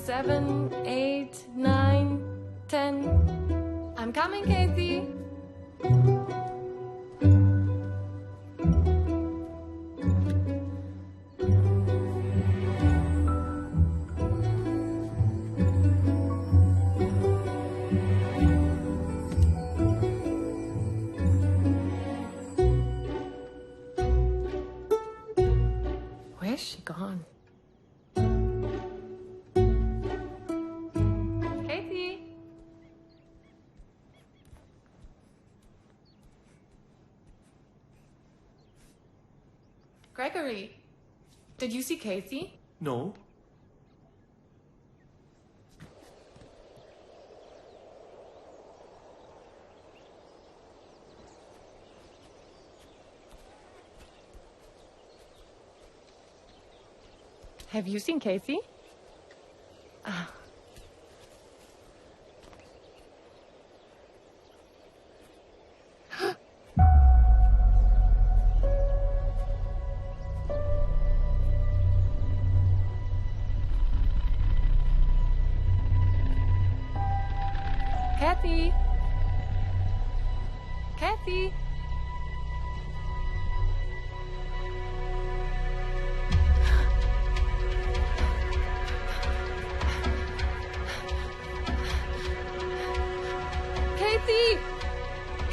Seven, 8, 9, 10. I'm coming, Casey. Where's she gone? Gregory, did you see Casey? No. Have you seen Casey? Kathy? Kathy? Kathy!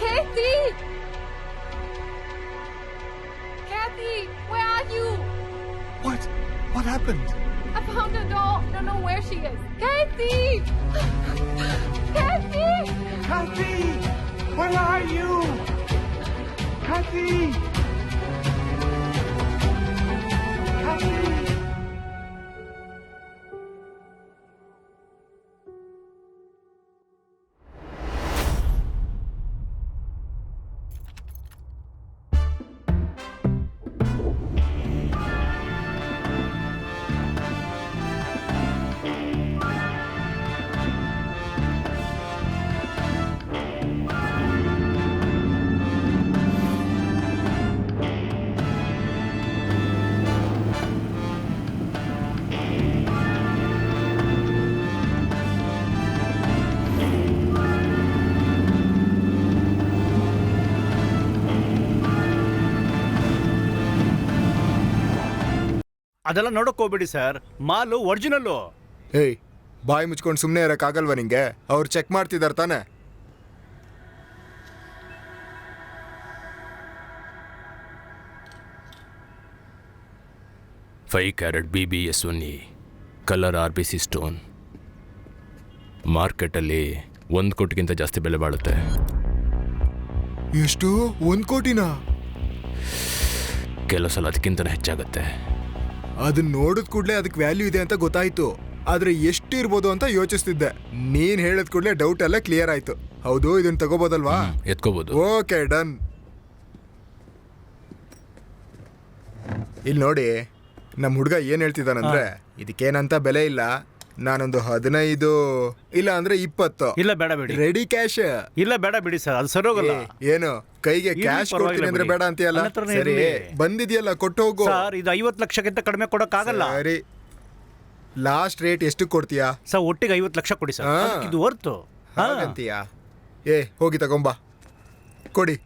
Kathy! Kathy, where are you? What? What happened? I found her doll. Don't know where she is. Kathy! Kathy! Kathy! Where are you? Kathy! Kathy! ಅದೆಲ್ಲ ನೋಡಕ್ ಹೋಗ್ಬೇಡಿ sir, ಮಾಲು original. ಏಯ್, ಬಾಯಿ ಮುಚ್ಕೊಂಡು ಸುಮ್ಮನೆ ಇರೋಕ್ಕಾಗಲ್ವ ನಿಂಗೆ? ಅವ್ರು check ಮಾಡ್ತಿದ್ದಾರೆ ತಾನೆ? Five carrot BBS1E colour RBC stone ಮಾರ್ಕೆಟಲ್ಲಿ 1 ಕೋಟಿಗಿಂತ ಜಾಸ್ತಿ ಬೆಲೆ ಬಾಳುತ್ತೆ. ಎಷ್ಟು? 1 ಕೋಟಿನಾ? ಕೆಲವು ಸಲ ಅದಕ್ಕಿಂತ ಹೆಚ್ಚಾಗುತ್ತೆ. ಅದನ್ನ ನೋಡಿದ ಕೂಡಲೇ ಅದಕ್ಕೆ ವ್ಯಾಲ್ಯೂ ಇದೆ ಅಂತ ಗೊತ್ತಾಯ್ತು, ಆದ್ರೆ ಎಷ್ಟು ಇರ್ಬೋದು ಅಂತ ಯೋಚಿಸ್ತಿದ್ದೆ. ನೀನ್ ಹೇಳಿದ ಕೂಡಲೇ ಡೌಟ್ ಎಲ್ಲ ಕ್ಲಿಯರ್ ಆಯ್ತು. ಹೌದು, ಇದನ್ನ ತಗೋಬೋದಲ್ವಾ? ಎತ್ಕೋಬಹುದು. Okay, done. ಇಲ್ಲಿ ನೋಡಿ, ನಮ್ಮ ಹುಡುಗ ಏನ್ ಹೇಳ್ತಿದ್ದಾನಂದ್ರೆ, ಇದಕ್ಕೇನಂತ ಬೆಲೆ ಇಲ್ಲ, ನಾನೊಂದು 15 ಇಲ್ಲ ಅಂದ್ರೆ 20. ಇಲ್ಲ ಬೇಡ ಬಿಡಿ. Ready cash? ಇಲ್ಲ ಬೇಡ ಬಿಡಿ ಸರ್, ಅದು ಸರೋಗಲ್ಲ. ಏನು ಕೈಗೆ ಕ್ಯಾಶ್ ಕೊಡ್ತೀನಿ ಅಂದ್ರೆ ಬೇಡ ಅಂತೀಯಲ್ಲ? ಸರಿ, ಬಂದಿದ್ಯಲ್ಲ ಕೊಟ್ಟು ಹೋಗು. ಸರ್, ಇದು 50 ಲಕ್ಷಕ್ಕಿಂತ ಕಡಿಮೆ ಕೊಡಕ್ಕಾಗಲ್ಲ. ಸರಿ, ಲಾಸ್ಟ್ ರೇಟ್ ಎಷ್ಟು ಕೊಡ್ತೀಯಾ? ಸರ್, ಒಟ್ಟಿಗೆ 50 ಲಕ್ಷ ಕೊಡಿ ಸರ್, ಇದು ಹೊರ್ತು ಅಂತೀಯಾ? ಹೋಗಿ ತಗೊಂಬಾ, ಕೊಡಿ.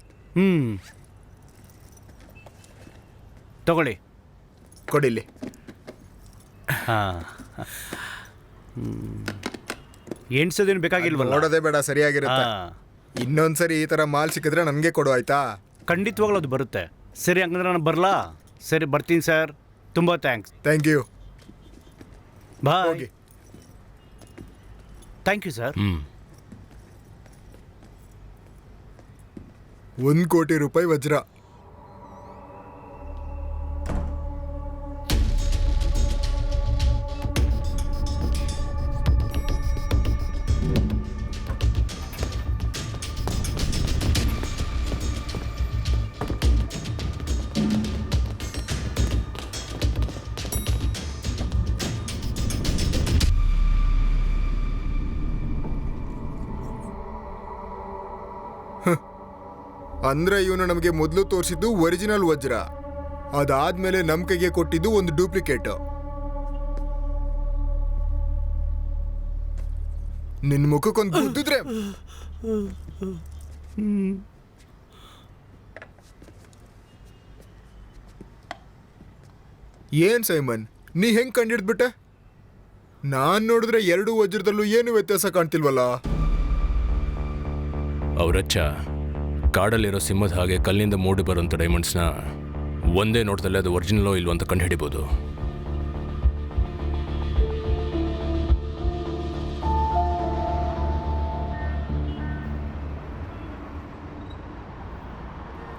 ತಗೊಳ್ಳಿ, ಕೊಡಿಲ್ಲಿ. ಎಣ್ಸೋದೇನು ಬೇಕಾಗಿಲ್ವಲ್ಲ? ನೋಡೋದೇ ಬೇಡ, ಸರಿಯಾಗಿರುತ್ತೆ. ಇನ್ನೊಂದ್ಸರಿ ಈ ತರ ಮಾಲ್ ಸಿಕ್ಕಿದ್ರೆ ನನ್ಗೆ ಕೊಡು, ಆಯ್ತಾ? ಖಂಡಿತವಾಗ್ಲೂ ಅದು ಬರುತ್ತೆ. ಸರಿ, ಹಂಗಂದ್ರೆ ನಾನು ಬರಲಾ? ಸರಿ, ಬರ್ತೀನಿ ಸರ್, ತುಂಬ thanks. Thank you. Bye. Thank you sir. 1 ಕೋಟಿ ರೂಪಾಯಿ ವಜ್ರ. ಅಂದ್ರೆ ಇವನು ನಮಗೆ ಮೊದಲು ತೋರಿಸಿದ್ದು ಒರಿಜಿನಲ್ ವಜ್ರ, ಅದಾದ್ಮೇಲೆ ನಮ್ ಕೈಗೆ ಕೊಟ್ಟಿದ್ದು ಒಂದು ಡೂಪ್ಲಿಕೇಟ್. ನಿನ್ ಮುಖಕ್ಕೊಂದು ಗುದ್ದಿದ್ರೆ ಏನ್ ಸೈಮನ್, ನೀ ಹೆಂಗ್ ಕಂಡಿಡ್ಬಿಟ್ಟೆ? ನಾನ್ ನೋಡಿದ್ರೆ ಎರಡು ವಜ್ರದಲ್ಲೂ ಏನು ವ್ಯತ್ಯಾಸ ಕಾಣ್ತಿಲ್ವಲ್ಲ. ಅವರಚ್ಚ ಕಾಡಲ್ಲಿರೋ ಸಿಂಹದ ಹಾಗೆ ಕಲ್ಲಿಂದ ಮೂಡಿ ಬರುವಂಥ ಡೈಮಂಡ್ಸ್ನ ಒಂದೇ ನೋಟದಲ್ಲಿ ಅದು ಒರಿಜಿನಲೋ ಇಲ್ವೋ ಅಂತ ಕಂಡು ಹಿಡಿಬೋದು.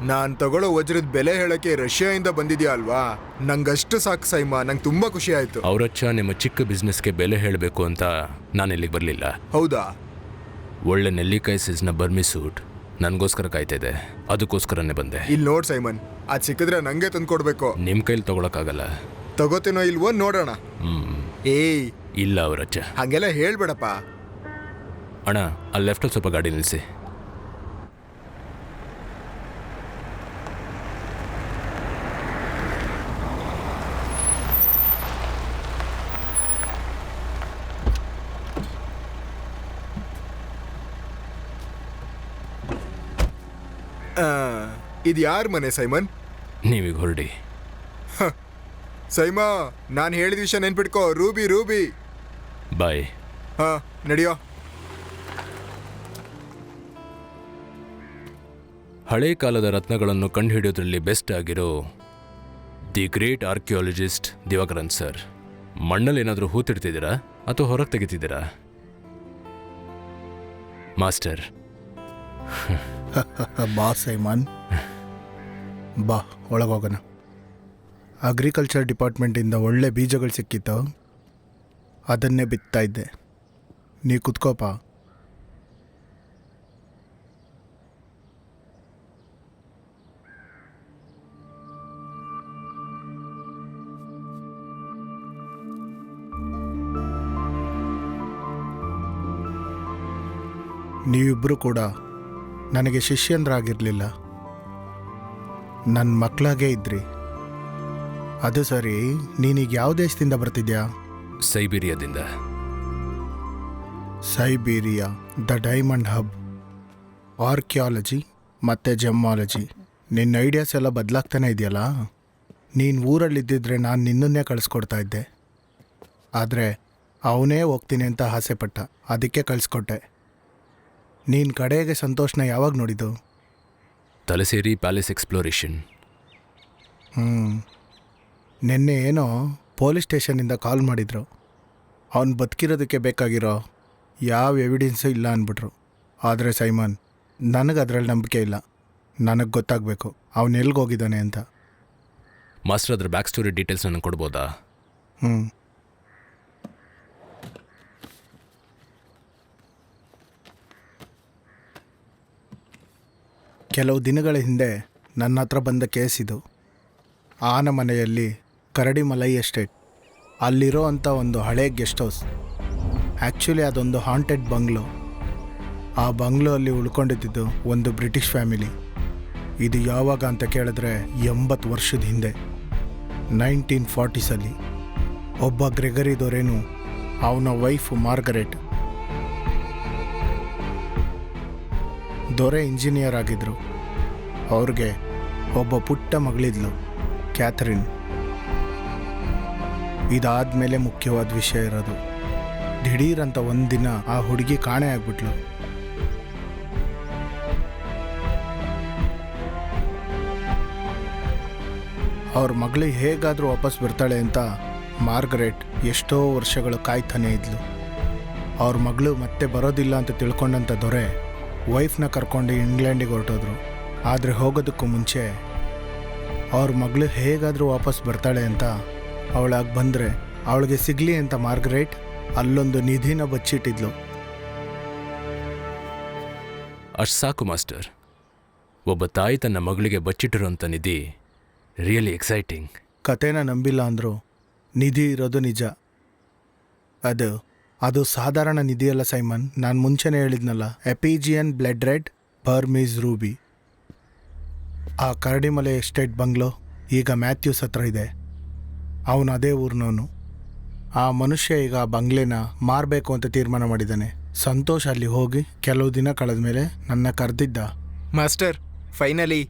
ನಾನ್ ತಗೊಳ್ಳೋ ವಜ್ರದ ಬೆಲೆ ಹೇಳಕ್ಕೆ ರಷ್ಯಾದಿಂದ ಬಂದಿದ್ಯಾ ಅಲ್ವಾ, ನಂಗಷ್ಟು ಸಾಕು ಸೈಮಾ, ನಂಗೆ ತುಂಬಾ ಖುಷಿ ಆಯ್ತು. ಅವರಚ್ಚ ನಿಮ್ಮ ಚಿಕ್ಕ ಬಿಸ್ನೆಸ್ಗೆ ಬೆಲೆ ಹೇಳಬೇಕು ಅಂತ ನಾನು ಇಲ್ಲಿಗೆ ಬರಲಿಲ್ಲ. ಹೌದಾ? ಒಳ್ಳೆ ನೆಲ್ಲಿಕಾಯಿ ಸೈಜ್ನ ಬರ್ಮಿ ಸೂಟ್ ನನಗೋಸ್ಕರ ಕಾಯ್ತಿದೆ, ಅದಕ್ಕೋಸ್ಕರನೇ ಬಂದೆ. ಇಲ್ಲಿ ನೋಡ್ ಸೈಮನ್, ಅದ್ ಸಿಕ್ಕಿದ್ರೆ ನಂಗೆ ತಂದು ಕೊಡ್ಬೇಕು. ನಿಮ್ಮ ಕೈಲಿ ತಗೊಳಕ್ಕಾಗಲ್ಲ. ತಗೋತೀನೋ ಇಲ್ವೋ ನೋಡೋಣ. ಏಯ್ ಇಲ್ಲ ಅವರಚ್ಚ, ಹಂಗೆಲ್ಲ ಹೇಳ್ಬೇಡಪ್ಪ. ಅಣ್ಣ ಅಲ್ಲಿ ಲೆಫ್ಟಲ್ಲಿ ಸ್ವಲ್ಪ ಗಾಡಿ ನಿಲ್ಲಿಸಿ. ಇದು ಯಾರ ಮನೆ ಸೈಮನ್? ನೀವೀಗ ಹೊರಡಿ. ಸೈಮಾ, ನಾನು ಹೇಳಿದ ವಿಷಯ ನೆನ್ಪಿಟ್ಕೋ. Ruby Ruby. ಬಾಯ್. ಹಾ, ನಡಿಯೋ. ಹಳೆ ಕಾಲದ ರತ್ನಗಳನ್ನು ಕಂಡುಹಿಡಿಯೋದ್ರಲ್ಲಿ ಬೆಸ್ಟ್ ಆಗಿರೋ the great archaeologist Divakaran sir. ಮಣ್ಣಲ್ಲಿ ಏನಾದರೂ ಹೂತಿಡ್ತಿದ್ದೀರಾ ಅಥವಾ ಹೊರಗೆ ತೆಗಿತಿದ್ದೀರಾ ಮಾಸ್ಟರ್? ಬಾ ಸೈಮನ್, ಬಾ ಒಳಗೋಗೋಣ. ಅಗ್ರಿಕಲ್ಚರ್ ಡಿಪಾರ್ಟ್ಮೆಂಟಿಂದ ಒಳ್ಳೆ ಬೀಜಗಳು ಸಿಕ್ಕಿತ್ತು, ಅದನ್ನೇ ಬಿತ್ತಾ ಇದ್ದೆ. ನೀ ಕುತ್ಕೋಪ. ನೀವಿಬ್ಬರು ಕೂಡ ನನಗೆ ಶಿಷ್ಯಂದ್ರಾಗಿರಲಿಲ್ಲ, ನನ್ನ ಮಕ್ಕಳಾಗೇ ಇದ್ರಿ. ಅದು ಸರಿ, ನೀನೀಗ ಯಾವ ದೇಶದಿಂದ ಬರ್ತಿದ್ಯಾ? ಸೈಬೀರಿಯಾದಿಂದ. Siberia, the diamond hub, archaeology ಮತ್ತು ಜಮ್ಮಾಲಜಿ. ನಿನ್ನ ಐಡಿಯಾಸ್ ಎಲ್ಲ ಬದಲಾಗ್ತಾನೆ ಇದೆಯಲ್ಲ. ನೀನು ಊರಲ್ಲಿದ್ದಿದ್ರೆ ನಾನು ನಿನ್ನನ್ನೇ ಕಳಿಸ್ಕೊಡ್ತಾ ಇದ್ದೆ, ಆದರೆ ಅವನೇ ಹೋಗ್ತೀನಿ ಅಂತ ಆಸೆಪಟ್ಟ, ಅದಕ್ಕೆ ಕಳಿಸ್ಕೊಟ್ಟೆ. ನೀನು ಕಡೆಗೆ ಸಂತೋಷನ ಯಾವಾಗ ನೋಡಿದ್ದು? ತಲಸೇರಿ ಪ್ಯಾಲೇಸ್ ಎಕ್ಸ್ಪ್ಲೋರೇಷನ್. ನಿನ್ನೆ ಏನೋ ಪೊಲೀಸ್ ಸ್ಟೇಷನಿಂದ ಕಾಲ್ ಮಾಡಿದ್ರು. ಅವನು ಬದುಕಿರೋದಕ್ಕೆ ಬೇಕಾಗಿರೋ ಯಾವ ಎವಿಡೆನ್ಸು ಇಲ್ಲ ಅಂದ್ಬಿಟ್ರು. ಆದರೆ ಸೈಮನ್, ನನಗೆ ಅದರಲ್ಲಿ ನಂಬಿಕೆ ಇಲ್ಲ. ನನಗೆ ಗೊತ್ತಾಗಬೇಕು ಅವನು ಎಲ್ಲಿಗೋಗಿದ್ದಾನೆ ಅಂತ. ಮಾಸ್ಟರ್, ಅದ್ರ ಬ್ಯಾಕ್ ಸ್ಟೋರಿ ಡೀಟೇಲ್ಸ್ ನನಗೆ ಕೊಡ್ಬೋದಾ? ಕೆಲವು ದಿನಗಳ ಹಿಂದೆ ನನ್ನ ಹತ್ರ ಬಂದ ಕೇಸ್ ಇದು. ಆನ ಮನೆಯಲ್ಲಿ ಕರಡಿಮಲೈ ಎಸ್ಟೇಟ್, ಅಲ್ಲಿರೋ ಅಂಥ ಒಂದು ಹಳೆ ಗೆಸ್ಟ್ ಹೌಸ್. ಆ್ಯಕ್ಚುಲಿ ಅದೊಂದು ಹಾಂಟೆಡ್ ಬಂಗ್ಲೋ. ಆ ಬಂಗ್ಲೋ ಅಲ್ಲಿ ಉಳ್ಕೊಂಡಿದ್ದು ಒಂದು ಬ್ರಿಟಿಷ್ ಫ್ಯಾಮಿಲಿ. ಇದು ಯಾವಾಗ ಅಂತ ಕೇಳಿದ್ರೆ 80 ವರ್ಷದ ಹಿಂದೆ, 1940s. ಒಬ್ಬ ಗ್ರೆಗರಿ ದೊರೆನು ಅವನ ವೈಫ್ ಮಾರ್ಗರೆಟ್. ದೊರೆ ಇಂಜಿನಿಯರ್ ಆಗಿದ್ರು. ಅವ್ರಿಗೆ ಒಬ್ಬ ಪುಟ್ಟ ಮಗಳಿದ್ಲು, ಕ್ಯಾಥರಿನ್. ಇದಾದ್ಮೇಲೆ ಮುಖ್ಯವಾದ ವಿಷಯ ಇರೋದು. ದಿಢೀರಂತ ಒಂದಿನ ಆ ಹುಡುಗಿ ಕಾಣೆ ಆಗ್ಬಿಟ್ಲು. ಅವ್ರ ಮಗಳಿಗೆ ಹೇಗಾದರೂ ವಾಪಸ್ ಬರ್ತಾಳೆ ಅಂತ ಮಾರ್ಗರೆಟ್ ಎಷ್ಟೋ ವರ್ಷಗಳು ಕಾಯ್ತಾನೆ ಇದ್ಲು. ಅವ್ರ ಮಗಳು ಮತ್ತೆ ಬರೋದಿಲ್ಲ ಅಂತ ತಿಳ್ಕೊಂಡಂಥ ದೊರೆ ವೈಫ್ನ ಕರ್ಕೊಂಡು ಇಂಗ್ಲೆಂಡಿಗೆ ಹೊರಟೋದ್ರು. ಆದರೆ ಹೋಗೋದಕ್ಕೂ ಮುಂಚೆ ಅವ್ರ ಮಗಳು ಹೇಗಾದರೂ ವಾಪಸ್ ಬರ್ತಾಳೆ ಅಂತ, ಅವಳಾಗಿ ಬಂದರೆ ಅವಳಿಗೆ ಸಿಗಲಿ ಅಂತ ಮಾರ್ಗರೇಟ್ ಅಲ್ಲೊಂದು ನಿಧಿನ ಬಚ್ಚಿಟ್ಟಿದ್ಲು. ಅಷ್ಟು ಸಾಕು ಮಾಸ್ಟರ್. ಒಬ್ಬ ತಾಯಿ ತನ್ನ ಮಗಳಿಗೆ ಬಚ್ಚಿಟ್ಟಿರೋಂಥ ನಿಧಿ ರಿಯಲಿ ಎಕ್ಸೈಟಿಂಗ್. ಕತೆನ ನಂಬಿಲ್ಲ ಅಂದರು, ನಿಧಿ ಇರೋದು ನಿಜ. ಅದು ಸಾಧಾರಣ ನಿಧಿಯಲ್ಲ ಸೈಮನ್. ನಾನು ಮುಂಚೆನೇ ಹೇಳಿದ್ನಲ್ಲ, ಎಪಿಜಿಯನ್ ಬ್ಲಡ್ ರೆಡ್ ಬರ್ಮೀಸ್ ರೂಬಿ. ಆ ಕರಡಿಮಲೆ ಎಸ್ಟೇಟ್ ಬಂಗ್ಲೋ ಈಗ ಮ್ಯಾಥ್ಯೂಸ್ ಹತ್ರ ಇದೆ. ಅವನು ಅದೇ ಊರಿನವನು. ಆ ಮನುಷ್ಯ ಈಗ ಆ ಬಂಗ್ಲೆನ ಮಾರಬೇಕು ಅಂತ ತೀರ್ಮಾನ ಮಾಡಿದ್ದಾನೆ. ಸಂತೋಷ್ ಅಲ್ಲಿ ಹೋಗಿ ಕೆಲವು ದಿನ ಕಳೆದ ಮೇಲೆ ನನ್ನ ಕರೆದಿದ್ದ. Master, finally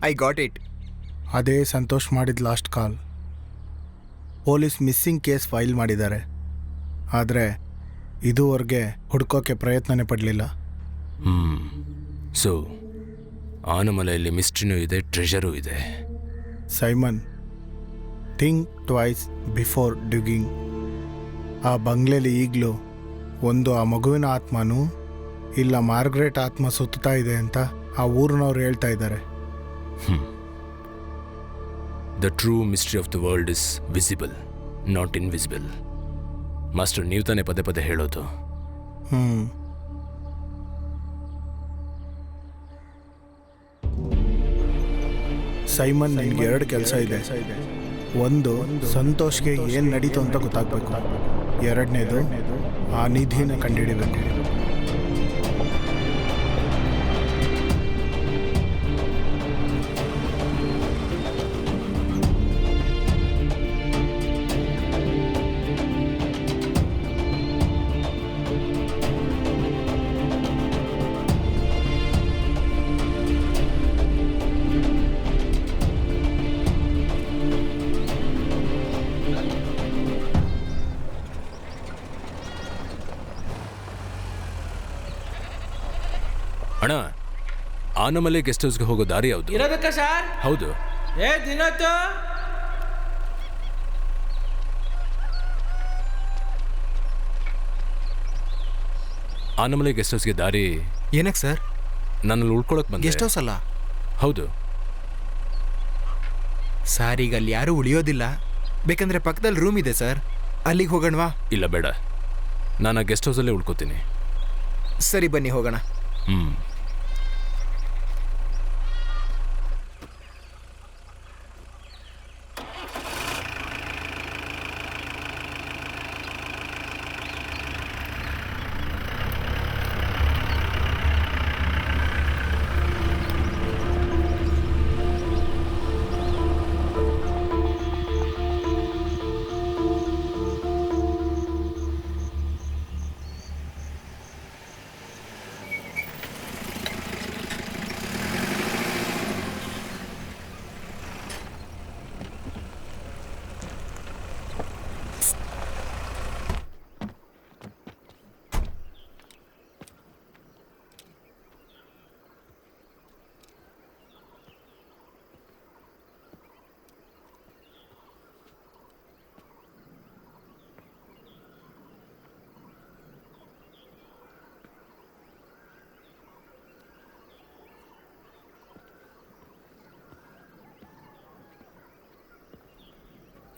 I got it. ಅದೇ ಸಂತೋಷ್ ಮಾಡಿದ last call. Police missing case file ಮಾಡಿದ್ದಾರೆ. ಆದರೆ ಇದುವರೆಗೆ ಹುಡ್ಕೋಕ್ಕೆ ಪ್ರಯತ್ನನೇ ಪಡಲಿಲ್ಲ. ಸೊ ಆನಮಲೆಯಲ್ಲಿ ಮಿಸ್ಟ್ರಿನೂ ಇದೆ, ಟ್ರೆಷರೂ ಇದೆ. Simon, think twice before digging. ಆ ಬಂಗ್ಲೆಲಿ ಈಗಲೂ ಒಂದು ಆ ಮಗುವಿನ ಆತ್ಮನೂ ಇಲ್ಲ ಮಾರ್ಗ್ರೆಟ್ ಆತ್ಮ ಸುತ್ತಾ ಇದೆ ಅಂತ ಆ ಊರಿನವ್ರು ಹೇಳ್ತಾ ಇದ್ದಾರೆ. The true mystery of the world is visible, not invisible. Master, ನೀವು ತಾನೇ ಪದೇ ಪದೇ ಹೇಳೋದು. ಸೈಮನ್, ನಿನಗೆ 2 ಕೆಲಸ ಇದೆ. ಒಂದು, ಸಂತೋಷ್ಗೆ ಏನು ನಡೀತು ಅಂತ ಗೊತ್ತಾಗಬೇಕು. 2ನೇದು, ಆ ನಿಧಿನ ಕಂಡುಹಿಡಿಬೇಕು. ಅಣ್ಣ, ಆನಮಲೆ ಗೆಸ್ಟ್ ಹೌಸ್ಗೆ ಹೋಗೋ ದಾರಿ ಯಾವುದು? ಇರೋದಕ್ಕ ಸರ್? ಹೌದು. ದಿನತ್ತು ಆನಮಲೆ ಗೆಸ್ಟ್ ಹೌಸ್ಗೆ ದಾರಿ ಏನಕ್ಕೆ ಸರ್? ನನ್ನಲ್ಲಿ ಉಳ್ಕೊಳಕ್ ಬಂದೆ. ಗೆಸ್ಟ್ ಹೌಸ್ ಅಲ್ಲ? ಹೌದು ಸರ್, ಈಗ ಅಲ್ಲಿ ಯಾರೂ ಉಳಿಯೋದಿಲ್ಲ. ಬೇಕಂದ್ರೆ ಪಕ್ಕದಲ್ಲಿ ರೂಮ್ ಇದೆ ಸರ್, ಅಲ್ಲಿಗೆ ಹೋಗೋಣವಾ? ಇಲ್ಲ, ಬೇಡ. ನಾನು ಆ ಗೆಸ್ಟ್ ಹೌಸಲ್ಲೇ ಉಳ್ಕೋತೀನಿ. ಸರಿ, ಬನ್ನಿ ಹೋಗೋಣ.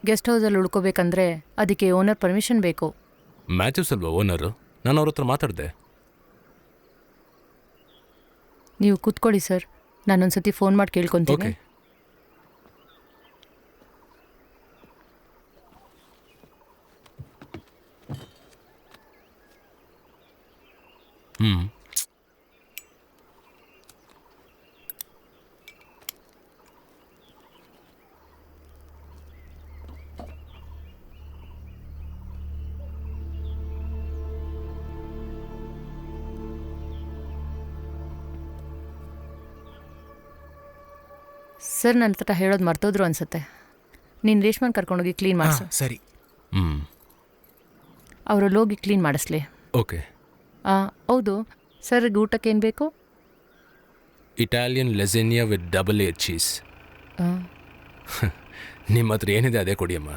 ಗೆಸ್ಟ್ ಹೌಸಲ್ಲಿ ಉಳ್ಕೋಬೇಕಂದ್ರೆ ಅದಕ್ಕೆ ಓನರ್ ಪರ್ಮಿಷನ್ ಬೇಕು. ಮ್ಯಾಥ್ಯೂಸ್ ಅಲ್ವಾ ಓನರು? ನಾನು ಅವ್ರ ಹತ್ರ ಮಾತಾಡಿದೆ. ನೀವು ಕೂತ್ಕೊಳ್ಳಿ ಸರ್, ನಾನೊಂದ್ಸತಿ ಫೋನ್ ಮಾಡಿ ಕೇಳ್ಕೊತೀನಿ. ಓಕೆ. ಸರ್, ನನ್ನ ಹತ್ರ ಹೇಳೋದು ಮರ್ತೋದ್ರು ಅನ್ಸುತ್ತೆ. ನೀನು ರೇಷ್ಮನ್ ಕರ್ಕೊಂಡೋಗಿ ಕ್ಲೀನ್ ಮಾಡಿಸು. ಸರಿ. ಅವರಲ್ಲಿ ಹೋಗಿ ಕ್ಲೀನ್ ಮಾಡಿಸ್ಲಿ. ಓಕೆ. ಹೌದು ಸರ್, ಊಟಕ್ಕೆ ಏನು ಬೇಕು? Italian lasagna with double air cheese. ನಿಮ್ಮ ಹತ್ರ ಏನಿದೆ ಅದೇ ಕೊಡಿಯಮ್ಮ.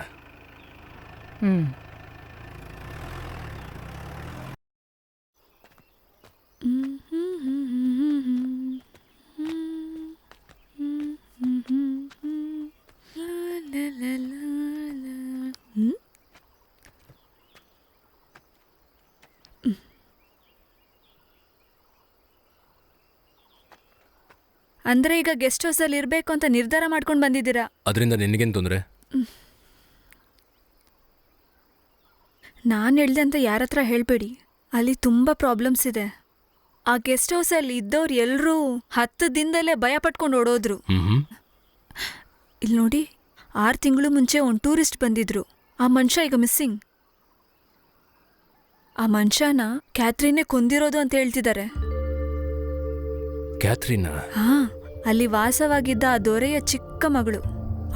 ಅಂದ್ರೆ ಈಗ ಗೆಸ್ಟ್ ಹೌಸಲ್ಲಿ ಇರಬೇಕು ಅಂತ ನಿರ್ಧಾರ ಮಾಡ್ಕೊಂಡು ಬಂದಿದ್ದೀರಾ? ಅದರಿಂದ ನಿನಗೇನು ತೊಂದರೆ? ನಾನು ಹೇಳ್ದೆ ಅಂತ ಯಾರ ಹತ್ರ ಹೇಳಬೇಡಿ. ಅಲ್ಲಿ ತುಂಬ ಪ್ರಾಬ್ಲಮ್ಸ್ ಇದೆ. ಆ ಗೆಸ್ಟ್ ಹೌಸಲ್ಲಿ ಇದ್ದವ್ರು ಎಲ್ಲರೂ 10 ದಿನದಲ್ಲೇ ಭಯ ಪಟ್ಕೊಂಡು ಓಡೋದ್ರು. ಹ್ಮ್ ಇಲ್ಲಿ ನೋಡಿ, 6 ತಿಂಗಳು ಮುಂಚೆ ಒಂದು ಟೂರಿಸ್ಟ್ ಬಂದಿದ್ರು. ಆ ಮನುಷ್ಯ ಈಗ ಮಿಸ್ಸಿಂಗ್. ಆ ಮನುಷ್ಯನ ಕ್ಯಾಥ್ರೀನೇ ಕೊಂದಿರೋದು ಅಂತ ಹೇಳ್ತಿದ್ದಾರೆ. ಕ್ಯಾಥ್ರೀನಾ? ಹಾ, ಅಲ್ಲಿ ವಾಸವಾಗಿದ್ದ ಆ ದೊರೆಯ ಚಿಕ್ಕ ಮಗಳು.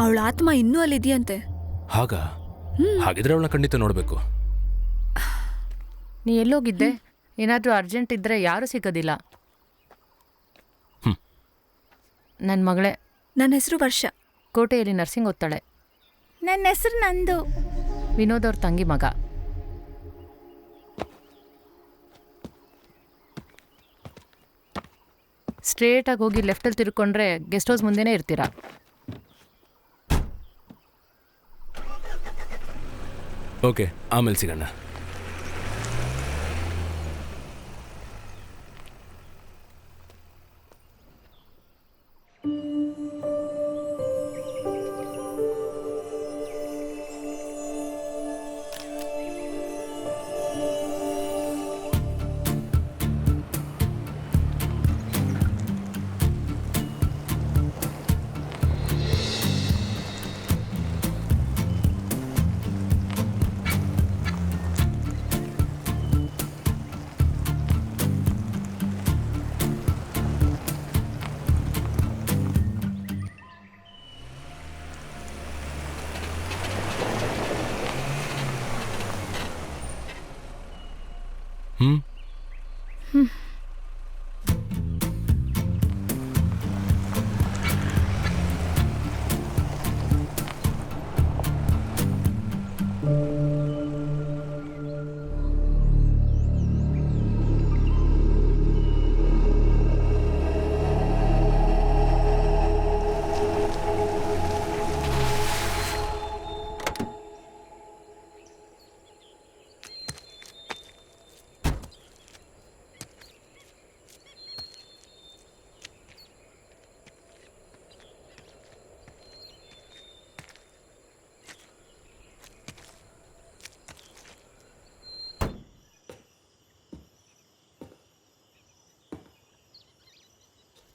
ಅವಳ ಆತ್ಮ ಇನ್ನೂ ಅಲ್ಲಿದೆಯಂತೆ. ಹಾಗ? ಹಾಗಿದ್ರೆ ಅವಳನ್ನ ಖಂಡಿತ ನೋಡ್ಬೇಕು. ನೀ ಎಲ್ಲೋಗಿದ್ದೆ? ಏನಾದರೂ ಅರ್ಜೆಂಟ್ ಇದ್ದರೆ ಯಾರೂ ಸಿಗೋದಿಲ್ಲ. ನನ್ನ ಮಗಳೇ. ನನ್ನ ಹೆಸರು ವರ್ಷ. ಕೋಟೆಯಲ್ಲಿ ನರ್ಸಿಂಗ್ ಓದ್ತಾಳೆ. ನನ್ನ ಹೆಸರು ನಂದು. ವಿನೋದ್ ಅವ್ರ ತಂಗಿ ಮಗ. ಸ್ಟ್ರೇಟಾಗಿ ಹೋಗಿ ಲೆಫ್ಟಲ್ಲಿ ತಿರ್ಕೊಂಡ್ರೆ ಗೆಸ್ಟ್ ಹೌಸ್ ಮುಂದೆನೇ ಇರ್ತೀರಾ. ಓಕೆ, ಆಮೇಲೆ ಸಿಗೋಣ.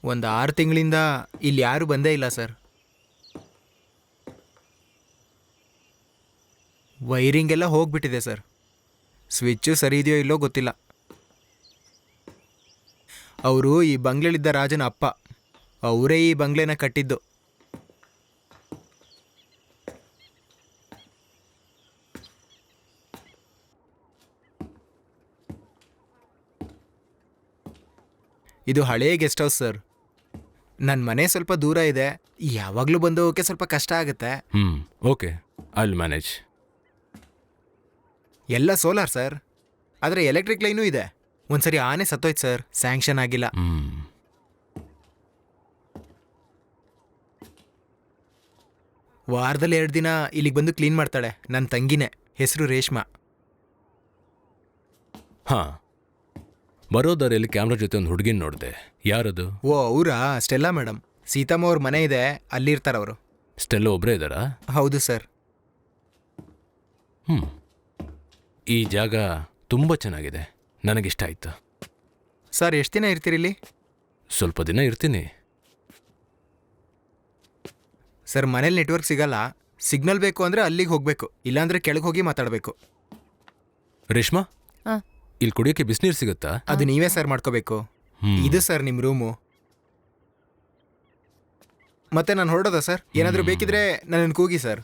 ಒಂದು 6 ತಿಂಗಳಿಂದ ಇಲ್ಲಿ ಯಾರೂ ಬಂದೇ ಇಲ್ಲ ಸರ್. ವೈರಿಂಗ್ ಎಲ್ಲ ಹೋಗ್ಬಿಟ್ಟಿದೆ ಸರ್. ಸ್ವಿಚ್ಚು ಸರಿ ಇದೆಯೋ ಇಲ್ಲೋ ಗೊತ್ತಿಲ್ಲ. ಅವರು ಈ ಬಂಗ್ಲೆಲಿದ್ದ ರಾಜನ ಅಪ್ಪ. ಅವರೇ ಈ ಬಂಗ್ಲೆನ ಕಟ್ಟಿದ್ದು. ಇದು ಹಳೆಯ ಗೆಸ್ಟ್ ಹೌಸ್ ಸರ್. ನನ್ನ ಮನೆ ಸ್ವಲ್ಪ ದೂರ ಇದೆ. ಯಾವಾಗಲೂ ಬಂದು ಹೋಗೋಕ್ಕೆ ಸ್ವಲ್ಪ ಕಷ್ಟ ಆಗುತ್ತೆ. Okay, I will manage. ಎಲ್ಲ ಸೋಲಾರ್ ಸರ್, ಆದರೆ ಎಲೆಕ್ಟ್ರಿಕ್ ಲೈನೂ ಇದೆ. ಒಂದ್ಸರಿ ಆನೆ ಸತ್ತೋಯ್ತು ಸರ್, ಸ್ಯಾಂಕ್ಷನ್ ಆಗಿಲ್ಲ. ವಾರದಲ್ಲಿ 2 ದಿನ ಇಲ್ಲಿಗೆ ಬಂದು ಕ್ಲೀನ್ ಮಾಡ್ತಾಳೆ ನನ್ನ ತಂಗಿನೇ. ಹೆಸರು ರೇಷ್ಮಾ. ಹಾಂ, ಬರೋದಾರಿಯಲ್ಲಿ ಕ್ಯಾಮ್ರಾ ಜೊತೆ ಒಂದು ಹುಡುಗಿನ ನೋಡಿದೆ. ಯಾರದು? ಓ, ಅವರಾ? Stella madam. ಸೀತಮ್ಮ ಅವ್ರ ಮನೆ ಇದೆ, ಅಲ್ಲಿರ್ತಾರವರು. ಸ್ಟೆಲ್ಲ ಒಬ್ಬರೇ ಇದ್ದಾರಾ? ಹೌದು ಸರ್. ಈ ಜಾಗ ತುಂಬ ಚೆನ್ನಾಗಿದೆ, ನನಗಿಷ್ಟ ಆಯಿತು. ಸರ್, ಎಷ್ಟು ದಿನ ಇರ್ತೀರಿಲ್ಲಿ? ಸ್ವಲ್ಪ ದಿನ ಇರ್ತೀನಿ. ಸರ್, ಮನೇಲಿ ನೆಟ್ವರ್ಕ್ ಸಿಗಲ್ಲ. ಸಿಗ್ನಲ್ ಬೇಕು ಅಂದರೆ ಅಲ್ಲಿಗೆ ಹೋಗಬೇಕು, ಇಲ್ಲಾಂದರೆ ಕೆಳಗೆ ಹೋಗಿ ಮಾತಾಡಬೇಕು. ರೇಷ್ಮಾ, ಇಲ್ಲಿ ಕುಡಿಯೋಕ್ಕೆ ಬಿಸಿನೀರು ಸಿಗುತ್ತಾ? ಅದು ನೀವೇ ಸರ್ ಮಾಡ್ಕೋಬೇಕು. ಇದು ಸರ್ ನಿಮ್ಮ ರೂಮು. ಮತ್ತೆ ನಾನು ಹೊರಡೋದಾ ಸರ್? ಏನಾದರೂ ಬೇಕಿದ್ರೆ ನನ್ನನ್ನು ಕೂಗಿ sir.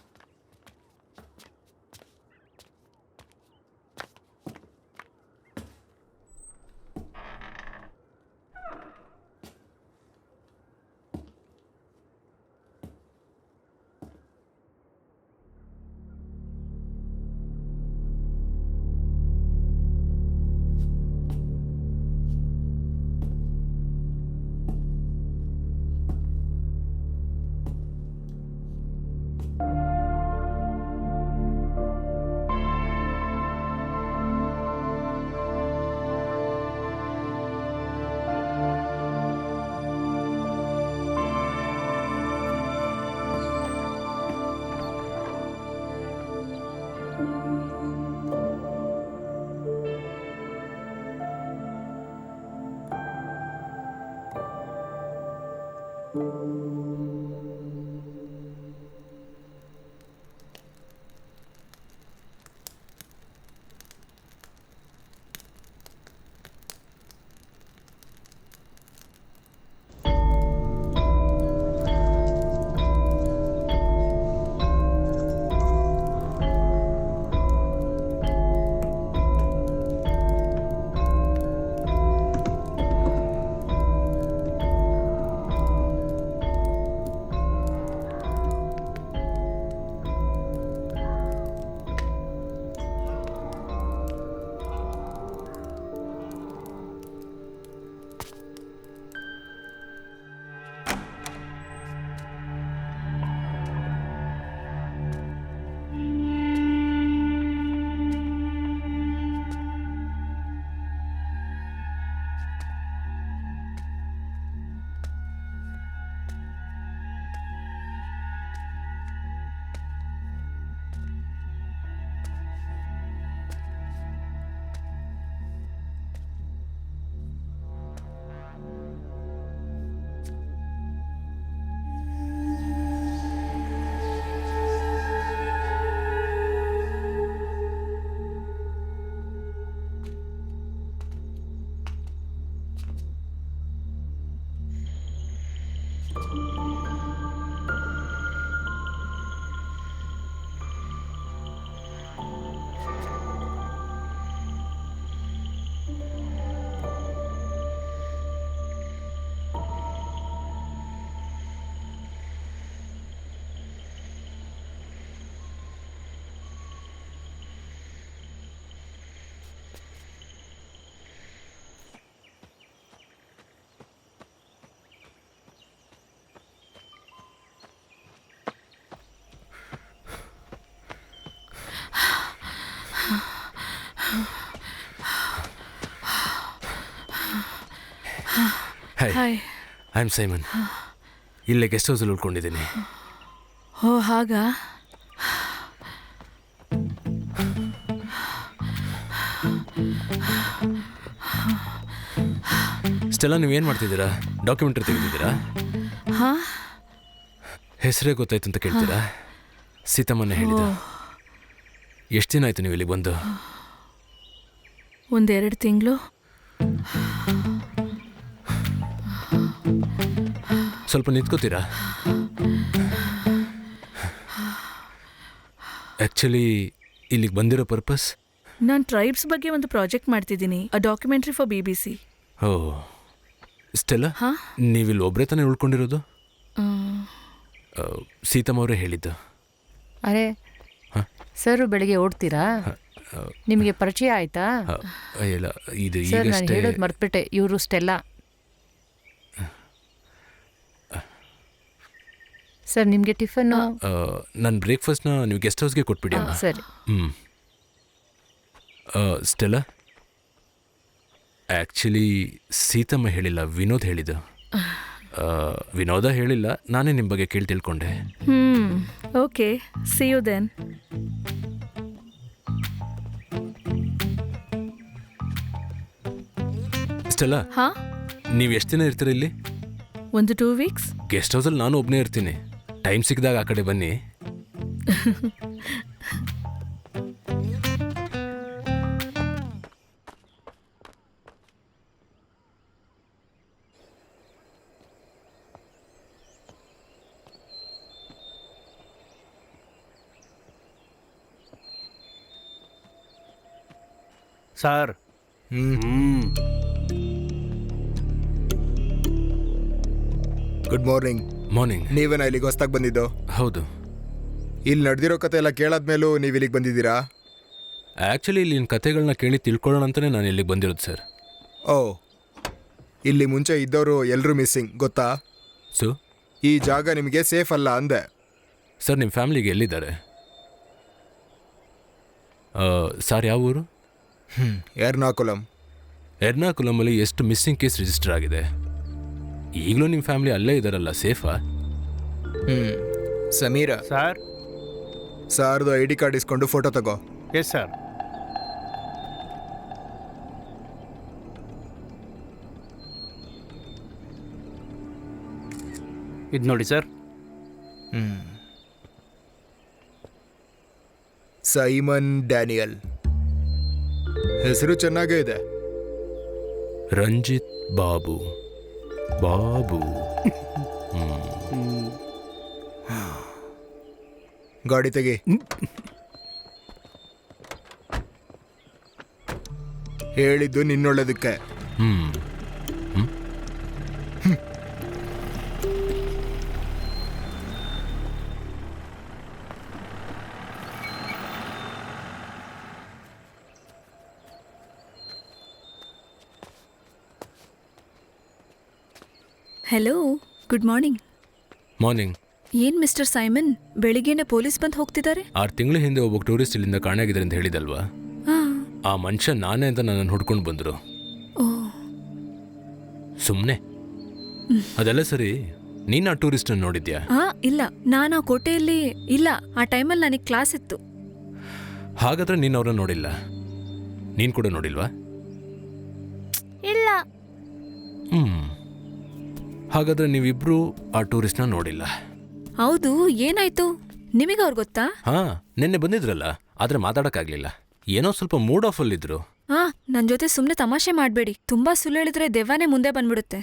Hi. I am Simon. ಇಲ್ಲೇ ಗೆಸ್ಟ್ ಹೌಸಲ್ಲಿ ಉಳ್ಕೊಂಡಿದ್ದೀನಿ. ಓ ಹಾಗಾ? ಸ್ಟೆಲ್ಲ ನೀವೇನು ಮಾಡ್ತಿದ್ದೀರಾ? ಡಾಕ್ಯುಮೆಂಟ್ರಿ ತೆಗೆದಿದ್ದೀರಾ? ಹಾಂ, ಹೆಸರೇ ಗೊತ್ತಾಯ್ತು ಅಂತ ಕೇಳ್ತೀರಾ? ಸೀತಮ್ಮನೇ ಹೇಳಿದ. ಎಷ್ಟು ದಿನ ಆಯಿತು ನೀವು ಇಲ್ಲಿಗೆ ಬಂದು? 1-2 ತಿಂಗಳು. ಸ್ವಲ್ಪ ನಿಂತ್ಕೋತೀರಾ? ಆ್ಯಕ್ಚುಲಿ ಇಲ್ಲಿಗೆ ಬಂದಿರೋ ಪರ್ಪಸ್? ನಾನು ಟ್ರೈಬ್ಸ್ ಬಗ್ಗೆ ಒಂದು ಪ್ರಾಜೆಕ್ಟ್ ಮಾಡ್ತಿದ್ದೀನಿ, ಅ ಡಾಕ್ಯುಮೆಂಟ್ರಿ ಫಾರ್ BBC. ಓ ಸ್ಟೆಲ್ಲ, ಹಾಂ, ನೀವಿಲ್ಲಿ ಒಬ್ಬರೇ ತಾನೇ ಉಳ್ಕೊಂಡಿರೋದು? ಸೀತಮ್ಮ ಅವರೇ ಹೇಳಿದ್ದು. ಅರೆ ಸರ್, ಬೆಳಿಗ್ಗೆ ಓಡ್ತೀರಾ? ನಿಮಗೆ ಪರಿಚಯ ಆಯ್ತಾ? ಇಲ್ಲ, ಇದು ಸರ್, ನಾನು ಈಗಷ್ಟೇ. ಹೇಳೋದು ಮರ್ತ್ಬಿಟ್ಟೆ, ಇವರು ಸ್ಟೆಲ್ಲಾ. ಸರ್, ನಿಮಗೆ ಟಿಫನ್ನು? ನನ್ನ ಬ್ರೇಕ್ಫಾಸ್ಟ್ನ ನೀವು ಗೆಸ್ಟ್ ಹೌಸ್ಗೆ ಕೊಟ್ಬಿಡಿ ಅಮ್ಮ. ಸರಿ. ಸ್ಟೆಲ್ಲ, ಆ್ಯಕ್ಚುಲಿ ಸೀತಮ್ಮ ಹೇಳಿಲ್ಲ, ವಿನೋದ್ ಹೇಳಿದ್ದು. ವಿನೋದ ಹೇಳಿಲ್ಲ, ನಾನೇ ನಿಮ್ಮ ಬಗ್ಗೆ ಕೇಳಿ ತಿಳ್ಕೊಂಡೆ. Okay, see you then. Stella, ಹಾಂ, ನೀವು ಎಷ್ಟು ದಿನ ಇರ್ತೀರ ಇಲ್ಲಿ? 1-2 ವೀಕ್ಸ್. ಗೆಸ್ಟ್ ಹೌಸಲ್ಲಿ ನಾನು ಒಬ್ಬನೇ ಇರ್ತೀನಿ. ಟೈಮ್ ಸಿಕ್ಕಿದಾಗ ಆ ಕಡೆ ಬನ್ನಿ. ಸರ್. Good morning. ಮಾರ್ನಿಂಗ್. ನೀವೇನ ಇಲ್ಲಿಗೆ ಹೊಸ್ದಾಗಿ ಬಂದಿದ್ದು? ಹೌದು. ಇಲ್ಲಿ ನಡೆದಿರೋ ಕತೆ ಎಲ್ಲ ಕೇಳಾದ್ಮೇಲೂ ನೀವು ಇಲ್ಲಿಗೆ ಬಂದಿದ್ದೀರಾ? ಆ್ಯಕ್ಚುಲಿ ಇಲ್ಲಿನ ಕತೆಗಳನ್ನ ಕೇಳಿ ತಿಳ್ಕೊಳ್ಳೋಣ ಅಂತಲೇ ನಾನು ಇಲ್ಲಿಗೆ ಬಂದಿರೋದು ಸರ್. ಓ, ಇಲ್ಲಿ ಮುಂಚೆ ಇದ್ದವರು ಎಲ್ಲರೂ ಮಿಸ್ಸಿಂಗ್, ಗೊತ್ತಾ? ಸೊ ಈ ಜಾಗ ನಿಮಗೆ ಸೇಫ್ ಅಲ್ಲ ಅಂದೆ. ಸರ್, ನಿಮ್ಮ ಫ್ಯಾಮಿಲಿಗೆ ಎಲ್ಲಿದ್ದಾರೆ? ಸರ್, ಯಾವ ಊರು? ಎರ್ನಾಕುಲಂ. ಎರ್ನಾಕುಲಮಲ್ಲಿ ಎಷ್ಟು ಮಿಸ್ಸಿಂಗ್ ಕೇಸ್ ರಿಜಿಸ್ಟರ್ ಆಗಿದೆ? ಈಗಲೂ ನಿಮ್ಮ ಫ್ಯಾಮಿಲಿ ಅಲ್ಲೇ ಇದ್ದಾರಲ್ಲ, ಸೇಫಾ? ಸಮೀರ ಸರ್. ಸಾರ್ದು ID ಕಾರ್ಡ್ ಇಸ್ಕೊಂಡು ಫೋಟೋ ತಗೋ. Yes sir. ಇದು ನೋಡಿ ಸರ್. ಸೈಮನ್ ಡ್ಯಾನಿಯಲ್ ಹೆಸರು ಚೆನ್ನಾಗೇ ಇದೆ. ರಂಜಿತ್ ಬಾಬು. ಬಾಬು. ಗಾಡಿ ತೆಗಿ. ಹೇಳಿದ್ದು ನಿನ್ನೊಳ್ಳೇದಕ್ಕೆ. Hello, good morning. ಮಾರ್ನಿಂಗ್. ಏನ್ ಮಿಸ್ಟರ್ ಸೈಮನ್, ಬೆಳಿಗ್ಗೆನೆ ಪೊಲೀಸ್ ಬಂದು ಹೋಗ್ತಿದ್ದಾರೆ? 6 ತಿಂಗಳ ಹಿಂದೆ ಒಬ್ಬ ಟೂರಿಸ್ಟ್ ಇಲ್ಲಿಂದ ಕಾಣೆಯಾಗಿದ್ದಾರೆ ಅಂತ ಹೇಳಿದಲ್ವಾ? ಆ ಮನುಷ್ಯ ನಾನೇ ಅಂತ ನನ್ನನ್ನು ಹುಡ್ಕೊಂಡು ಬಂದರು. ಓ, ಸುಮ್ಮನೆ. ಅದೆಲ್ಲ ಸರಿ, ನೀನು ಆ ಟೂರಿಸ್ಟನ್ನು ನೋಡಿದ್ಯಾ? ಇಲ್ಲ, ನಾನು ಆ ಕೋಟೆಯಲ್ಲಿ ಇಲ್ಲ. ಆ ಟೈಮಲ್ಲಿ ನನಗೆ ಕ್ಲಾಸ್ ಇತ್ತು. ಹಾಗಾದ್ರೆ ನೀನು ಅವ್ರನ್ನ ನೋಡಿಲ್ಲ. ನೀನು ಕೂಡ ನೋಡಿಲ್ವಾ? ಇಲ್ಲ. ಹಾಗಾದ್ರೆ ನೀವಿಬ್ರು ಆ ಟೂರಿಸ್ಟ್ನ ನೋಡಿಲ್ಲ. ಹೌದು, ಏನಾಯ್ತು? ನಿಮಗೆ ಅವ್ರು ಗೊತ್ತಾ? ನಿನ್ನೆ ಬಂದಿದ್ರಲ್ಲ, ಆದ್ರೆ ಮಾತಾಡಕ್ಕಾಗ್ಲಿಲ್ಲ. ಏನೋ ಸ್ವಲ್ಪ ಮೂಡ್ ಆಫ್ ಅಲ್ಲಿದ್ರು. ನನ್ ಜೊತೆ ಸುಮ್ಮನೆ ತಮಾಷೆ ಮಾಡಬೇಡಿ. ತುಂಬಾ ಸುಳ್ಳು ಹೇಳಿದ್ರೆ ದೆವ್ವನೇ ಮುಂದೆ ಬಂದ್ಬಿಡುತ್ತೆ.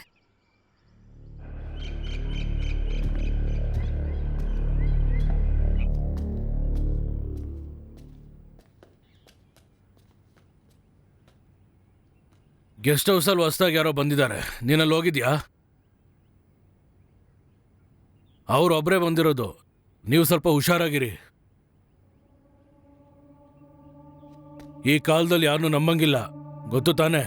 ಗೆಸ್ಟ್ ಹೌಸಲ್ಲಿ ಹೊಸ್ದಾಗಿ ಯಾರೋ ಬಂದಿದ್ದಾರೆ. ನೀನಲ್ಲಿ ಹೋಗಿದ್ಯಾ? ಅವ್ರೊಬ್ಬರೇ ಬಂದಿರೋದು. ನೀವು ಸ್ವಲ್ಪ ಹುಷಾರಾಗಿರಿ. ಈ ಕಾಲದಲ್ಲಿ ಯಾರನ್ನೂ ನಂಬಂಗಿಲ್ಲ, ಗೊತ್ತು ತಾನೆ?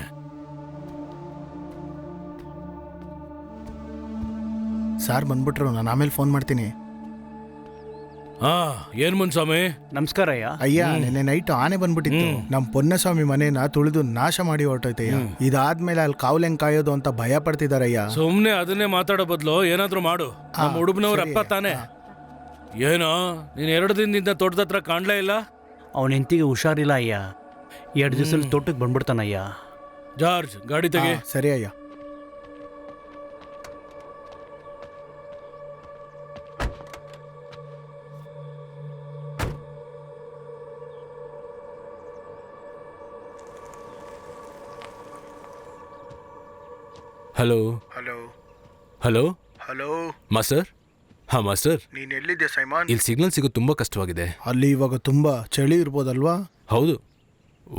ಸಾರ್ ಬಂದ್ಬಿಟ್ರು, ನಾನು ಆಮೇಲೆ ಫೋನ್ ಮಾಡ್ತೀನಿ. ಏನ್ ಮುನ್ಸ್ವಾಮಿ? ನಮಸ್ಕಾರ ಅಯ್ಯ. ಅಯ್ಯ, ನಿನ್ನೆ ನೈಟ್ ಆನೆ ಬಂದ್ಬಿಟ್ಟಿತ್ತು. ನಮ್ಮ ಪೊನ್ನಸ್ವಾಮಿ ಮನೇನ ತುಳಿದು ನಾಶ ಮಾಡಿ ಹೊರಟೈತಯ್ಯ. ಇದಾದ್ಮೇಲೆ ಅಲ್ಲಿ ಕಾವಲೆಂಗ್ ಕಾಯೋದು ಅಂತ ಭಯ ಪಡ್ತಿದಾರಯ್ಯ. ಸುಮ್ನೆ ಅದನ್ನೇ ಮಾತಾಡೋ ಬದಲು ಏನಾದ್ರೂ ಮಾಡು. ನಮ್ಮ ಹುಡುಗನವ್ರ ಅಪ್ಪ ತಾನೆ. ಏನೋ ನೀನ್ 2 ದಿನದಿಂದ ತೋಟದ ಹತ್ರ ಕಾಣ್ಲೇ ಇಲ್ಲ. ಅವನ ಹೆಂಡತಿಗೆ ಹುಷಾರಿಲ್ಲ ಅಯ್ಯ. 2 ದಿವಸದಲ್ಲಿ ತೋಟಕ್ಕೆ ಬಂದ್ಬಿಡ್ತಾನಯ್ಯ. ಜಾರ್ಜ್, ಗಾಡಿ ತೆಗಿ. ಸರಿ ಅಯ್ಯ. Hello hello hello hello master. Master, ನೀನ್ ಎಲ್ಲಿದ್ದೆ ಸೈಮನ್? ಇಲ್ಲಿ ಸಿಗ್ನಲ್ ಸಿಗೋದು ತುಂಬಾ ಕಷ್ಟವಾಗಿದೆ. ಅಲ್ಲಿ ಇವಾಗ ತುಂಬಾ ಚಳಿ ಇರ್ಬೋದಲ್ವಾ? ಹೌದು,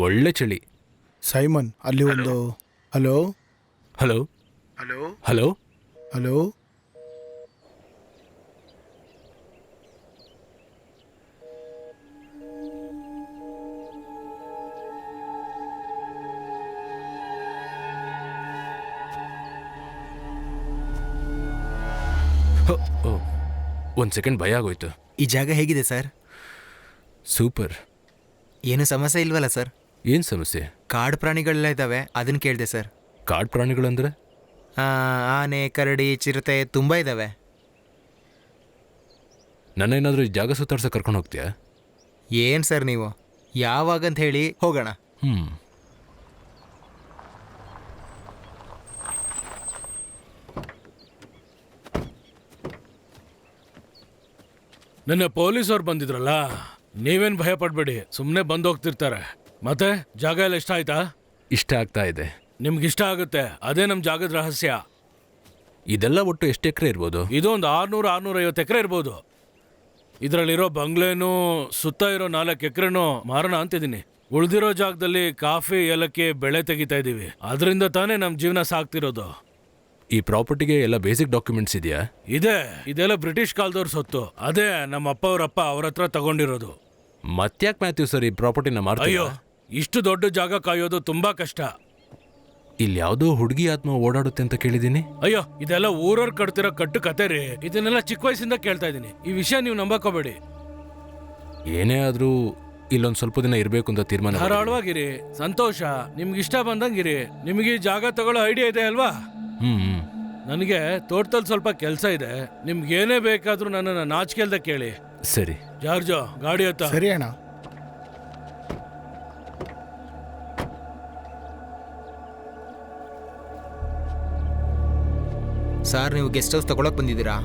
ಒಳ್ಳೆ ಚಳಿ. ಸೈಮನ್, ಅಲ್ಲಿ ಒಂದು hello hello hello hello hello ಒಂದು ಸೆಕೆಂಡ್ ಭಯ ಆಗೋಯ್ತು. ಈ ಜಾಗ ಹೇಗಿದೆ ಸರ್? ಸೂಪರ್. ಏನು ಸಮಸ್ಯೆ ಇಲ್ವಲ್ಲ ಸರ್? ಏನು ಸಮಸ್ಯೆ? ಕಾಡು ಪ್ರಾಣಿಗಳೆಲ್ಲ ಇದ್ದಾವೆ, ಅದನ್ನು ಕೇಳಿದೆ ಸರ್. ಕಾಡು ಪ್ರಾಣಿಗಳಂದ್ರೆ? ಆನೆ, ಕರಡಿ, ಚಿರತೆ ತುಂಬ ಇದ್ದಾವೆ. ನನ್ನೇನಾದರೂ ಈ ಜಾಗ ಸುತ್ತಾಡ್ಸೋ ಕರ್ಕೊಂಡು ಹೋಗ್ತೀಯಾ? ಏನು ಸರ್ ನೀವು, ಯಾವಾಗಂತ ಹೇಳಿ ಹೋಗೋಣ. ನಿನ್ನೆ ಪೊಲೀಸವ್ರು ಬಂದಿದ್ರಲ್ಲ, ನೀವೇನು ಭಯ ಪಡ್ಬೇಡಿ, ಸುಮ್ಮನೆ ಬಂದು ಹೋಗ್ತಿರ್ತಾರೆ. ಮತ್ತೆ ಜಾಗ ಎಲ್ಲ ಇಷ್ಟ ಆಯ್ತಾ? ಇಷ್ಟ ಆಗ್ತಾ ಇದೆ. ನಿಮ್ಗೆ ಇಷ್ಟ ಆಗುತ್ತೆ, ಅದೇ ನಮ್ಮ ಜಾಗದ ರಹಸ್ಯ. ಇದೆಲ್ಲ ಒಟ್ಟು ಎಷ್ಟು ಎಕರೆ ಇರ್ಬೋದು? ಇದೊಂದು 600-650 ಎಕರೆ ಇರ್ಬೋದು. ಇದರಲ್ಲಿರೋ ಬಂಗ್ಲೆನೂ ಸುತ್ತ ಇರೋ 4 ಎಕರೆನೂ ಮಾರೋಣ ಅಂತಿದ್ದೀನಿ. ಉಳಿದಿರೋ ಜಾಗದಲ್ಲಿ ಕಾಫಿ, ಏಲಕ್ಕಿ ಬೆಳೆ ತೆಗಿತಾ ಇದ್ದೀವಿ. ಅದರಿಂದ ತಾನೇ ನಮ್ಮ ಜೀವನ ಸಾಕ್ತಿರೋದು. ಈ ಪ್ರಾಪರ್ಟಿಗೆ ಎಲ್ಲ ಬೇಸಿಕ್ ಡಾಕ್ಯುಮೆಂಟ್ಸ್ ಇದೆಯಾ? ಇದೆ. ಇದೆಲ್ಲ ಬ್ರಿಟಿಷ್ ಕಾಲದವ್ರ ಸೊತ್ತು. ಅದೇ ನಮ್ಮ ಅಪ್ಪ ಅವರಪ್ಪ ಅವ್ರ ಹತ್ರ ತಗೊಂಡಿರೋದು. ಮತ್ತ್ಯಾಕೆ ಮ್ಯಾಥ್ಯೂ ಸರ್ ಈ ಪ್ರಾಪರ್ಟಿನ ಮಾರ್ತೀರಾ? ಅಯ್ಯೋ, ಇಷ್ಟು ದೊಡ್ಡ ಜಾಗ ಕಾಯೋದು ತುಂಬಾ ಕಷ್ಟ. ಇಲ್ಲಿ ಯಾವುದೋ ಹುಡುಗಿ ಆತ್ಮ ಓಡಾಡುತ್ತೆ ಅಂತ ಕೇಳಿದ್ದೀನಿ. ಅಯ್ಯೋ, ಇದೆಲ್ಲ ಊರವ್ರು ಕಟ್ತಿರೋ ಕಟ್ಟು ಕತೆ ರೀ. ಇದನ್ನೆಲ್ಲ ಚಿಕ್ಕ ವಯಸ್ಸಿಂದ ಕೇಳ್ತಾ ಇದ್ದೀನಿ. ಈ ವಿಷಯ ನೀವು ನಂಬಕೋಬೇಡಿ. ಏನೇ ಆದ್ರೂ ಇಲ್ಲೊಂದು ಸ್ವಲ್ಪ ದಿನ ಇರಬೇಕು ಅಂತ ತೀರ್ಮಾನ. ಧಾರಾಳವಾಗಿರಿ, ಸಂತೋಷ, ನಿಮ್ಗೆ ಇಷ್ಟ ಬಂದಂಗಿರಿ. ನಿಮಗೆ ಈ ಜಾಗ ತಗೊಳ್ಳೋ ಐಡಿಯಾ ಇದೆ ಅಲ್ವಾ? ನನಗೆ ತೋಟದಲ್ಲಿ ಸ್ವಲ್ಪ ಕೆಲಸ ಇದೆ. ನಿಮ್ಗೆ ಏನೇ ಬೇಕಾದ್ರೂ ನನ್ನನ್ನು ನಾಚಿಕೆಲ್ದ ಕೇಳಿ. ಸರಿ ಜಾರ್ಜೋ, ಗಾಡಿ ಹತ್ತ. ಸರಿ ಅಣ್ಣ. ಸರ್, ನೀವು ಗೆಸ್ಟ್ ಹೌಸ್ ತಗೊಳಕ್ ಬಂದಿದ್ದೀರಾ?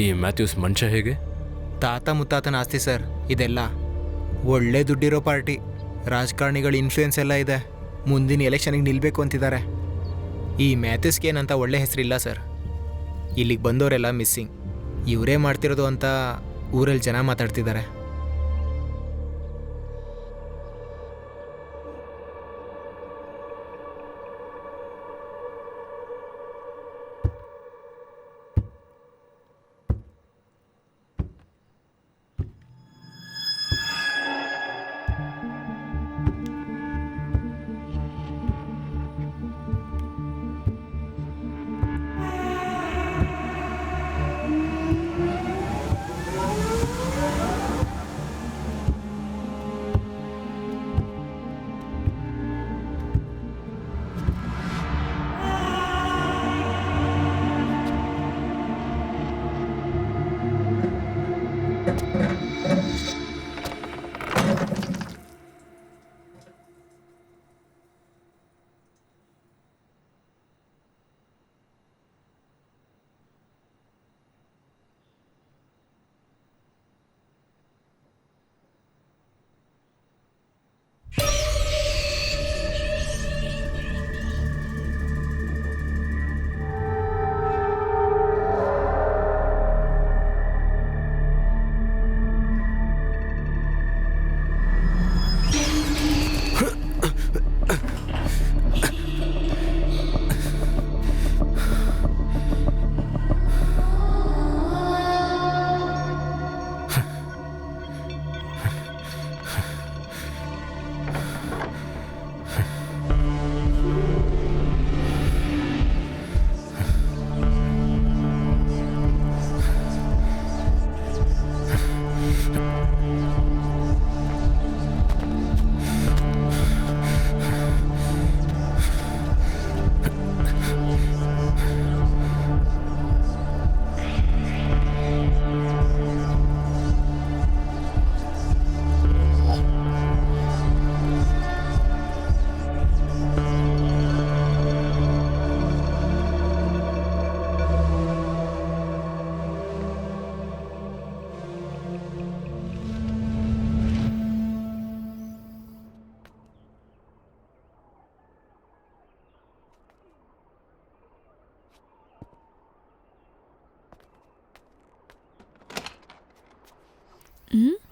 ಈ ಮ್ಯಾಥ್ಯೂಸ್ ಮನುಷ್ಯ ಹೇಗೆ? ತಾತ ಮುತ್ತಾತನ ಆಸ್ತಿ ಸರ್ ಇದೆಲ್ಲ. ಒಳ್ಳೆ ದುಡ್ಡಿರೋ ಪಾರ್ಟಿ, ರಾಜಕಾರಣಿಗಳ ಇನ್ಫ್ಲೂಯೆನ್ಸ್ ಎಲ್ಲ ಇದೆ. ಮುಂದಿನ ಎಲೆಕ್ಷನ್ಗೆ ನಿಲ್ಲಬೇಕು ಅಂತಿದ್ದಾರೆ. ಈ ಮ್ಯಾಥ್ಯೂಸ್ಗೆ ಏನಂತ ಒಳ್ಳೆ ಹೆಸರಿಲ್ಲ ಸರ್. ಇಲ್ಲಿಗೆ ಬಂದವರೆಲ್ಲ ಮಿಸ್ಸಿಂಗ್. ಇವರೇ ಮಾಡ್ತಿರೋದು ಅಂತ ಊರಲ್ಲಿ ಜನ ಮಾತಾಡ್ತಿದ್ದಾರೆ.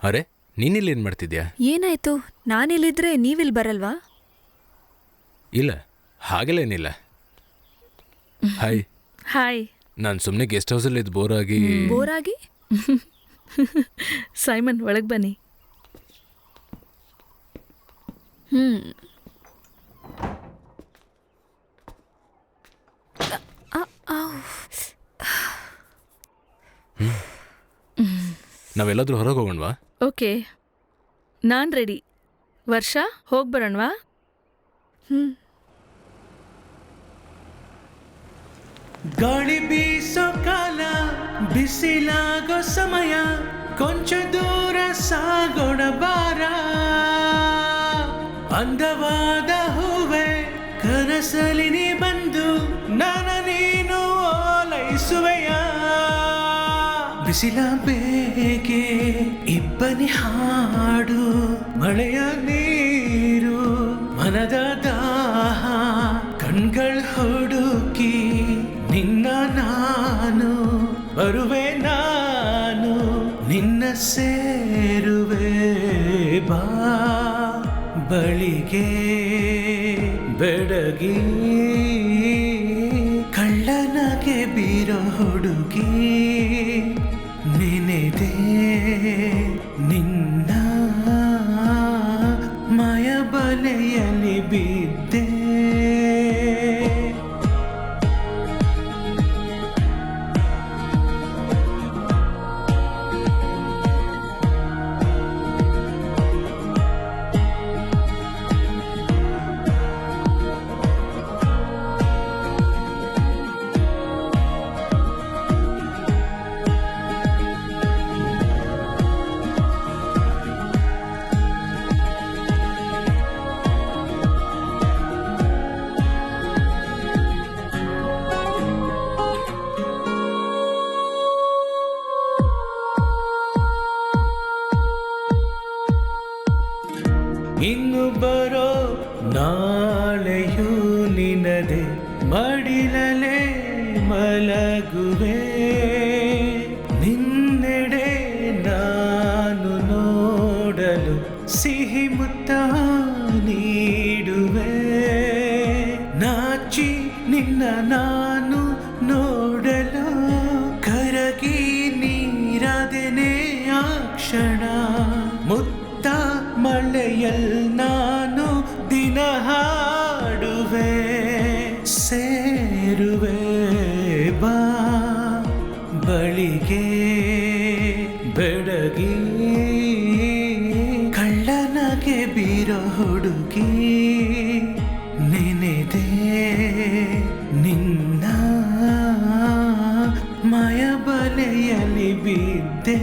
ಅರೆ, ನೀನಿಲ್ಲಿ ಏನು ಮಾಡ್ತಿದ್ಯಾ? ಏನಾಯ್ತು? ನಾನಿಲ್ಲಿದ್ರೆ ನೀವಿಲ್ಲಿ ಬರಲ್ವಾ? ಇಲ್ಲ, ಹಾಗೆಲ್ಲ ಏನಿಲ್ಲ. ಹಾಯ್. ಹಾಯ್. ನಾನು ಸುಮ್ಮನೆ ಗೆಸ್ಟ್ ಹೌಸಲ್ಲಿ ಇದ್ದು ಬೋರಾಗಿ. ಬೋರಾಗಿ? ಸೈಮನ್ ಒಳಗೆ ಬನ್ನಿ. ನಾವೆಲ್ಲಾದ್ರೂ ಹೊರಗೆ ಹೋಗೋಣವಾ? ಓಕೆ, ನಾನು ರೆಡಿ. ವರ್ಷ ಹೋಗಿ ಬರೋಣವಾ? ಗಾಳಿ ಬೀಸೋ ಕಾಲ, ಬಿಸಿಲಾಗೋ ಸಮಯ, ಕೊಂಚ ದೂರ ಸಾಗೋಣ ಬಾರ. ಅಂದವಾದ ಹೂವೆ ಕನಸಲಿ ನೀ ಬಂದು ನನ್ನ ನೀನು ಓಲೈಸುವೆಯ. ಬಿಸಿಲ ಬೇಗೆ ಇಬ್ಬನಿ ಹಾಡು, ಮಳೆಯ ನೀರು ಮನದ ದಾಹ, ಕಣ್ಗಳ ಹುಡುಕಿ ನಿನ್ನ ನಾನು ಬರುವೆ, ನಾನು ನಿನ್ನ ಸೇರುವೆ. ಬಾ ಬಳಿಗೆ ಬೆಡಗಿ, ಕಳ್ಳನಗೆ ಬೀರೋ ಹುಡುಗಿ, ನೆನೆದೆ ನಿನ್ನ ಮಾಯ ಬಲೆಯಲ್ಲಿ ಬಿದ್ದೆ. ನಾನು ನೋಡಲು ಸಿಹಿ ಮುತ್ತ ನೀಡುವೆ ನಾಚಿ ನಿನ್ನ ನಾನು ನೋಡಲು ಕರಗಿ ನೀರಾದೆನೆ ಆ ಕ್ಷಣ ಮುತ್ತ ಮಳೆಯಲ್ ನಾನು ದಿನ ಹಾಡುವೆ ಸೇರುವೆ ಬಾ ಬಳಿಗೆ ಬೆಡಗಿ ಕಳ್ಳನಗೆ ಬೀರೋ ಹುಡುಗಿ ನೆನೆದೆ ನಿನ್ನ ಮಾಯಬಲೆಯಲ್ಲಿ ಬಿದ್ದೆ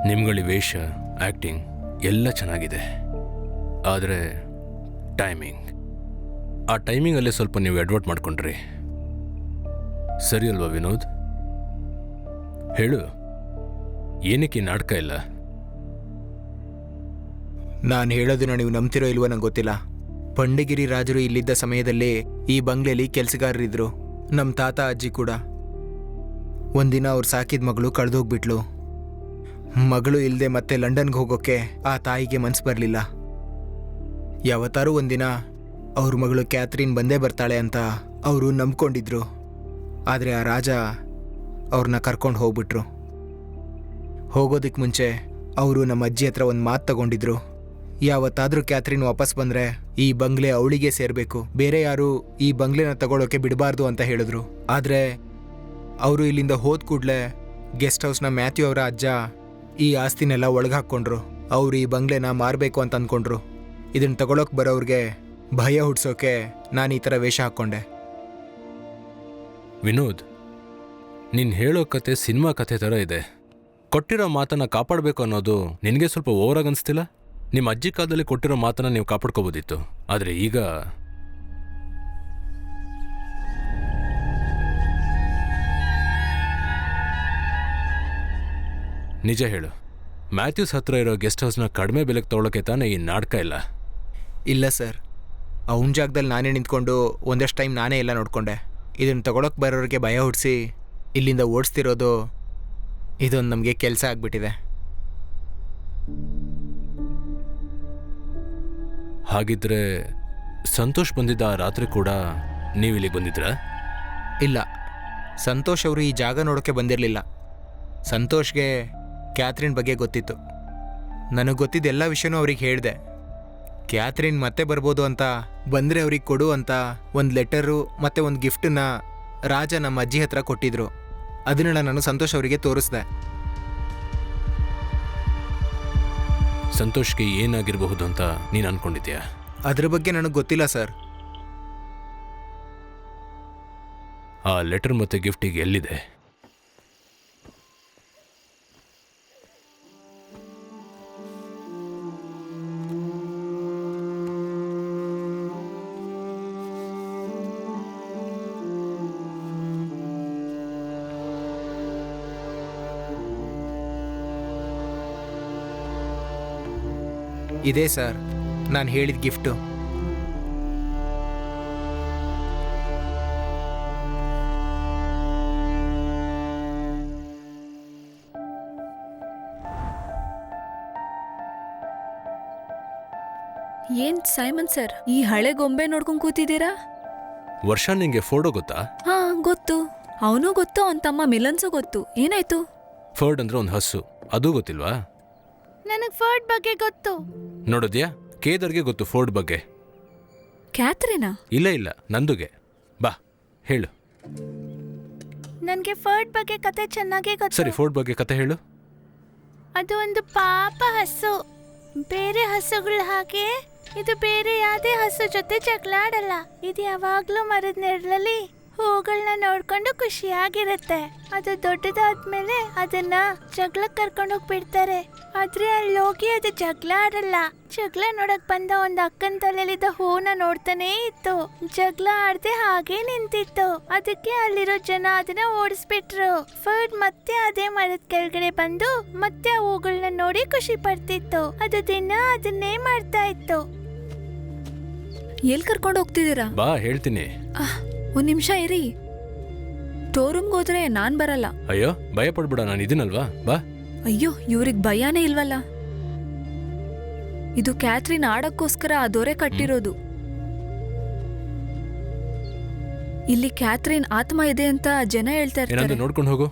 ನಿಮ್ಗಳಿ ವೇಷ ಆ್ಯಕ್ಟಿಂಗ್ ಎಲ್ಲ ಚೆನ್ನಾಗಿದೆ, ಆದರೆ ಟೈಮಿಂಗ್, ಆ ಟೈಮಿಂಗಲ್ಲೇ ಸ್ವಲ್ಪ ನೀವು ಅಡ್ವರ್ಟ್ ಮಾಡ್ಕೊಂಡ್ರಿ. ಸರಿ ಅಲ್ವಾ ವಿನೋದ್? ಹೇಳು, ಏನಕ್ಕೆ ಈ ನಾಟಕ ಇಲ್ಲ? ನಾನು ಹೇಳೋದನ್ನ ನೀವು ನಂಬ್ತಿರೋ ಇಲ್ವೋ ನಂಗೆ ಗೊತ್ತಿಲ್ಲ. ಪಂಡಿಗಿರಿ ರಾಜರು ಇಲ್ಲಿದ್ದ ಸಮಯದಲ್ಲಿ ಈ ಬಂಗ್ಲೆಯಲ್ಲಿ ಕೆಲಸಗಾರರಿದ್ರು. ನಮ್ಮ ತಾತ ಅಜ್ಜಿ ಕೂಡ. ಒಂದಿನ ಅವ್ರು ಸಾಕಿದ ಮಗಳು ಕಳೆದೋಗ್ಬಿಟ್ಲು. ಮಗಳು ಇಲ್ಲದೆ ಮತ್ತೆ ಲಂಡನ್ಗೆ ಹೋಗೋಕ್ಕೆ ಆ ತಾಯಿಗೆ ಮನ್ಸು ಬರಲಿಲ್ಲ. ಯಾವತ್ತಾರೂ ಒಂದಿನ ಅವ್ರ ಮಗಳು ಕ್ಯಾಥರಿನ್ ಬಂದೇ ಬರ್ತಾಳೆ ಅಂತ ಅವರು ನಂಬ್ಕೊಂಡಿದ್ರು. ಆದರೆ ಆ ರಾಜ ಅವ್ರನ್ನ ಕರ್ಕೊಂಡು ಹೋಗ್ಬಿಟ್ರು. ಹೋಗೋದಕ್ಕೆ ಮುಂಚೆ ಅವರು ನಮ್ಮ ಅಜ್ಜಿ ಹತ್ರ ಒಂದು ಮಾತು ತಗೊಂಡಿದ್ರು. ಯಾವತ್ತಾದರೂ ಕ್ಯಾಥರಿನ್ ವಾಪಸ್ ಬಂದರೆ ಈ ಬಂಗ್ಲೆ ಅವಳಿಗೆ ಸೇರಬೇಕು, ಬೇರೆ ಯಾರು ಈ ಬಂಗ್ಲೆನ ತಗೊಳ್ಳೋಕೆ ಬಿಡಬಾರ್ದು ಅಂತ ಹೇಳಿದ್ರು. ಆದರೆ ಅವರು ಇಲ್ಲಿಂದ ಹೋದ ಕೂಡಲೇ ಗೆಸ್ಟ್ ಹೌಸ್ನ ಮ್ಯಾಥ್ಯೂ ಅವರ ಅಜ್ಜ ಈ ಆಸ್ತಿನೆಲ್ಲ ಒಳಗೆ ಹಾಕ್ಕೊಂಡ್ರು. ಅವರು ಈ ಬಂಗ್ಲೆನ ಮಾರಬೇಕು ಅಂತ ಅಂದ್ಕೊಂಡ್ರು. ಇದನ್ನು ತಗೊಳಕ್ಕೆ ಬರೋರಿಗೆ ಭಯ ಹುಡ್ಸೋಕೆ ನಾನು ಈ ಥರ ವೇಷ ಹಾಕ್ಕೊಂಡೆ. ವಿನೋದ್, ನೀನು ಹೇಳೋ ಕತೆ ಸಿನಿಮಾ ಕತೆ ಥರ ಇದೆ. ಕೊಟ್ಟಿರೋ ಮಾತನ್ನು ಕಾಪಾಡಬೇಕು ಅನ್ನೋದು ನಿನಗೆ ಸ್ವಲ್ಪ ಓವರಾಗಿ ಅನಿಸ್ತಿಲ್ಲ? ನಿಮ್ಮ ಅಜ್ಜಿ ಕಾಲದಲ್ಲಿ ಕೊಟ್ಟಿರೋ ಮಾತನ್ನು ನೀವು ಕಾಪಾಡ್ಕೋಬೋದಿತ್ತು. ಆದರೆ ಈಗ ನಿಜ ಹೇಳು, ಮ್ಯಾಥ್ಯೂಸ್ ಹತ್ರ ಇರೋ ಗೆಸ್ಟ್ ಹೌಸ್ನ ಕಡಿಮೆ ಬೆಲೆಗೆ ತೊಗೊಳಕ್ಕೆ ತಾನೇ ಈ ನಾಟಕ ಇಲ್ಲ? ಇಲ್ಲ ಸರ್, ಅವನ ಜಾಗದಲ್ಲಿ ನಾನೇ ನಿಂತ್ಕೊಂಡು ಒಂದಷ್ಟು ಟೈಮ್ ನಾನೇ ಎಲ್ಲ ನೋಡಿಕೊಂಡೆ. ಇದನ್ನು ತಗೊಳಕ್ಕೆ ಬರೋರಿಗೆ ಭಯ ಹುಟ್ಟಿಸಿ ಇಲ್ಲಿಂದ ಓಡಿಸ್ತಿರೋದು ಇದೊಂದು ನಮಗೆ ಕೆಲಸ ಆಗಿಬಿಟ್ಟಿದೆ. ಹಾಗಿದ್ರೆ ಸಂತೋಷ್ ಬಂದಿದ್ದ ಆ ರಾತ್ರಿ ಕೂಡ ನೀವು ಇಲ್ಲಿಗೆ ಬಂದಿದ್ರಾ? ಇಲ್ಲ, ಸಂತೋಷ್ ಅವರು ಈ ಜಾಗ ನೋಡೋಕ್ಕೆ ಬಂದಿರಲಿಲ್ಲ. ಸಂತೋಷ್ಗೆ ಕ್ಯಾಥರಿನ್ ಬಗ್ಗೆ ಗೊತ್ತಿತ್ತು. ನನಗೆ ಗೊತ್ತಿದ್ದ ಎಲ್ಲ ವಿಷಯನೂ ಅವ್ರಿಗೆ ಹೇಳಿದೆ. ಕ್ಯಾಥರಿನ್ ಮತ್ತೆ ಬರ್ಬೋದು ಅಂತ, ಬಂದರೆ ಅವ್ರಿಗೆ ಕೊಡು ಅಂತ ಒಂದು ಲೆಟರು ಮತ್ತು ಒಂದು ಗಿಫ್ಟನ್ನ ರಾಜ ನಮ್ಮ ಅಜ್ಜಿ ಹತ್ರ ಕೊಟ್ಟಿದ್ರು. ಅದನ್ನೆಲ್ಲ ನಾನು ಸಂತೋಷ್ ಅವರಿಗೆ ತೋರಿಸ್ದೆ. ಸಂತೋಷ್ಗೆ ಏನಾಗಿರಬಹುದು ಅಂತ ನೀನು ಅನ್ಕೊಂಡಿದ್ಯಾ? ಅದ್ರ ಬಗ್ಗೆ ನನಗೆ ಗೊತ್ತಿಲ್ಲ ಸರ್. ಆ ಲೆಟರ್ ಮತ್ತು ಗಿಫ್ಟಿಗೆ ಎಲ್ಲಿದೆ? ಇದೇ ಸರ್ ನಾನು ಹೇಳಿದ ಗಿಫ್ಟು. ಏನ್ ಸೈಮನ್ ಸರ್, ಈ ಹಳೆ ಗೊಂಬೆ ನೋಡ್ಕೊಂಡ್ ಕೂತಿದ್ದೀರಾ? ವರ್ಷ ನಿಂಗೆ ಫೋರ್ಡೋ ಗೊತ್ತಾ? ಹಾ ಗೊತ್ತು. ಅವನು ಗೊತ್ತು, ಅವನ ತಮ್ಮ ಮಿಲನ್ಸು ಗೊತ್ತು. ಏನಾಯ್ತು? ಫರ್ಡ್ ಅಂದ್ರೆ ಒಂದು ಹಸು, ಅದು ಗೊತ್ತಿಲ್ವಾ? ನನಗೆ ಫರ್ಡ್ ಬಗ್ಗೆ ಗೊತ್ತು. ನೋಡಿದ್ಯಾ, ಕೇದರ್ಗೆ ಗೊತ್ತು ಫೋರ್ಡ್ ಬಗ್ಗೆ. ಕ್ಯಾಥರಿನಾ? ಇಲ್ಲ ಇಲ್ಲ, ನಂದುಗೆ. ಬಾ ಹೇಳು. ನನಗೆ ಫರ್ಡ್ ಬಗ್ಗೆ ಕತೆ ಚೆನ್ನಾಗೇ ಗೊತ್ತು. ಸರಿ, ಫೋರ್ಡ್ ಬಗ್ಗೆ ಕತೆ ಹೇಳು. ಅದು ಒಂದು ಪಾಪ ಹಸು. ಬೇರೆ ಹಸುಗಳ ಹಾಗೆ ಇದು ಬೇರೆ ಯಾವುದೇ ಹಸು ಜೊತೆ ಜಗಳ ಆಡಲ್ಲ. ಇದು ಯಾವಾಗ್ಲೂ ಮರದ ನೆರಳಲ್ಲಿ ಹೂಗಳನ್ನ ನೋಡ್ಕೊಂಡು ಖುಷಿಯಾಗಿರುತ್ತೆ. ಅದು ದೊಡ್ಡದಾದ್ಮೇಲೆ ಅದನ್ನ ಜಗಳಕ್ಕೆ ಕರ್ಕೊಂಡು ಹೋಗ್ಬಿಡ್ತಾರೆ. ಆದ್ರೆ ಅಲ್ಲಿ ಹೋಗಿ ಅದು ಜಗಳ ಆಡಲ್ಲ. ಜಗಳ ನೋಡಕ್ ಬಂದ ಒಂದ್ ಅಕ್ಕನ ತಲೆಯಲ್ಲಿದ್ದ ಹೂನ ನೋಡ್ತಾನೆ ಇತ್ತು. ಜಗಳ ಆಡದೆ ಹಾಗೆ ನಿಂತಿತ್ತು. ಅದಕ್ಕೆ ಅಲ್ಲಿರೋ ಜನ ಅದನ್ನ ಓಡಿಸ್ಬಿಟ್ರು. ಫರ್ಡ್ ಮತ್ತೆ ಅದೇ ಮರದ ಕೆಳಗಡೆ ಬಂದು ಮತ್ತೆ ಆ ಹೂಗಳನ್ನ ನೋಡಿ ಖುಷಿ ಪಡ್ತಿತ್ತು. ಅದು ದಿನ ಅದನ್ನೇ ಮಾಡ್ತಾ ಇತ್ತು. ಎಲ್ಲಿ ಕರ್ಕೊಂಡು ಹೋಗ್ತಿದ್ದೀರಾ? ಬಾ ಹೇಳ್ತೀನಿ. ಒಂದ್ ನಿಮಿಷ ಇರಿ. ಸ್ಟೋರ್ ರೂಮ್ಗೆ ಹೋದ್ರೆ ನಾನ್ ಬರಲ್ಲ. ಅಯ್ಯೋ ಭಯ ಪಡ್ಬಿಡ, ನಾನು ಇದೀನಲ್ವಾ, ಬಾ. ಅಯ್ಯೋ, ಇವ್ರಿಗೆ ಭಯಾನೇ ಇಲ್ವಲ್ಲ. ಇದು ಕ್ಯಾಥರಿನ್ ಆಡಕ್ಕೋಸ್ಕರ ಆ ದೊರೆ ಕಟ್ಟಿರೋದು. ಇಲ್ಲಿ ಕ್ಯಾಥರಿನ್ ಆತ್ಮ ಇದೆ ಅಂತ ಜನ ಹೇಳ್ತಾ ಇರ್ತಾರೆ. ನೋಡ್ಕೊಂಡು ಹೋಗು.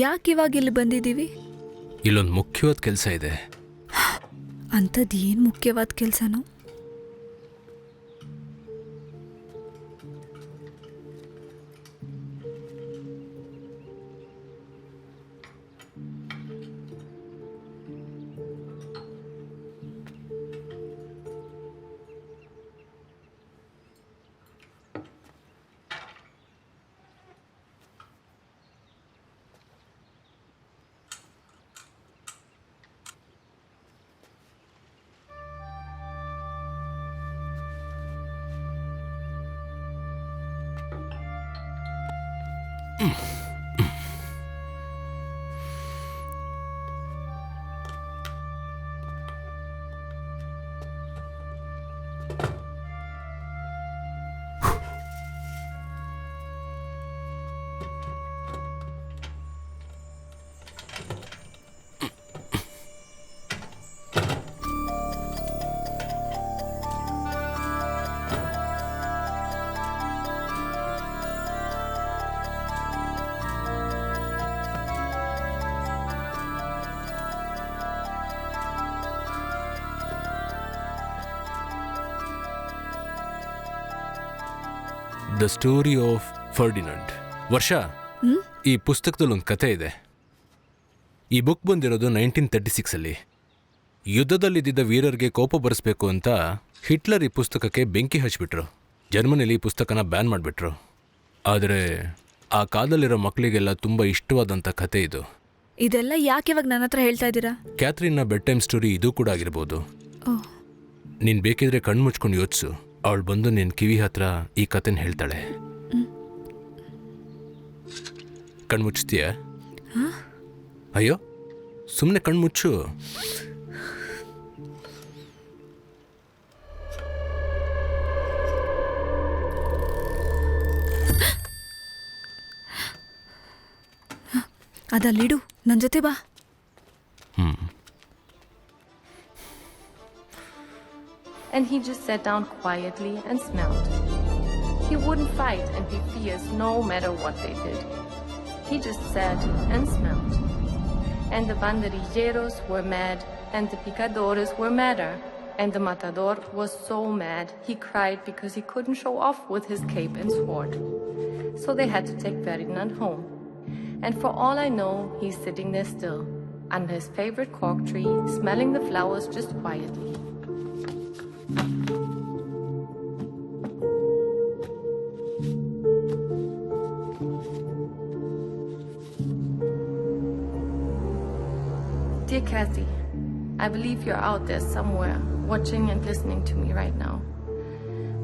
ಯಾಕೆ ಇವಾಗ ಇಲ್ಲಿ ಬಂದಿದ್ದೀವಿ? ಇಲ್ಲೊಂದು ಮುಖ್ಯವಾದ ಕೆಲಸ ಇದೆ. ಅಂಥದ್ದು ಏನು ಮುಖ್ಯವಾದ ಕೆಲಸನೋ? The story of Ferdinand. ವರ್ಷ, ಈ ಪುಸ್ತಕದಲ್ಲಿ ಒಂದು ಕಥೆ ಇದೆ. ಈ ಬುಕ್ ಬಂದಿರೋದು 1936 ಯುದ್ಧದಲ್ಲಿದ್ದ ವೀರರಿಗೆ ಕೋಪ ಬರೆಸ್ಬೇಕು ಅಂತ ಹಿಟ್ಲರ್ ಈ ಪುಸ್ತಕಕ್ಕೆ ಬೆಂಕಿ ಹಚ್ಬಿಟ್ರು. ಜರ್ಮನಿಲಿ ಈ ಪುಸ್ತಕನ ಬ್ಯಾನ್ ಮಾಡಿಬಿಟ್ರು. ಆದರೆ ಆ ಕಾಲದಲ್ಲಿರೋ ಮಕ್ಕಳಿಗೆಲ್ಲ ತುಂಬ ಇಷ್ಟವಾದಂಥ ಕಥೆ ಇದು. ಇದೆಲ್ಲ ಯಾಕೆ ಇವಾಗ ನನ್ನ ಹತ್ರ ಹೇಳ್ತಾ ಇದ್ದೀರಾ? ಕ್ಯಾಥರಿನ್ನ ಬೆಡ್ ಟೈಮ್ ಸ್ಟೋರಿ ಇದು ಕೂಡ ಆಗಿರ್ಬೋದು. ನೀನು ಬೇಕಿದ್ರೆ ಕಣ್ಣು ಮುಚ್ಕೊಂಡು ಯೋಚಿಸು. ಅವಳು ಬಂದು ನಿನ್ನ ಕಿವಿ ಹತ್ರ ಈ ಕಥೆನ ಹೇಳ್ತಾಳೆ. ಕಣ್ಣು ಮುಚ್ತೀಯ? ಅಯ್ಯೋ, ಸುಮ್ಮನೆ ಕಣ್ಣು ಮುಚ್ಚು. ಅದಲ್ಲಿಡು, ನನ್ನ ಜೊತೆ ಬಾ. And he just sat down quietly and smelled. He wouldn't fight and be fierce no matter what they did. He just sat and smelled. And the banderilleros were mad, and the picadores were madder. And the matador was so mad, he cried because he couldn't show off with his cape and sword. So they had to take Ferdinand home. And for all I know, he's sitting there still, under his favorite cork tree, smelling the flowers just quietly. Dear Kathy, I believe you're out there somewhere, watching and listening to me right now.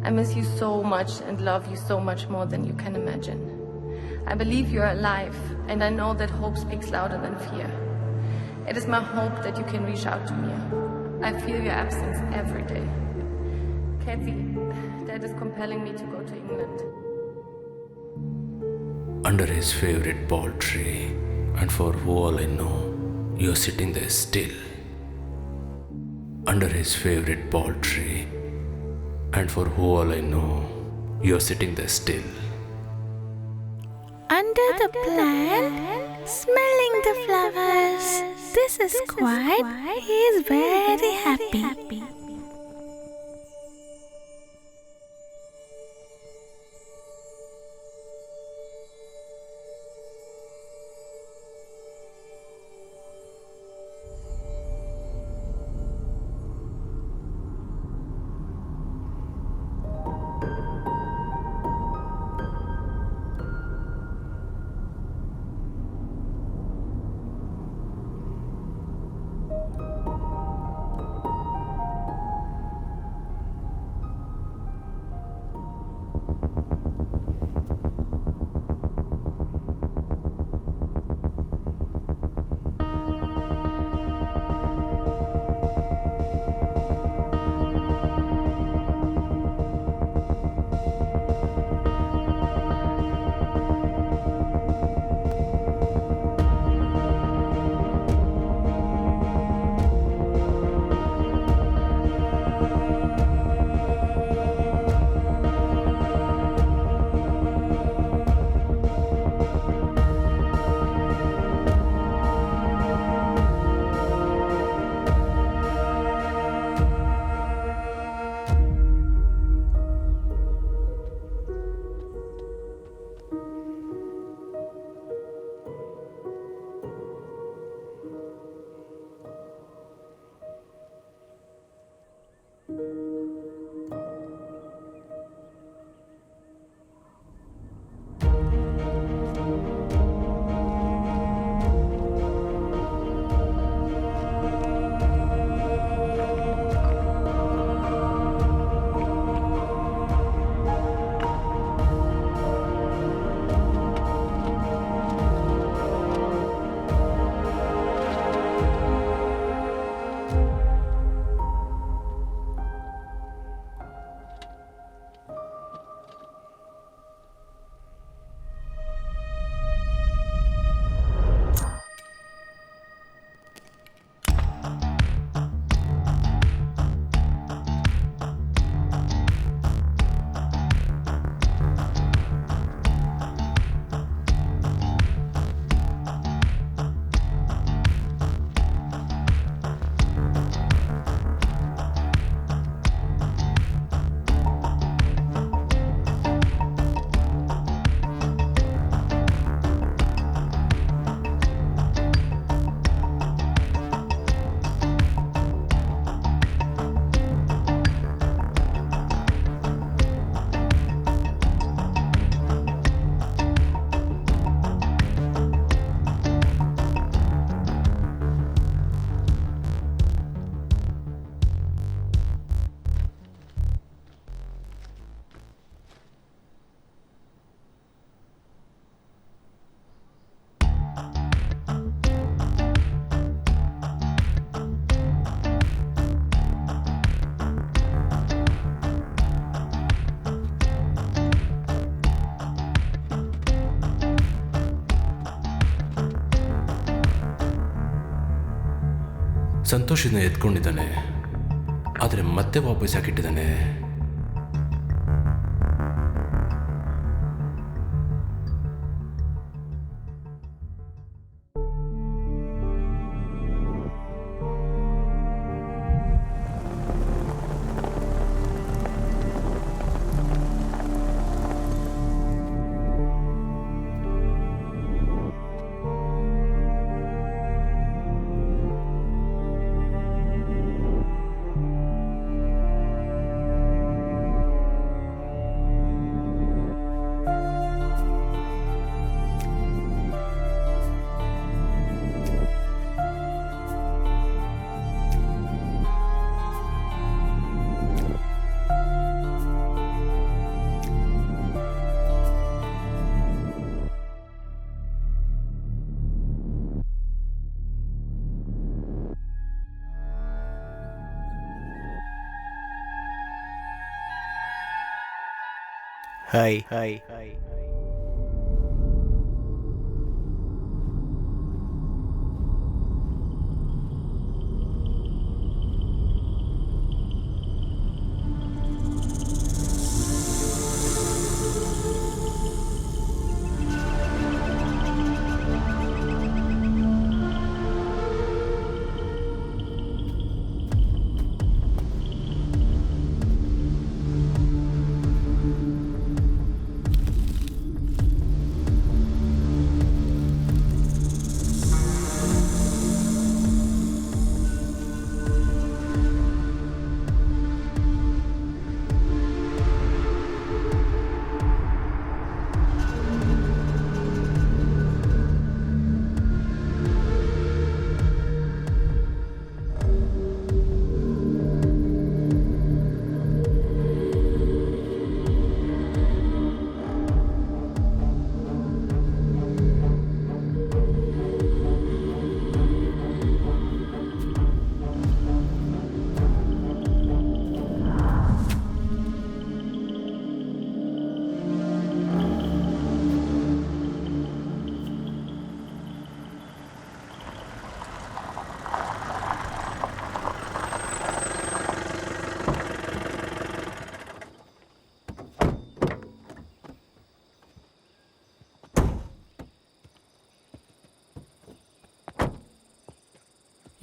I miss you so much and love you so much more than you can imagine. I believe you're alive, and I know that hope speaks louder than fear. It is my hope that you can reach out to me. I feel your absence every day. Kathy, that is compelling me to go to England. Under his favorite ball tree, and for all I know, you're sitting there still. Under his favorite ball tree, and for all I know, you're sitting there still. Under the plant, smelling the flowers. This is quiet. He is very happy. ಸಂತೋಷದಿಂದ ಎತ್ಕೊಂಡಿದ್ದಾನೆ, ಆದರೆ ಮತ್ತೆ ವಾಪಸ್ ಹಾಕಿಟ್ಟಿದ್ದಾನೆ. Hi hi hi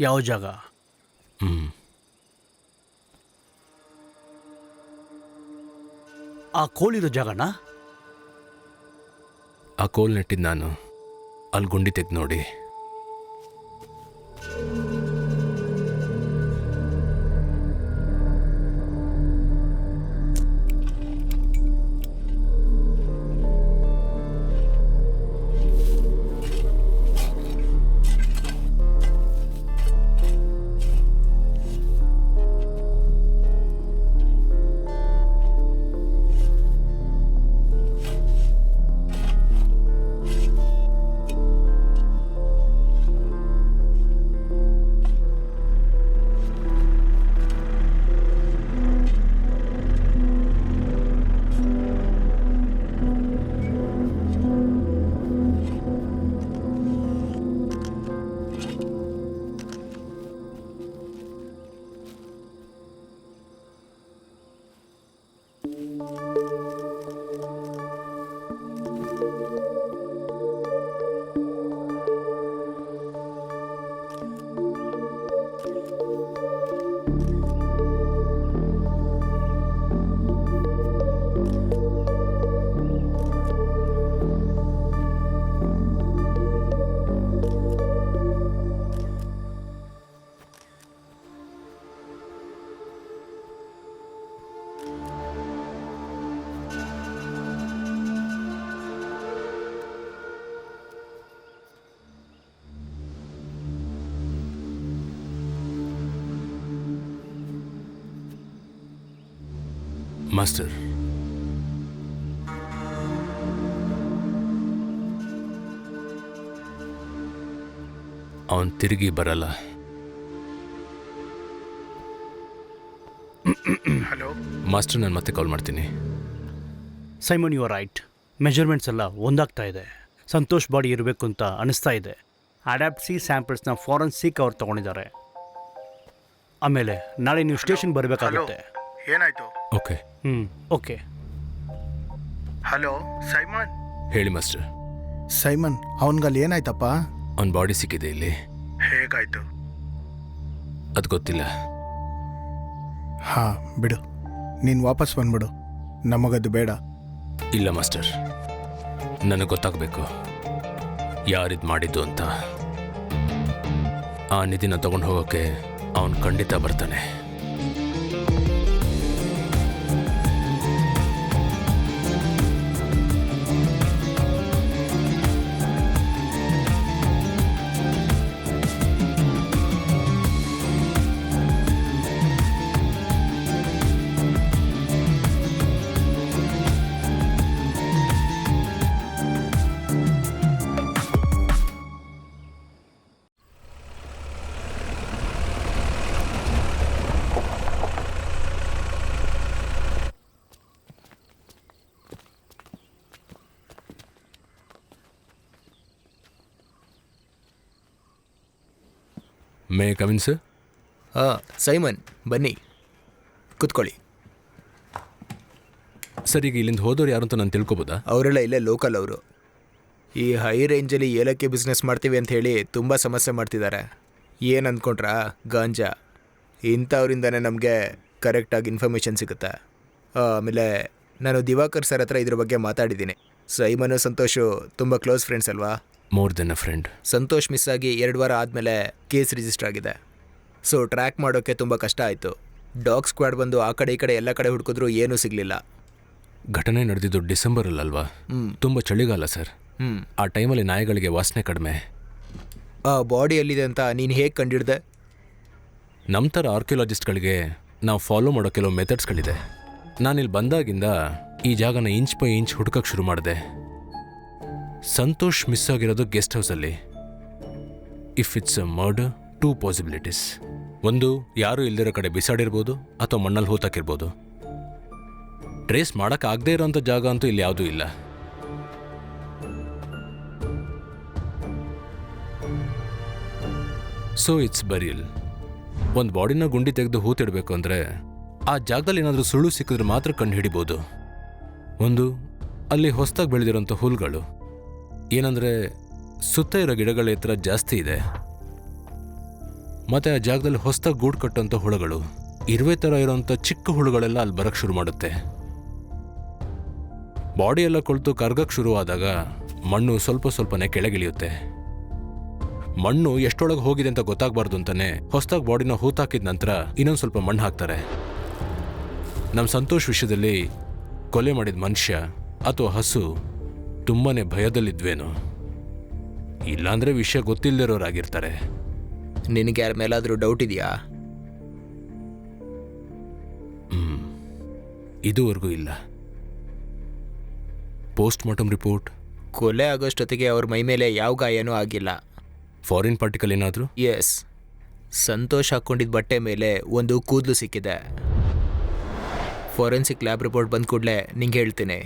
ಯಾವ ಜಾಗ? ಆ ಕೋಳಿರೋ ಜಾಗನಾ? ಆ ಕೋಲ್ ನೆಟ್ಟಿದ್ದು ನಾನು. ಅಲ್ಲಿ ಗುಂಡಿ ತೆಗೆದು ನೋಡಿ. ಮಾಸ್ಟರ್, ಅವನು ತಿರುಗಿ ಬರಲ್ಲ. ಹಲೋ ಮಾಸ್ಟರ್, ನಾನು ಮತ್ತೆ ಕಾಲ್ ಮಾಡ್ತೀನಿ. Simon, you are right. Measurements ಎಲ್ಲ ಒಂದಾಗ್ತಾ ಇದೆ. ಸಂತೋಷ್ ಬಾಡಿ ಇರಬೇಕು ಅಂತ ಅನಿಸ್ತಾ ಇದೆ. ಅಡ್ಯಾಪ್ಟ್ ಸಿ ಸ್ಯಾಂಪಲ್ಸ್ನ ಫಾರೆನ್ಸಿಕ್ ಅವ್ರು ತೊಗೊಂಡಿದ್ದಾರೆ. ಆಮೇಲೆ ನಾಳೆ ನೀವು ಸ್ಟೇಷನ್ ಬರಬೇಕಾಗುತ್ತೆ. ಏನಾಯ್ತು? ಓಕೆ. ಓಕೆ. Hello Simon. ಹೇಳಿ ಮಾಸ್ಟರ್. ಸೈಮನ್, ಅವನ್ಗಲ್ಲಿ ಏನಾಯ್ತಪ್ಪ? ಅವನ ಬಾಡಿ ಸಿಕ್ಕಿದೆ ಇಲ್ಲಿ. ಹೇಗಾಯ್ತು? ಅದು ಗೊತ್ತಿಲ್ಲ. ಹಾ ಬಿಡು, ನೀನು ವಾಪಸ್ ಬಂದ್ಬಿಡು, ನಮಗದು ಬೇಡ. ಇಲ್ಲ ಮಾಸ್ಟರ್, ನನಗೆ ಗೊತ್ತಾಗಬೇಕು ಯಾರಿದು ಮಾಡಿದ್ದು ಅಂತ. ಆ ನಿಧಿನ ತಗೊಂಡು ಹೋಗೋಕ್ಕೆ ಅವನು ಖಂಡಿತ ಬರ್ತಾನೆ. May come in sir? ಸೈಮನ್ ಬನ್ನಿ, ಕೂತ್ಕೊಳ್ಳಿ. ಸರ್, ಈಗ ಇಲ್ಲಿಂದ ಹೋದವ್ರು ಯಾರು ಅಂತ ನಾನು ತಿಳ್ಕೊಬೋದಾ? ಅವರೆಲ್ಲ ಇಲ್ಲೇ ಲೋಕಲ್ ಅವರು. ಈ ಹೈ ರೇಂಜಲ್ಲಿ ಏಲಕ್ಕಿ ಬಿಸ್ನೆಸ್ ಮಾಡ್ತೀವಿ ಅಂತ ಹೇಳಿ ತುಂಬ ಸಮಸ್ಯೆ ಮಾಡ್ತಿದ್ದಾರೆ. ಏನು ಅಂದ್ಕೊಂಡ್ರಾ? ಗಾಂಜಾ. ಇಂಥವ್ರಿಂದನೇ ನಮಗೆ ಕರೆಕ್ಟಾಗಿ ಇನ್ಫಾರ್ಮೇಷನ್ ಸಿಗುತ್ತೆ. ಆಮೇಲೆ ನಾನು ದಿವಾಕರ್ ಸರ್ ಹತ್ರ ಇದ್ರ ಬಗ್ಗೆ ಮಾತಾಡಿದ್ದೀನಿ. ಸೈಮನು ಸಂತೋಷು ತುಂಬ ಕ್ಲೋಸ್ ಫ್ರೆಂಡ್ಸ್ ಅಲ್ವಾ? ಮೋರ್ ದೆನ್ ಅ ಫ್ರೆಂಡ್. ಸಂತೋಷ್ ಮಿಸ್ ಆಗಿ 2 ವಾರ ಆದಮೇಲೆ ಕೇಸ್ ರಿಜಿಸ್ಟರ್ ಆಗಿದೆ. ಸೊ ಟ್ರ್ಯಾಕ್ ಮಾಡೋಕ್ಕೆ ತುಂಬ ಕಷ್ಟ ಆಯಿತು. ಡಾಗ್ ಸ್ಕ್ವಾಡ್ ಬಂದು ಆ ಕಡೆ ಈ ಕಡೆ ಎಲ್ಲ ಕಡೆ ಹುಡುಕಿದ್ರು ಏನೂ ಸಿಗಲಿಲ್ಲ. ಘಟನೆ ನಡೆದಿದ್ದು ಡಿಸೆಂಬರಲ್ಲಲ್ವಾ? ತುಂಬ ಚಳಿಗಾಲ ಸರ್. ಆ ಟೈಮಲ್ಲಿ ನಾಯಿಗಳಿಗೆ ವಾಸನೆ ಕಡಿಮೆ. ಆ ಬಾಡಿ ಎಲ್ಲಿದೆ ಅಂತ ನೀನು ಹೇಗೆ ಕಂಡಿಡ್ದೆ? ನಮ್ಮ ಥರ ಆರ್ಕಿಯಾಲಜಿಸ್ಟ್ಗಳಿಗೆ ನಾವು ಫಾಲೋ ಮಾಡೋ ಕೆಲವು ಮೆಥಡ್ಸ್ಗಳಿದೆ. ನಾನಿಲ್ಲಿ ಬಂದಾಗಿಂದ ಈ ಜಾಗನ ಇಂಚ್ ಬೈ ಇಂಚ್ ಹುಡುಕಕ್ಕೆ ಶುರು ಮಾಡಿದೆ. ಸಂತೋಷ್ ಮಿಸ್ ಆಗಿರೋದು ಗೆಸ್ಟ್ ಹೌಸಲ್ಲಿ. If it's a murder, 2 possibilities. ಒಂದು, ಯಾರೂ ಇಲ್ದಿರೋ ಕಡೆ ಬಿಸಾಡಿರ್ಬೋದು ಅಥವಾ ಮಣ್ಣಲ್ಲಿ ಹೂತಾಕಿರ್ಬೋದು. ಟ್ರೇಸ್ ಮಾಡೋಕ್ಕಾಗದೇ ಇರೋಂಥ ಜಾಗ ಅಂತೂ ಇಲ್ಲಿ ಯಾವುದೂ ಇಲ್ಲ. So it's burial. ಒಂದು ಬಾಡಿನ ಗುಂಡಿ ತೆಗೆದು ಹೂತಿಡಬೇಕು ಅಂದರೆ ಆ ಜಾಗದಲ್ಲಿ ಏನಾದರೂ ಸುಳ್ಳು ಸಿಕ್ಕಿದ್ರೆ ಮಾತ್ರ ಕಂಡು ಹಿಡಿಬೋದು. ಒಂದು, ಅಲ್ಲಿ ಹೊಸದಾಗಿ ಬೆಳೆದಿರೋಂಥ ಹುಲ್ಗಳು. ಏನಂದರೆ ಸುತ್ತ ಇರೋ ಗಿಡಗಳ ಎತ್ತರ ಜಾಸ್ತಿ ಇದೆ. ಮತ್ತು ಆ ಜಾಗದಲ್ಲಿ ಹೊಸದಾಗಿ ಗೂಡು ಕಟ್ಟೋಂಥ ಹುಳುಗಳು, ಇರುವೆ ಥರ ಇರೋಂಥ ಚಿಕ್ಕ ಹುಳುಗಳೆಲ್ಲ ಅಲ್ಲಿ ಬರೋಕ್ಕೆ ಶುರು ಮಾಡುತ್ತೆ. ಬಾಡಿ ಎಲ್ಲ ಕೊಳ್ತು ಕರ್ಗಕ್ಕೆ ಶುರುವಾದಾಗ ಮಣ್ಣು ಸ್ವಲ್ಪನೇ ಕೆಳಗಿಳಿಯುತ್ತೆ. ಮಣ್ಣು ಎಷ್ಟೊಳಗೆ ಹೋಗಿದೆ ಅಂತ ಗೊತ್ತಾಗಬಾರ್ದು ಅಂತಲೇ ಹೊಸದಾಗಿ ಬಾಡಿನ ಹೂತಾಕಿದ ನಂತರ ಇನ್ನೊಂದು ಸ್ವಲ್ಪ ಮಣ್ಣು ಹಾಕ್ತಾರೆ. ನಮ್ಮ ಸಂತೋಷ್ ವಿಷಯದಲ್ಲಿ ಕೊಲೆ ಮಾಡಿದ ಮನುಷ್ಯ ಅಥವಾ ಹಸು ತುಂಬಾ ಭಯದಲ್ಲಿದ್ವೇನೋ, ಇಲ್ಲಾಂದರೆ ವಿಷಯ ಗೊತ್ತಿಲ್ಲದಿರೋರಾಗಿರ್ತಾರೆ. ನಿನಗೆ ಯಾರ ಮೇಲಾದರೂ ಡೌಟ್ ಇದೆಯಾ? ಇದುವರೆಗೂ ಇಲ್ಲ. Post mortem report? ಕೊಲೆ ಆಗೋಷ್ಟೊತ್ತಿಗೆ ಅವ್ರ ಮೈ ಮೇಲೆ ಯಾವ ಗಾಯನೂ ಆಗಿಲ್ಲ. ಫಾರಿನ್ ಪಾರ್ಟಿಕಲ್ ಏನಾದರೂ? ಎಸ್, ಸಂತೋಷ್ ಹಾಕ್ಕೊಂಡಿದ್ದ ಬಟ್ಟೆ ಮೇಲೆ ಒಂದು ಕೂದಲು ಸಿಕ್ಕಿದೆ. ಫಾರೆನ್ಸಿಕ್ ಲ್ಯಾಬ್ ರಿಪೋರ್ಟ್ ಬಂದ ಕೂಡಲೇ ನಿಂಗೆ ಹೇಳ್ತೀನಿ.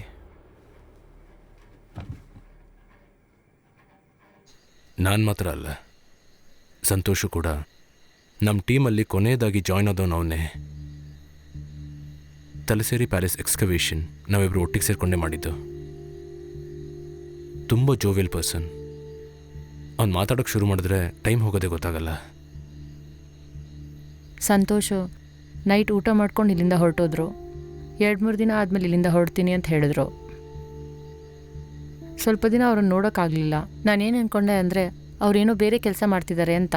ನಾನು ಮಾತ್ರ ಅಲ್ಲ, ಸಂತೋಷು ಕೂಡ ನಮ್ಮ ಟೀಮಲ್ಲಿ ಕೊನೆಯದಾಗಿ ಜಾಯ್ನ್ ಆದವನು ಅವನೇ. ತಲಸೇರಿ ಪ್ಯಾಲೇಸ್ ಎಕ್ಸ್ಕವೇಷನ್ ನಾವಿಬ್ಬರು ಒಟ್ಟಿಗೆ ಸೇರಿಕೊಂಡೇ ಮಾಡಿದ್ದು. ತುಂಬ ಜೋವಿಯಲ್ ಪರ್ಸನ್. ಅವ್ನು ಮಾತಾಡೋಕ್ಕೆ ಶುರು ಮಾಡಿದ್ರೆ ಟೈಮ್ ಹೋಗೋದೇ ಗೊತ್ತಾಗಲ್ಲ. ಸಂತೋಷು ನೈಟ್ ಊಟ ಮಾಡ್ಕೊಂಡು ಇಲ್ಲಿಂದ ಹೊರಟೋದ್ರು. 2-3 ದಿನ ಆದಮೇಲೆ ಇಲ್ಲಿಂದ ಹೊರಡ್ತೀನಿ ಅಂತ ಹೇಳಿದ್ರು. ಸ್ವಲ್ಪ ದಿನ ಅವ್ರನ್ನ ನೋಡೋಕ್ಕಾಗಲಿಲ್ಲ. ನಾನೇನು ಅಂದ್ಕೊಂಡೆ ಅಂದರೆ ಅವರೇನೋ ಬೇರೆ ಕೆಲಸ ಮಾಡ್ತಿದ್ದಾರೆ ಅಂತ.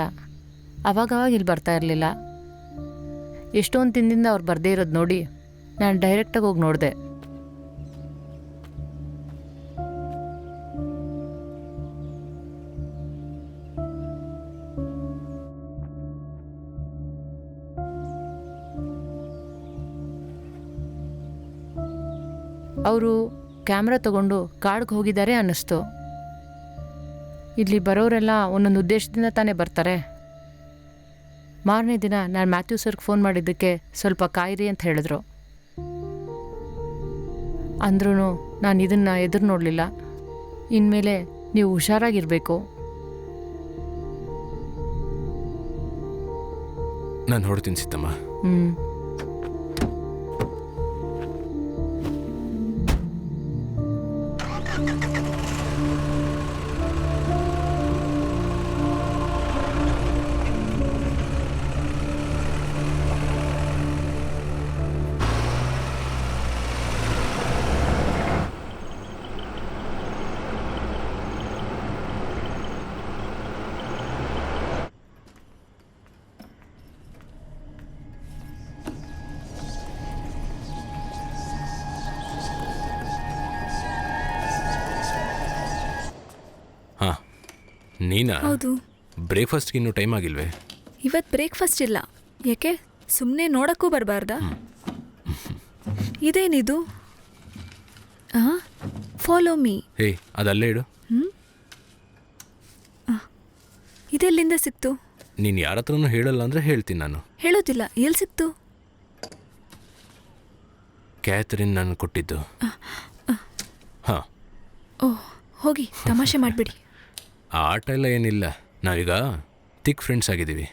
ಅವಾಗವಾಗ ಇಲ್ಲಿ ಬರ್ತಾ ಇರಲಿಲ್ಲ. ಎಷ್ಟೊಂದು ದಿನದಿಂದ ಅವ್ರು ಬರದೇ ಇರೋದು ನೋಡಿ ನಾನು ಡೈರೆಕ್ಟಾಗಿ ಹೋಗಿ ನೋಡಿದೆ. ಅವರು ಕ್ಯಾಮ್ರಾ ತಗೊಂಡು ಕಾಡಿಗೆ ಹೋಗಿದ್ದಾರೆ ಅನ್ನಿಸ್ತು. ಇಲ್ಲಿ ಬರೋರೆಲ್ಲ ಒಂದೊಂದು ಉದ್ದೇಶದಿಂದ ತಾನೇ ಬರ್ತಾರೆ. ಮಾರನೇ ದಿನ ನಾನು ಮ್ಯಾಥ್ಯೂ ಸರ್ಗೆ ಫೋನ್ ಮಾಡಿದ್ದಕ್ಕೆ ಸ್ವಲ್ಪ ಕಾಯಿರಿ ಅಂತ ಹೇಳಿದ್ರು. ಅಂದ್ರೂ ನಾನು ಇದನ್ನು ಎದುರು ನೋಡಲಿಲ್ಲ. ಇನ್ಮೇಲೆ ನೀವು ಹುಷಾರಾಗಿರಬೇಕು. ನಾನು ಹೊಡ್ತೀನಿ ಸೀತಮ್ಮ. ಹಾಂ, ನೀನಾ? ಹೌದು. ಬ್ರೇಕ್ಫಾಸ್ಟ್ಗೆ ಇನ್ನೂ ಟೈಮ್ ಆಗಿಲ್ವೇ? ಇವತ್ತು ಬ್ರೇಕ್ಫಾಸ್ಟ್ ಇಲ್ಲ. ಯಾಕೆ? ಸುಮ್ಮನೆ ನೋಡಕ್ಕೂ ಬರಬಾರ್ದಾ? ಇದೇನಿದು? Follow me. ಏಯ್, ಅದಲ್ಲೇ ಇಡು. ಇದೆಲ್ಲಿಂದ ಸಿಕ್ತು? ನೀನು ಯಾರ ಹತ್ರನೂ ಹೇಳಲ್ಲ ಅಂದರೆ ಹೇಳ್ತೀನಿ ನಾನು. ಹೇಳೋದಿಲ್ಲ. ಎಲ್ಲಿ ಸಿಕ್ತು? ಕ್ಯಾಥರಿನ್ ನಾನು ಕೊಟ್ಟಿದ್ದು. ಹಾಂ. ಓಹ್, ಹೋಗಿ ತಮಾಷೆ ಮಾಡಿಬಿಡಿ. ಆ ಆಟ ಎಲ್ಲ ಏನಿಲ್ಲ, ನಾವೀಗ ಥಿಕ್ ಫ್ರೆಂಡ್ಸ್ ಆಗಿದ್ದೀವಿ.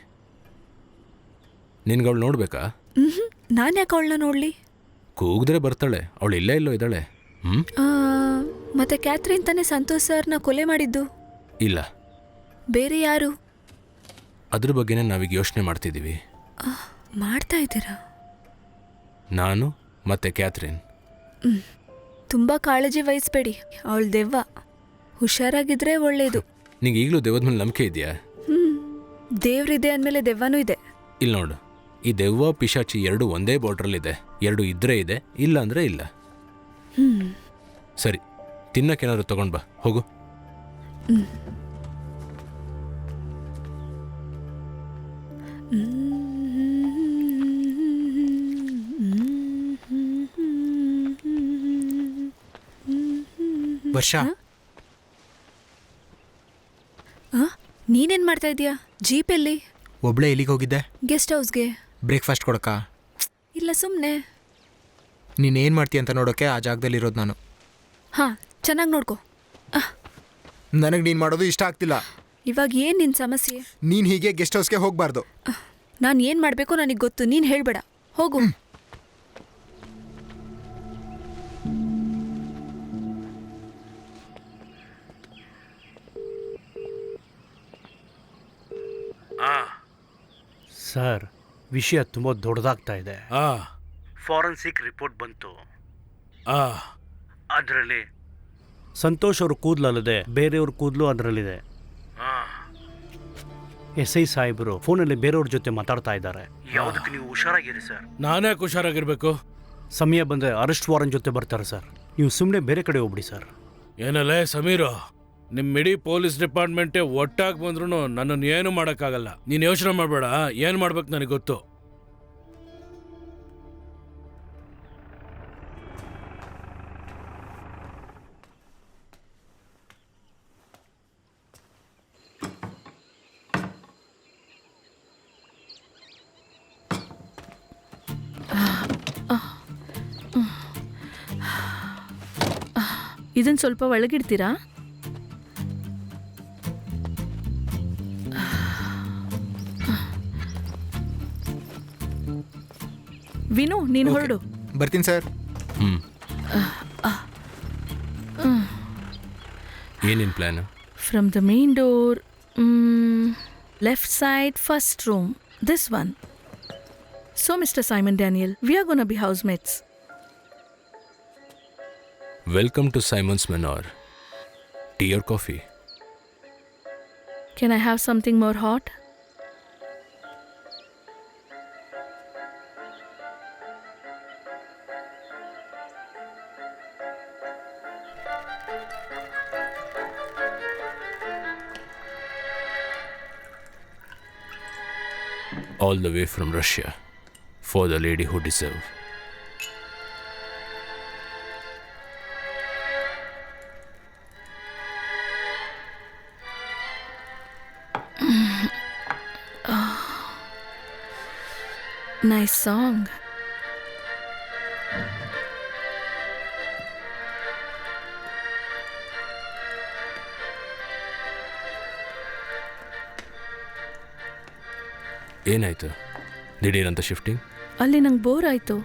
ನಿನ್ಗೆ ಅವಳು ನೋಡ್ಬೇಕಾ? ನಾನು ಯಾಕೆ ಅವಳನ್ನ ನೋಡಲಿ? ಕೂಗಿದ್ರೆ ಬರ್ತಾಳೆ, ಅವಳು ಇಲ್ಲೇ ಇಲ್ಲೋ ಇದ್ದಾಳೆ. ಮತ್ತೆ ಕ್ಯಾಥರಿನ್ ತಾನೇ ಸಂತೋಷ್ ಸರ್ನ ಕೊಲೆ ಮಾಡಿದ್ದು? ಇಲ್ಲ. ಬೇರೆ ಯಾರು? ಅದ್ರ ಬಗ್ಗೆನೇ ನಾವೀಗ ಯೋಚನೆ ಮಾಡ್ತಿದ್ದೀವಿ. ಮಾಡ್ತಾ ಇದ್ದೀರಾ? ನಾನು ಮತ್ತೆ ಕ್ಯಾಥರಿನ್. ತುಂಬ ಕಾಳಜಿ ವಹಿಸ್ಬೇಡಿ, ಅವಳು ದೆವ್ವ. ಹುಷಾರಾಗಿದ್ರೆ ಒಳ್ಳೇದು. ನಿಂಗೆ ಈಗಲೂ ದೆವ್ವದ ಮೇಲೆ ನಂಬಿಕೆ ಇದೆಯಾ? ದೇವ್ರಿದೆ ಅಂದಮೇಲೆ ದೆವ್ವನೂ ಇದೆ. ಇಲ್ಲಿ ನೋಡು, ಈ ದೆವ್ವ ಪಿಶಾಚಿ ಎರಡು ಒಂದೇ ಬಾರ್ಡ್ರಲ್ಲಿದೆ. ಎರಡು ಇದ್ರೆ ಇದೆ, ಇಲ್ಲ ಅಂದರೆ ಇಲ್ಲ. ಸರಿ, ತಿನ್ನಕ್ಕೇನಾದ್ರು ತಗೊಂಡು ಬಾ, ಹೋಗು. ವರ್ಷ, ನೀನೇನ್ ಮಾಡ್ತಾ ಇದೀಯಾ? ಜೀಪಲ್ಲಿ? ಒಬ್ಳೆ ಎಲ್ಲಿಗೆ ಹೋಗಿದ್ದೆ? ಗೆಸ್ಟ್ ಹೌಸ್ಗೆ. ಬ್ರೇಕ್ಫಾಸ್ಟ್ ಕೊಡಕ್ಕ? ಇಲ್ಲ, ಸುಮ್ಮನೆ. ನೀನೇನು ಮಾಡ್ತೀಯ ಅಂತ ನೋಡೋಕ್ಕೆ ಆ ಜಾಗದಲ್ಲಿರೋದು ನಾನು. ಹಾಂ, ಚೆನ್ನಾಗಿ ನೋಡ್ಕೊ. ನನಗೆ ನೀನು ಮಾಡೋದು ಇಷ್ಟ ಆಗ್ತಿಲ್ಲ. ಇವಾಗ ಏನು ನಿನ್ನ ಸಮಸ್ಯೆ? ನೀನು ಹೀಗೆ ಗೆಸ್ಟ್ ಹೌಸ್ಗೆ ಹೋಗಬಾರ್ದು. ನಾನು ಏನು ಮಾಡಬೇಕು ನನಗೆ ಗೊತ್ತು, ನೀನು ಹೇಳಬೇಡ. ಹೋಗು. ಸರ್, ವಿಷಯ ತುಂಬ ದೊಡ್ಡದಾಗ್ತಾ ಇದೆ. ಫಾರೆನ್ಸಿಕ್ ರಿಪೋರ್ಟ್ ಬಂತು. ಅದರಲ್ಲಿ ಸಂತೋಷ್ ಅವ್ರ ಕೂದಲು ಅಲ್ಲದೆ ಬೇರೆಯವ್ರ ಕೂದಲು ಅದರಲ್ಲಿದೆ. SI ಸಾಹೇಬರು ಫೋನಲ್ಲಿ ಬೇರೆಯವ್ರ ಜೊತೆ ಮಾತಾಡ್ತಾ ಇದ್ದಾರೆ. ಯಾವುದಕ್ಕೆ ನೀವು ಹುಷಾರಾಗಿರಿ ಸರ್. ನಾನ್ಯಾಕೆ ಹುಷಾರಾಗಿರ್ಬೇಕು? ಸಮಯ ಬಂದರೆ ಅರೆಸ್ಟ್ ವಾರೆಂಟ್ ಜೊತೆ ಬರ್ತಾರೆ ಸರ್. ನೀವು ಸುಮ್ಮನೆ ಬೇರೆ ಕಡೆ ಹೋಗ್ಬಿಡಿ ಸರ್. ಏನಲ್ಲೇ ಸಮೀರು, ನಿಮ್ಮ ಇಡೀ ಪೊಲೀಸ್ ಡಿಪಾರ್ಟ್ಮೆಂಟೇ ಒಟ್ಟಾಗಿ ಬಂದ್ರೂ ನನ್ನನ್ನು ಏನು ಮಾಡೋಕ್ಕಾಗಲ್ಲ. ನೀನು ಯೋಚನೆ ಮಾಡಬೇಡ, ಏನು ಮಾಡ್ಬೇಕು ನನಗೆ ಗೊತ್ತು. ಇದನ್ನು ಸ್ವಲ್ಪ ಒಳಗಿಡ್ತೀರಾ? ವಿನು, ನೀನು ಹೊರಡು. ಬರ್ತೀನಿ ಸರ್. ಏನೇನು plan? From the main door, left side, first room, this one. So mister Simon Daniel, we are gonna B housemates. Welcome to Simon's Manor. Tea or coffee? Can I have something more hot? All the way from Russia, for the lady who deserve. Nice song. ಏನಾಯ್ತು? ದಿಢೀರಂತ shifting? ಅಲ್ಲಿ ನಂಗೆ bore ಆಯಿತು.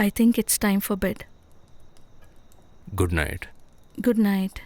I think it's time for bed. Good night. Good night.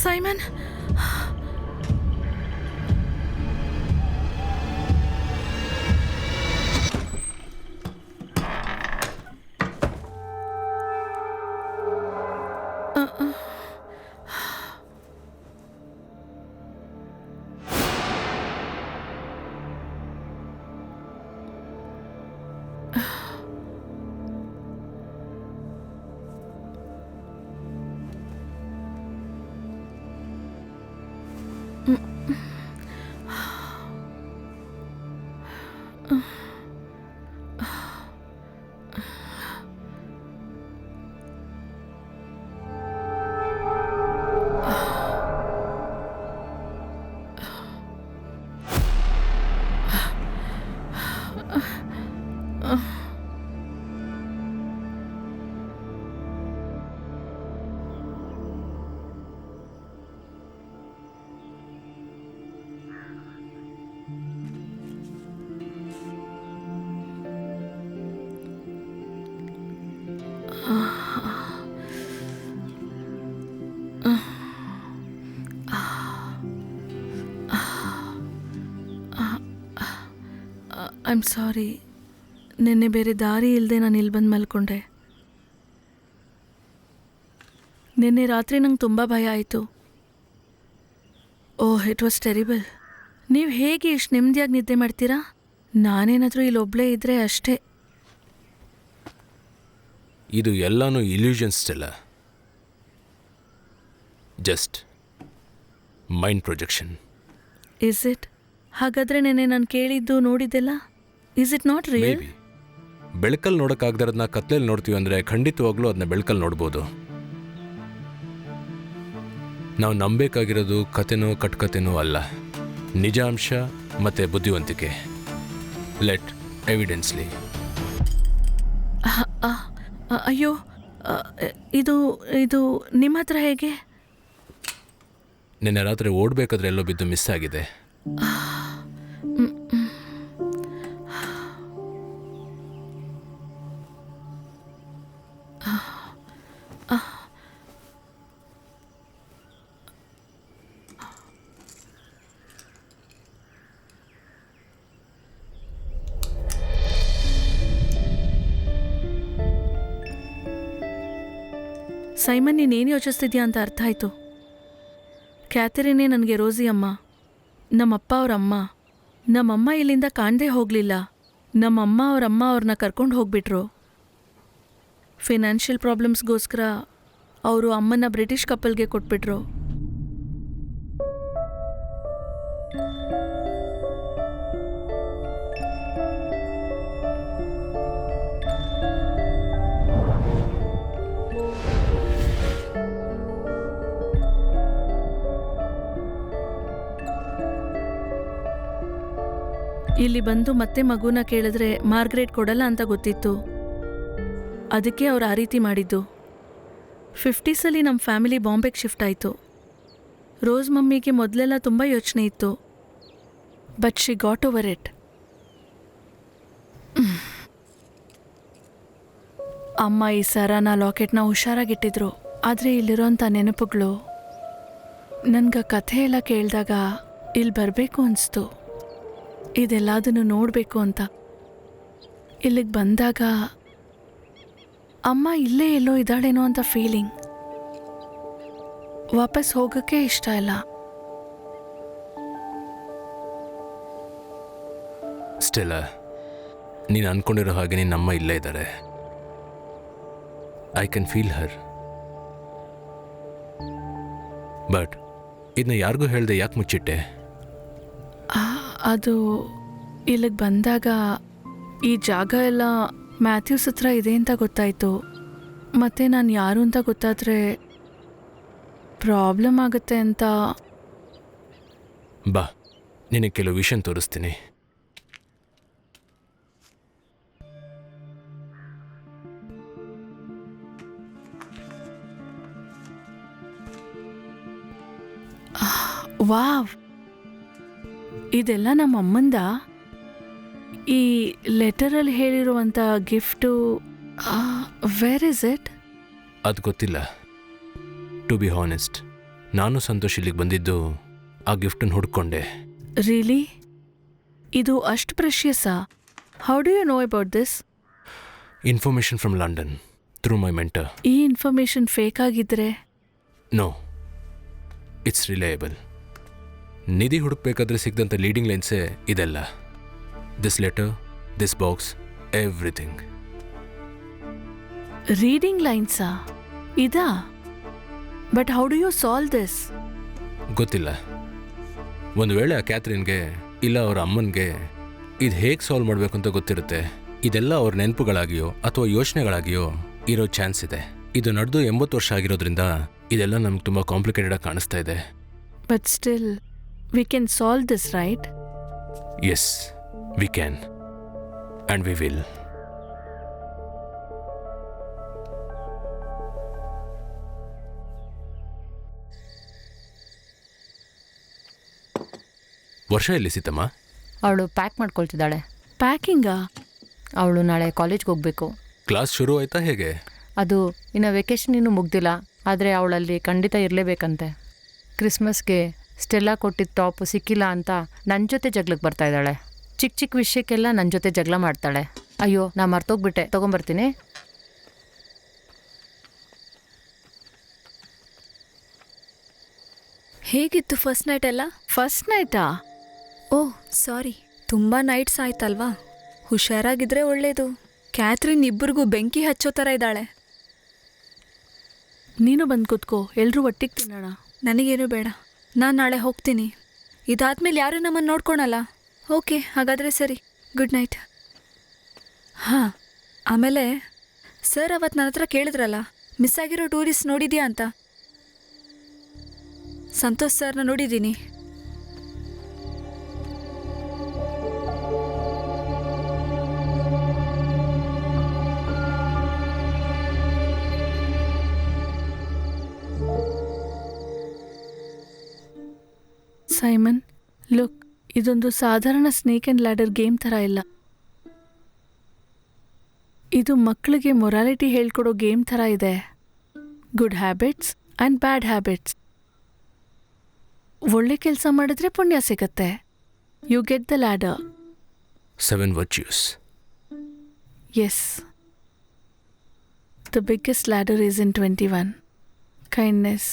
Simon? I'm sorry. ನಿನ್ನೆ ಬೇರೆ ದಾರಿ ಇಲ್ಲದೆ ನಾನು ಇಲ್ಲಿ ಬಂದು ಮಲ್ಕೊಂಡೆ. ನಿನ್ನೆ ರಾತ್ರಿ ನಂಗೆ ತುಂಬ ಭಯ ಆಯಿತು. ಓಹ್, ಇಟ್ ವಾಸ್ ಟೆರಿಬಲ್. ನೀವು ಹೇಗೆ ಇಷ್ಟು ನೆಮ್ಮದಿಯಾಗಿ ನಿದ್ದೆ ಮಾಡ್ತೀರಾ? ನಾನೇನಾದರೂ ಇಲ್ಲೊಬ್ಬಳೇ ಇದ್ದರೆ ಅಷ್ಟೇ. ಇದು ಎಲ್ಲನೂ ಇಲ್ಯೂಷನ್ಸ್ ಇಲ್ಲ, just mind projection. Is it? ಹಾಗಾದರೆ ನೆನ್ನೆ ನಾನು ಕೇಳಿದ್ದು ನೋಡಿದ್ದೆಲ್ಲ is it not real? Maybe ಬೆಳಕಲ್ಲಿ ನೋಡೋಕ್ಕಾಗ್ದಾರದನ್ನ ಕತ್ಲೆಯಲ್ಲಿ ನೋಡ್ತೀವಿ ಅಂದರೆ ಖಂಡಿತವಾಗ್ಲೂ ಅದನ್ನ ಬೆಳಕಲ್ಲಿ ನೋಡ್ಬೋದು. ನಾವು ನಂಬೇಕಾಗಿರೋದು ಕತೆನೋ ಕಟ್ಕತೆನೋ ಅಲ್ಲ, ನಿಜಾಂಶ ಮತ್ತು ಬುದ್ಧಿವಂತಿಕೆ. ಲೆಟ್ ಎವಿಡೆನ್ಸ್ಲಿ. ಅಯ್ಯೋ, ಇದು ಇದು ನಿಮ್ಮ ಹತ್ರ ಹೇಗೆ? ನಿನ್ನೆ ರಾತ್ರಿ ಓಡಬೇಕಾದ್ರೆ ಎಲ್ಲೋ ಬಿದ್ದು ಮಿಸ್ ಆಗಿದೆ. ಸೈಮನ್ ನೀನೇನು ಯೋಚಿಸ್ತಿದ್ಯಾ ಅಂತ ಅರ್ಥ ಆಯಿತು. ಕ್ಯಾಥರಿನೇ ನನಗೆ ರೋಸಿ ಅಮ್ಮ, ನಮ್ಮಪ್ಪ ಅವರಮ್ಮ. ನಮ್ಮಮ್ಮ ಇಲ್ಲಿಂದ ಕಾಣದೇ ಹೋಗಲಿಲ್ಲ. ನಮ್ಮಮ್ಮ ಅವರಮ್ಮ ಅವ್ರನ್ನ ಕರ್ಕೊಂಡು ಹೋಗ್ಬಿಟ್ರು. ಫಿನಾನ್ಷಿಯಲ್ ಪ್ರಾಬ್ಲಮ್ಸ್ಗೋಸ್ಕರ ಅವರು ಅಮ್ಮನ ಬ್ರಿಟಿಷ್ ಕಪಲ್ಗೆ ಕೊಟ್ಬಿಟ್ರು. ಇಲ್ಲಿ ಬಂದು ಮತ್ತೆ ಮಗುನ ಕೇಳಿದ್ರೆ ಮಾರ್ಗ್ರೆಟ್ ಕೊಡಲ್ಲ ಅಂತ ಗೊತ್ತಿತ್ತು. ಅದಕ್ಕೆ ಅವ್ರು ಆ ರೀತಿ ಮಾಡಿದ್ದು. 50ಸಲ್ಲಿ ನಮ್ಮ ಫ್ಯಾಮಿಲಿ ಬಾಂಬೆಗೆ ಶಿಫ್ಟ್ ಆಯಿತು. ರೋಸ್ ಮಮ್ಮಿಗೆ ಮೊದಲೆಲ್ಲ ತುಂಬ ಯೋಚನೆ ಇತ್ತು, but she got over it. ಅಮ್ಮ ಈ ಸರನ ಲಾಕೆಟ್ನ ಹುಷಾರಾಗಿಟ್ಟಿದ್ರು. ಆದರೆ ಇಲ್ಲಿರೋಂಥ ನೆನಪುಗಳು, ನನಗೆ ಕಥೆ ಎಲ್ಲ ಕೇಳಿದಾಗ ಇಲ್ಲಿ ಬರಬೇಕು ಅನಿಸ್ತು, ಇದೆಲ್ಲದನ್ನು ನೋಡಬೇಕು ಅಂತ. ಇಲ್ಲಿಗೆ ಬಂದಾಗ ಅಮ್ಮ ಇಲ್ಲೇ ಎಲ್ಲೋ ಇದ್ದಾಳೇನೋ ಅಂತ ಫೀಲಿಂಗ್. ವಾಪಸ್ ಹೋಗೋಕ್ಕೆ ಇಷ್ಟ ಇಲ್ಲ. ಸ್ಟೆಲ್ಲ, ನೀನು ಅನ್ಕೊಂಡಿರೋ ಹಾಗೆ ನಿನ್ನಮ್ಮ ಇಲ್ಲೇ ಇದ್ದಾರೆ. I can feel Har. But ಇದನ್ನ ಯಾರಿಗೂ ಹೇಳ್ದೆ ಯಾಕೆ ಮುಚ್ಚಿಟ್ಟೆ? ಅದು ಇಲ್ಲಿಗೆ ಬಂದಾಗ ಈ ಜಾಗ ಎಲ್ಲ ಮ್ಯಾಥ್ಯೂಸ್ ಹತ್ರ ಇದೆ ಅಂತ ಗೊತ್ತಾಯಿತು. ಮತ್ತು ನಾನು ಯಾರು ಅಂತ ಗೊತ್ತಾದರೆ ಪ್ರಾಬ್ಲಮ್ ಆಗುತ್ತೆ ಅಂತ. ಬಾ, ನಿನಗೆ ಕೆಲವು ವಿಷಯ ತೋರಿಸ್ತೀನಿ. ವಾವ್, ಇದೆಲ್ಲ ನಮ್ಮ ಅಮ್ಮಂದ. ಈ ಲೆಟರಲ್ಲಿ ಹೇಳಿರುವಂಥ ಗಿಫ್ಟು ವೇರ್ ಇಸ್ ಇಟ್? ಅದು ಗೊತ್ತಿಲ್ಲ. ಟು ಬಿ ಹಾನೆಸ್ಟ್, ನಾನು ಸಂತೋಷ್ ಇಲ್ಲಿಗೆ ಬಂದಿದ್ದು ಆ ಗಿಫ್ಟನ್ನು ಹುಡ್ಕೊಂಡೆ. ರಿಯಲಿ? ಇದು ಅಷ್ಟು ಪ್ರೆಷಿಯಸ್ಸಾ? How do you know about this? Information from London through my mentor. ಈ ಇನ್ಫಾರ್ಮೇಷನ್ ಫೇಕ್ ಆಗಿದ್ರೆ? No, it's reliable. ನಿಧಿ ಹುಡುಕ್ಬೇಕಾದ್ರೆ ಸಿಗ್ದಂಥ ಲೀಡಿಂಗ್ ಲೈನ್ಸೇ ಇದೆಲ್ಲ. This letter, this box, everything. Reading ಲೈನ್ಸಾ ಇದಾ? But how do you solve this? ಗೊತ್ತಿಲ್ಲ. ಒಂದು ವೇಳೆ ಆ ಕ್ಯಾಥರಿನ್ಗೆ ಇಲ್ಲ ಅವರ ಅಮ್ಮನಿಗೆ ಇದು ಹೇಗೆ ಸಾಲ್ವ್ ಮಾಡಬೇಕು ಅಂತ ಗೊತ್ತಿರುತ್ತೆ. ಇದೆಲ್ಲ ಅವ್ರ ನೆನಪುಗಳಾಗಿಯೋ ಅಥವಾ ಯೋಚನೆಗಳಾಗಿಯೋ ಇರೋ ಚಾನ್ಸ್ ಇದೆ. ಇದು ನಡೆದು 80 ವರ್ಷ ಆಗಿರೋದ್ರಿಂದ ಇದೆಲ್ಲ ನಮ್ಗೆ ತುಂಬ ಕಾಂಪ್ಲಿಕೇಟೆಡ್ ಆಗಿ ಕಾಣಿಸ್ತಾ ಇದೆ. But still we can solve this, right? Yes, we can and we will. ವರ್ಷ ಎಲ್ಲಿ ಸೀತಮ್ಮ? ಅವಳು ಪ್ಯಾಕ್ ಮಾಡ್ಕೊಳ್ತಿದ್ದಾಳೆ. ಪ್ಯಾಕಿಂಗಾ? ಅವಳು ನಾಳೆ ಕಾಲೇಜ್ಗೆ ಹೋಗಬೇಕು. ಕ್ಲಾಸ್ ಶುರು ಆಯ್ತಾ ಹೇಗೆ? ಅದು ಇನ್ನು ವೆಕೇಶನ್ ಇನ್ನೂ ಮುಗ್ದಿಲ್ಲ, ಆದರೆ ಅವಳಲ್ಲಿ ಖಂಡಿತ ಇರಲೇಬೇಕಂತೆ. ಕ್ರಿಸ್ಮಸ್ಗೆ ಸ್ಟೆಲ್ಲಾ ಕೊಟ್ಟಿದ್ದ ಟಾಪು ಸಿಕ್ಕಿಲ್ಲ ಅಂತ ನನ್ನ ಜೊತೆ ಜಗ್ಲಕ್ಕೆ ಬರ್ತಾ ಇದ್ದಾಳೆ. ಚಿಕ್ಕ ಚಿಕ್ಕ ವಿಷಯಕ್ಕೆಲ್ಲ ನನ್ನ ಜೊತೆ ಜಗಳ ಮಾಡ್ತಾಳೆ. ಅಯ್ಯೋ, ನಾ ಮರ್ತೋಗ್ಬಿಟ್ಟೆ, ತೊಗೊಂಬರ್ತೀನಿ. ಹೇಗಿತ್ತು ಫಸ್ಟ್ ನೈಟ್ ಎಲ್ಲ? ಫಸ್ಟ್ ನೈಟಾ? ಓಹ್ ಸಾರಿ, ತುಂಬ ನೈಟ್ಸ್ ಆಯ್ತಲ್ವಾ? ಹುಷಾರಾಗಿದ್ರೆ ಒಳ್ಳೇದು. ಕ್ಯಾಥರಿನ್ ಇಬ್ಬರಿಗೂ ಬೆಂಕಿ ಹಚ್ಚೋ ಥರ ಇದ್ದಾಳೆ. ನೀನು ಬಂದು ಕೂತ್ಕೋ, ಎಲ್ಲರೂ ಒಟ್ಟಿಗೆ ತಿನ್ನೋಣ. ನನಗೇನು ಬೇಡ, ನಾನು ನಾಳೆ ಹೋಗ್ತೀನಿ. ಇದಾದ್ಮೇಲೆ ಯಾರು ನಮ್ಮನ್ನು ನೋಡ್ಕೊಳಲ್ಲ. ಓಕೆ, ಹಾಗಾದರೆ ಸರಿ. Good night. ಹಾಂ, ಆಮೇಲೆ ಸರ್ ಅವತ್ತು ನನ್ನ ಹತ್ರ ಕೇಳಿದ್ರಲ್ಲ, ಮಿಸ್ ಆಗಿರೋ ಟೂರಿಸ್ಟ್ ನೋಡಿದ್ಯಾ ಅಂತ. ಸಂತೋಷ್ ಸರ್ನ ನೋಡಿದ್ದೀನಿ. ಸೈಮನ್, ಲುಕ್, ಇದೊಂದು ಸಾಧಾರಣ ಸ್ನೇಕ್ ಆ್ಯಂಡ್ ಲ್ಯಾಡರ್ ಗೇಮ್ ಥರ ಇಲ್ಲ. ಇದು ಮಕ್ಕಳಿಗೆ ಮೊರಾಲಿಟಿ ಹೇಳ್ಕೊಡೋ ಗೇಮ್ ಥರ ಇದೆ. Good habits and bad habits. ಒಳ್ಳೆ ಕೆಲಸ ಮಾಡಿದ್ರೆ ಪುಣ್ಯ ಸಿಗತ್ತೆ. You get the ladder. 7 virtues. Yes, the biggest ladder is in 21. Kindness.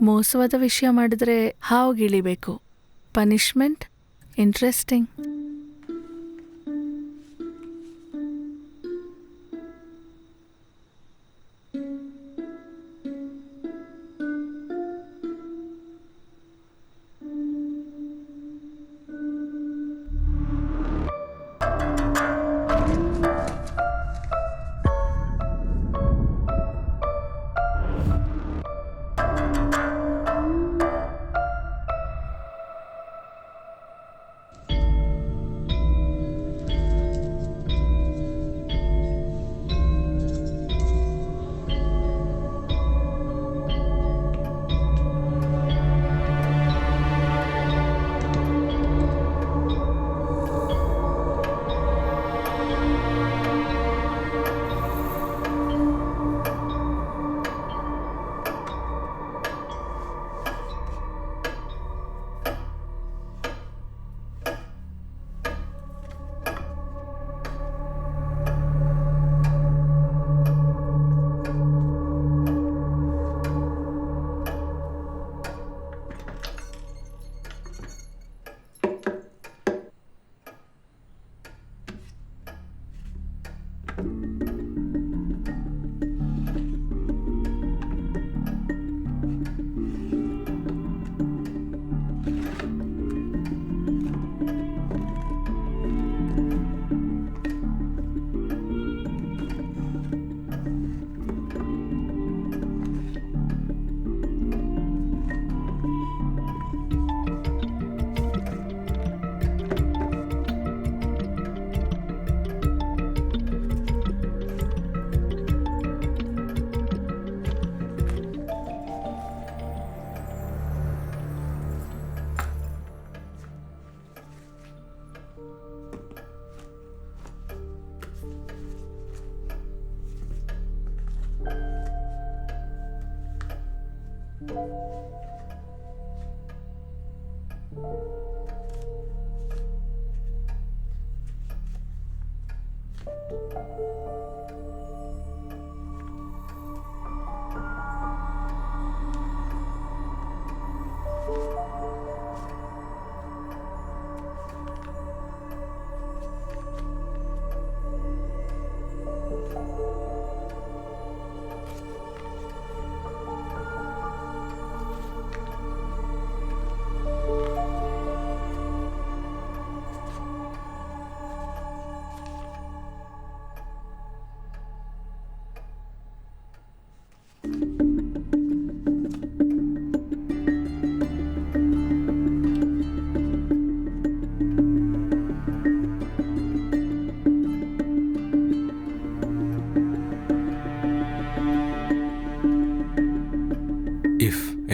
ಮೋಸವಾದ ವಿಷಯ ಮಾಡಿದ್ರೆ ಹಾವುಗಿಳಿಬೇಕು. Punishment interesting.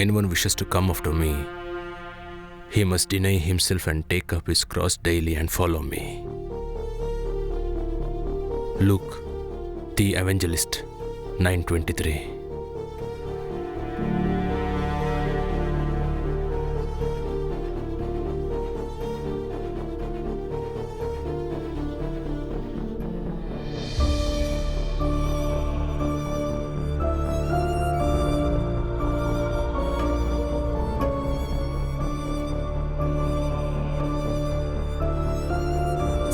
Anyone wishes to come after me, he must deny himself and take up his cross daily and follow me. Luke, the Evangelist, 9:23.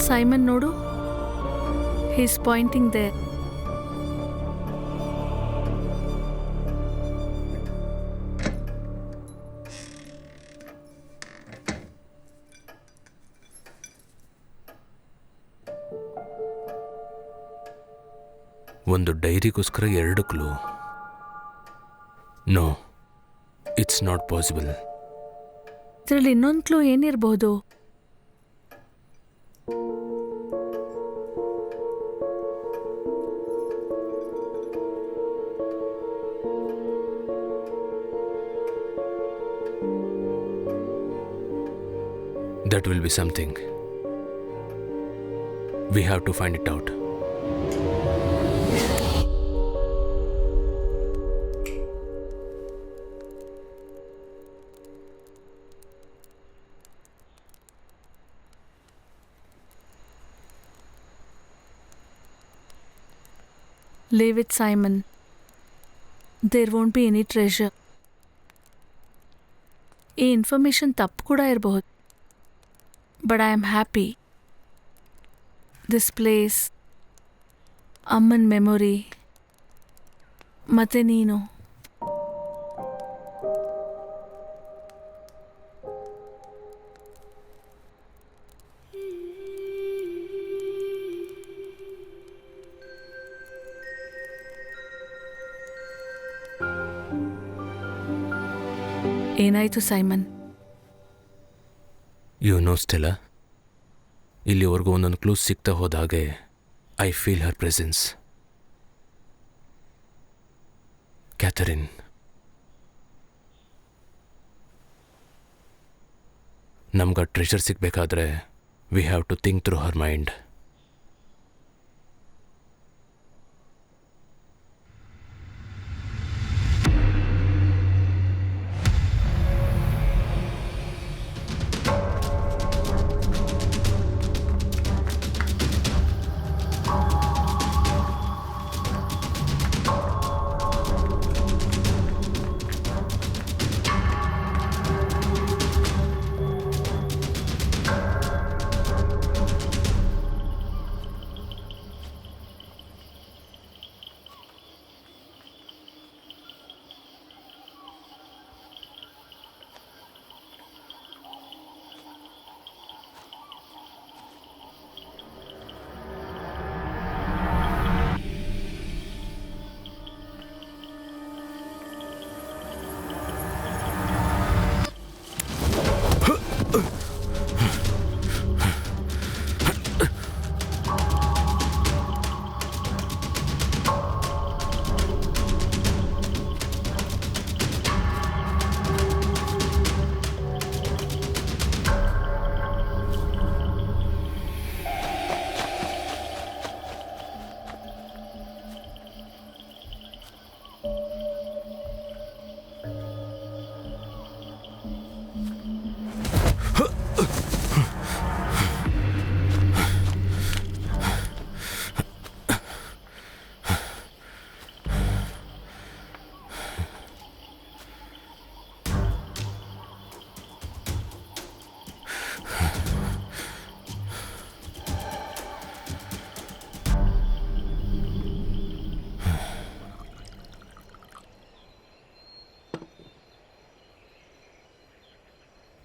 Simon ನೋಡು, he's pointing there. ಒಂದು ಡೈರಿಗೋಸ್ಕರ 2 clue. No, it's not possible. ಇದರಲ್ಲಿ ಇನ್ನೊಂದು clue ಏನಿರ್ಬೋದು? That will be something. We have to find it out. Leave it, Simon. There won't be any treasure. ಈ information ತಪ್ಪು ಕೂಡ ಇರಬಹುದು. But I am happy. This place, ಅಮ್ಮನ memory ಮತ್ತು ನೀನು. ಏನಾಯಿತು ಸೈಮನ್? ನೋ ಸ್ಟೆಲ್ಲ, ಇಲ್ಲಿವರೆಗೂ ಒಂದೊಂದು ಕ್ಲೂಸ್ ಸಿಗ್ತಾ ಹೋದಾಗೆ I feel her presence. Catherine, ನಮ್ಗೆ ಟ್ರೆಷರ್ ಸಿಗಬೇಕಾದ್ರೆ we have to think through her mind.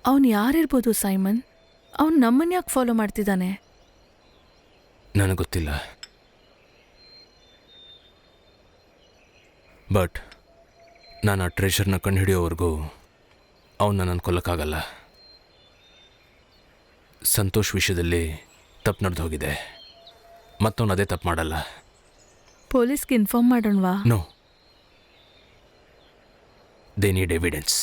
ಅವನು ಯಾರಿರ್ಬೋದು ಸೈಮನ್? ಅವನು ನಮ್ಮನ್ನು ಯಾಕೆ ಫಾಲೋ ಮಾಡ್ತಿದ್ದಾನೆ? ನನಗೆ ಗೊತ್ತಿಲ್ಲ, ಬಟ್ ನಾನು ಆ ಟ್ರೆಷರ್ನ ಕಂಡು ಹಿಡಿಯೋವರೆಗೂ ಅವನ್ನ ನಾನು ಕೊಲ್ಲಕ್ಕಾಗಲ್ಲ. ಸಂತೋಷ್ ವಿಷಯದಲ್ಲಿ ತಪ್ಪು ನಡೆದು ಹೋಗಿದೆ, ಮತ್ತವನು ಅದೇ ತಪ್ಪು ಮಾಡಲ್ಲ. ಪೊಲೀಸ್ಗೆ ಇನ್ಫಾರ್ಮ್ ಮಾಡೋಣವಾ? No, they need evidence.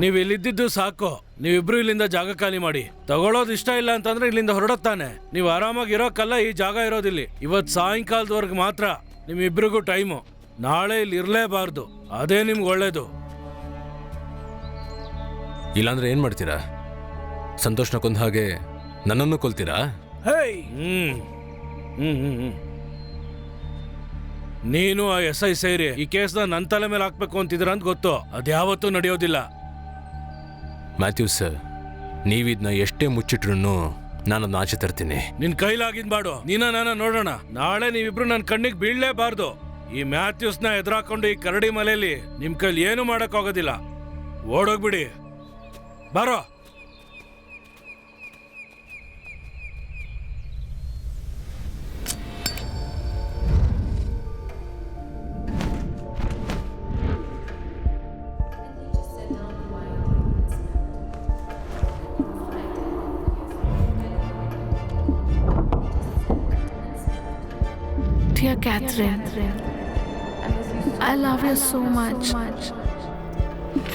ನೀವು ಇಲ್ಲಿದ್ದು ಸಾಕು. ನೀವಿಬ್ರು ಇಲ್ಲಿಂದ ಜಾಗ ಖಾಲಿ ಮಾಡಿ. ತಗೊಳ್ಳೋದು ಇಷ್ಟ ಇಲ್ಲ ಅಂತಂದ್ರೆ ಇಲ್ಲಿಂದ ಹೊರಡತ್ತಾನೆ. ನೀವು ಆರಾಮಾಗಿ ಇರೋಕ್ಕಲ್ಲ ಈ ಜಾಗ ಇರೋದಿಲ್ಲಿ. ಇವತ್ತು ಸಾಯಂಕಾಲದವರೆಗೆ ಮಾತ್ರ ನಿಮ್ಮಿಬ್ರಿಗೂ ಟೈಮು. ನಾಳೆ ಇಲ್ಲಿ ಇರಲೇಬಾರ್ದು, ಅದೇ ನಿಮ್ಗೆ ಒಳ್ಳೇದು. ಇಲ್ಲಾಂದ್ರೆ ಏನು ಮಾಡ್ತೀರಾ? ಸಂತೋಷ್ನ ಕೊಂದ ಹಾಗೆ ನನ್ನನ್ನು ಕೊಲ್ತೀರಾ? ನೀನು ಆ SI ಸೇರಿ ಈ ಕೇಸ್ನ ನನ್ನ ತಲೆ ಮೇಲೆ ಹಾಕ್ಬೇಕು ಅಂತಿದ್ರ ಅಂತ ಗೊತ್ತು. ಅದ್ಯಾವತ್ತೂ ನಡೆಯೋದಿಲ್ಲ. ಮ್ಯಾಥ್ಯೂಸ್ ಸರ್, ನೀವಿದ್ನ ಎಷ್ಟೇ ಮುಚ್ಚಿಟ್ರು ನಾನು ಅದನ್ನ ಆಚೆ ತರ್ತೀನಿ. ನಿನ್ ಕೈಲಾಗಿದ್ ಬಾಡು. ನಾನ ನೋಡೋಣ. ನಾಳೆ ನೀವಿಬ್ರು ನನ್ನ ಕಣ್ಣಿಗೆ ಬೀಳಲೇಬಾರ್ದು. ಈ ಮ್ಯಾಥ್ಯೂಸ್ನ ಎದುರಾಕೊಂಡು ಈ ಕರಡಿ ಮಲೆಯಲ್ಲಿ ನಿಮ್ ಕೈಲಿ ಏನು ಮಾಡಕ್ ಆಗೋದಿಲ್ಲ. ಓಡೋಗ್ಬಿಡಿ, ಬಾರೋ. Dear Catherine, I love you so much.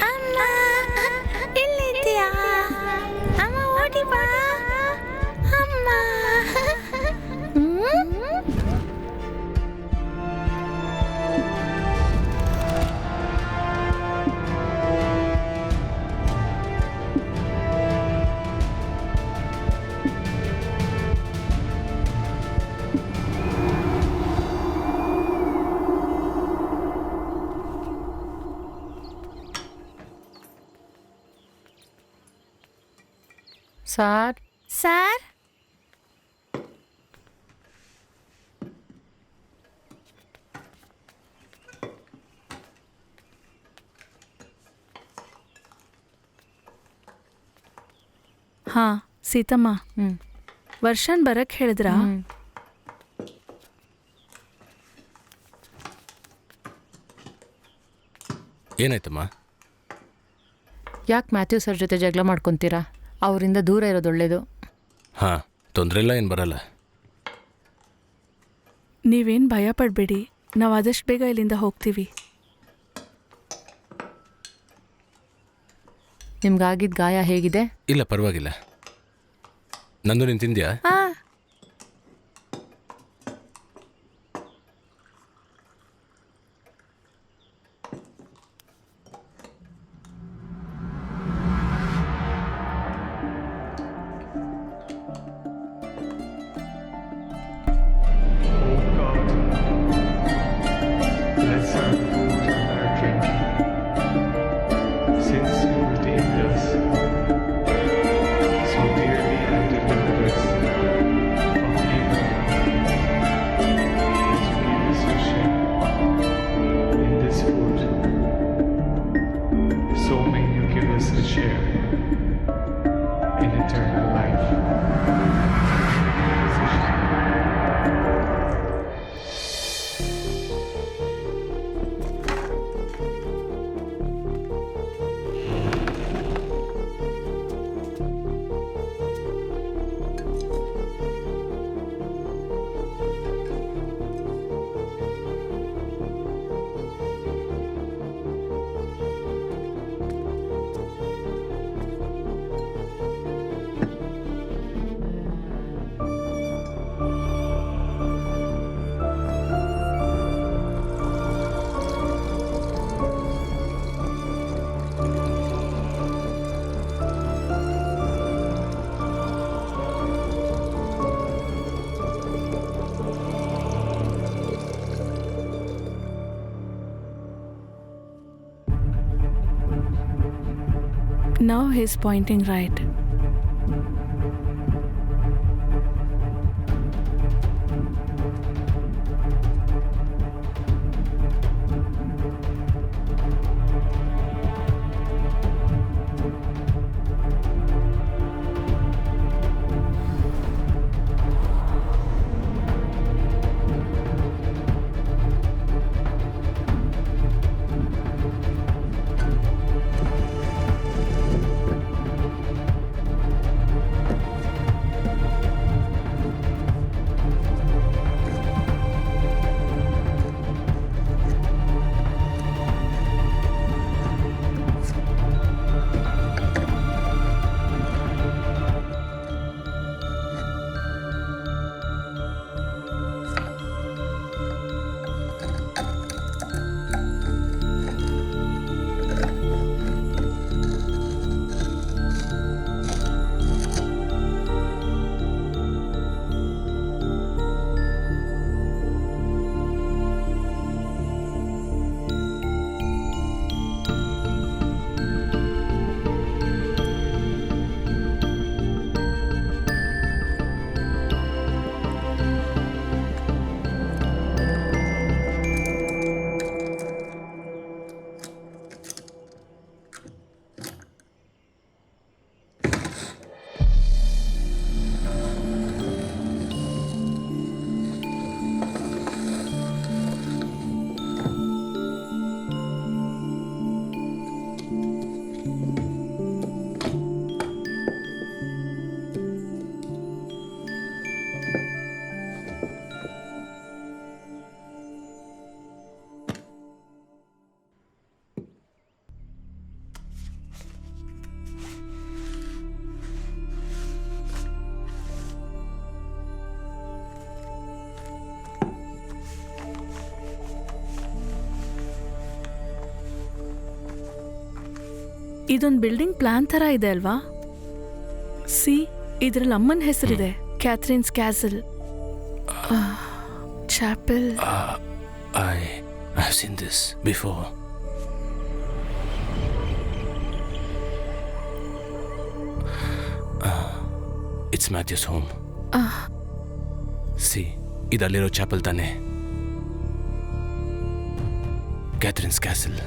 ಅಮ್ಮ, ಎಲ್ಲಿದ್ದೀಯಾ? ಅಮ್ಮ ಓಡಿ ಬಾ. ಅಮ್ಮ. ಸಾರ್ ಸಾರ್ ಹಾ ಸೀತಮ್ಮ ಹ್ಞೂ ವರ್ಷನ್ ಬರಕ್ ಹೇಳಿದ್ರಾ? ಏನಾಯ್ತಮ್ಮ? ಯಾಕೆ ಮ್ಯಾಥ್ಯೂ ಸರ್ ಜೊತೆ ಜಗಳ ಮಾಡ್ಕೊತೀರಾ? ಅವರಿಂದ ದೂರ ಇರೋದು ಒಳ್ಳೇದು. ಹಾಂ, ತೊಂದರೆ ಇಲ್ಲ, ಏನು ಬರಲ್ಲ. ನೀವೇನು ಭಯ ಪಡಬೇಡಿ, ನಾವು ಆದಷ್ಟು ಬೇಗ ಇಲ್ಲಿಂದ ಹೋಗ್ತೀವಿ. ನಿಮ್ಗಾಗಿದ್ದ ಗಾಯ ಹೇಗಿದೆ? ಇಲ್ಲ, ಪರವಾಗಿಲ್ಲ. ನಂದು ನೀನು ತಿಂದ್ಯಾ? ಹಾ Bless our food and our drink, since you redeemed us so dearly and delivered us from evil. As we also share in this food, so may you give us a share in eternal life. Now he's pointing right. ಇದೊಂದು building plan ಥರ ಇದೆ ಅಲ್ವಾ? See, ಇದರಲ್ಲಿ ಅಮ್ಮನ ಹೆಸರಿದೆ, Catherine's castle, chapel. I have seen this before. It's Matthew's home. See, ಇದಲ್ಲಿರೋ chapel ತಾನೆ, Catherine's castle.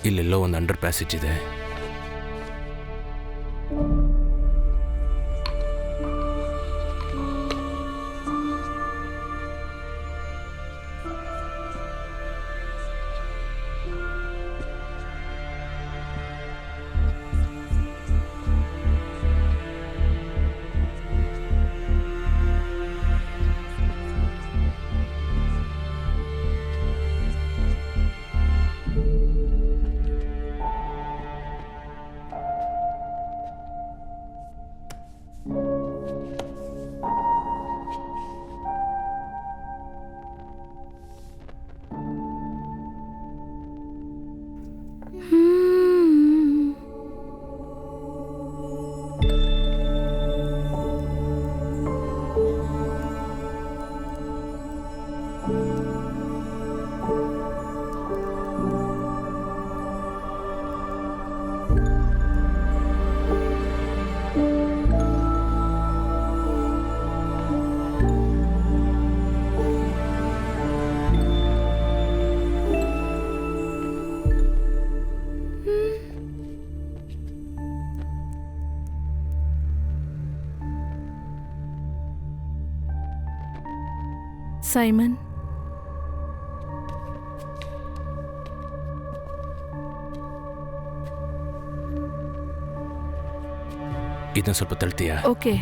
ಇಲ್ಲೆಲ್ಲೋ ಒಂದು ಅಂಡರ್ ಪ್ಯಾಸೇಜ್ ಇದೆ. ಸೈಮನ್, ಇದನ್ನ ಸ್ವಲ್ಪ ತಳ್ತೀಯಾ? ಓಕೆ.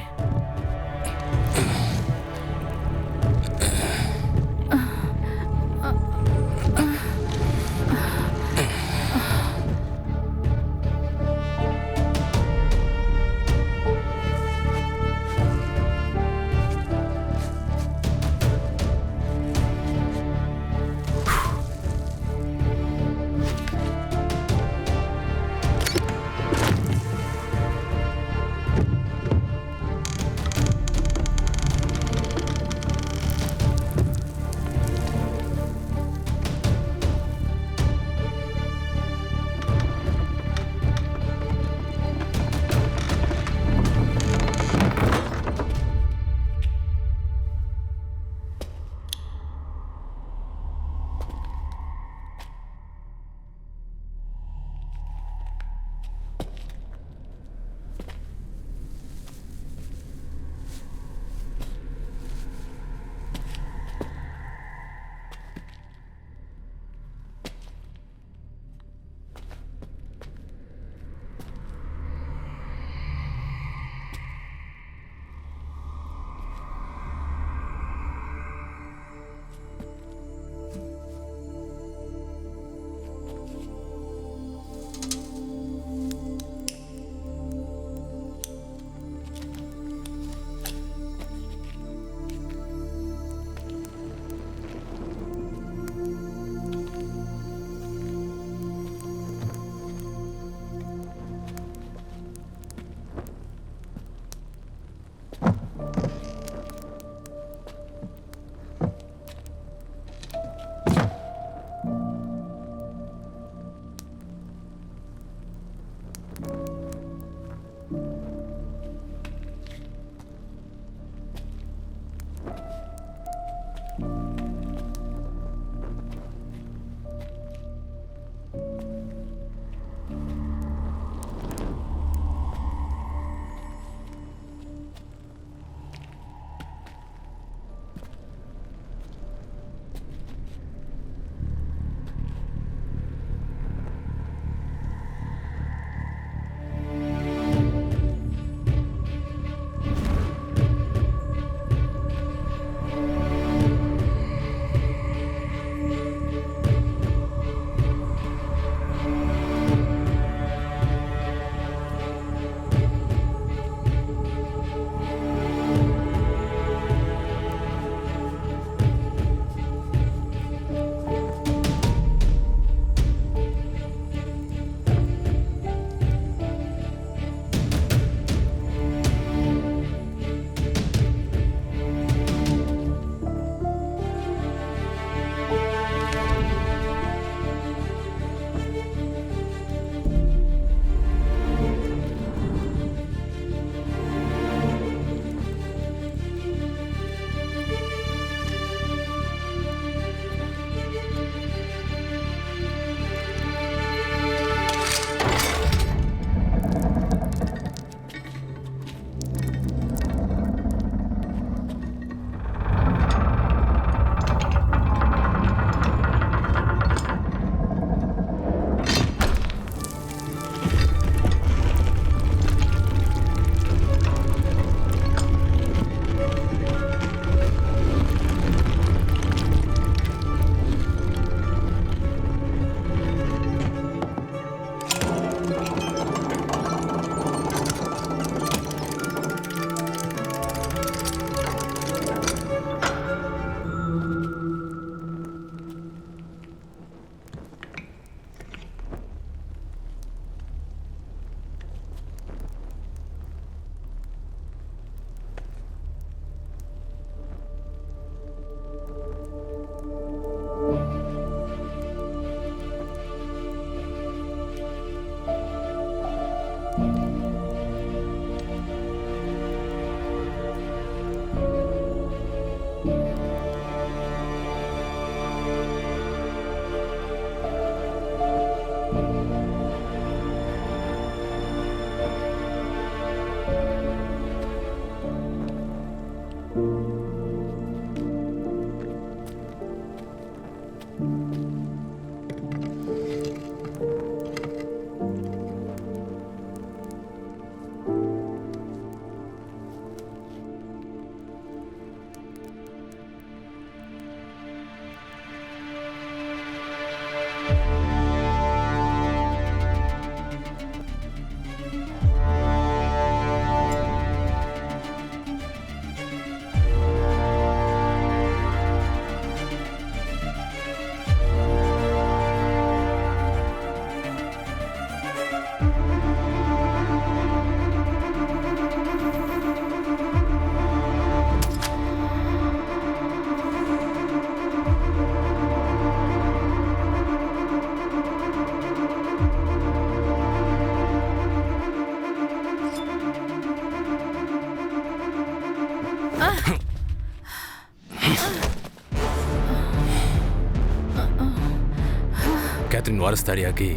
ಕ್ಯಾಥರಿನ್ ವಾರಸ್ದಾರಿಯಾಗಿ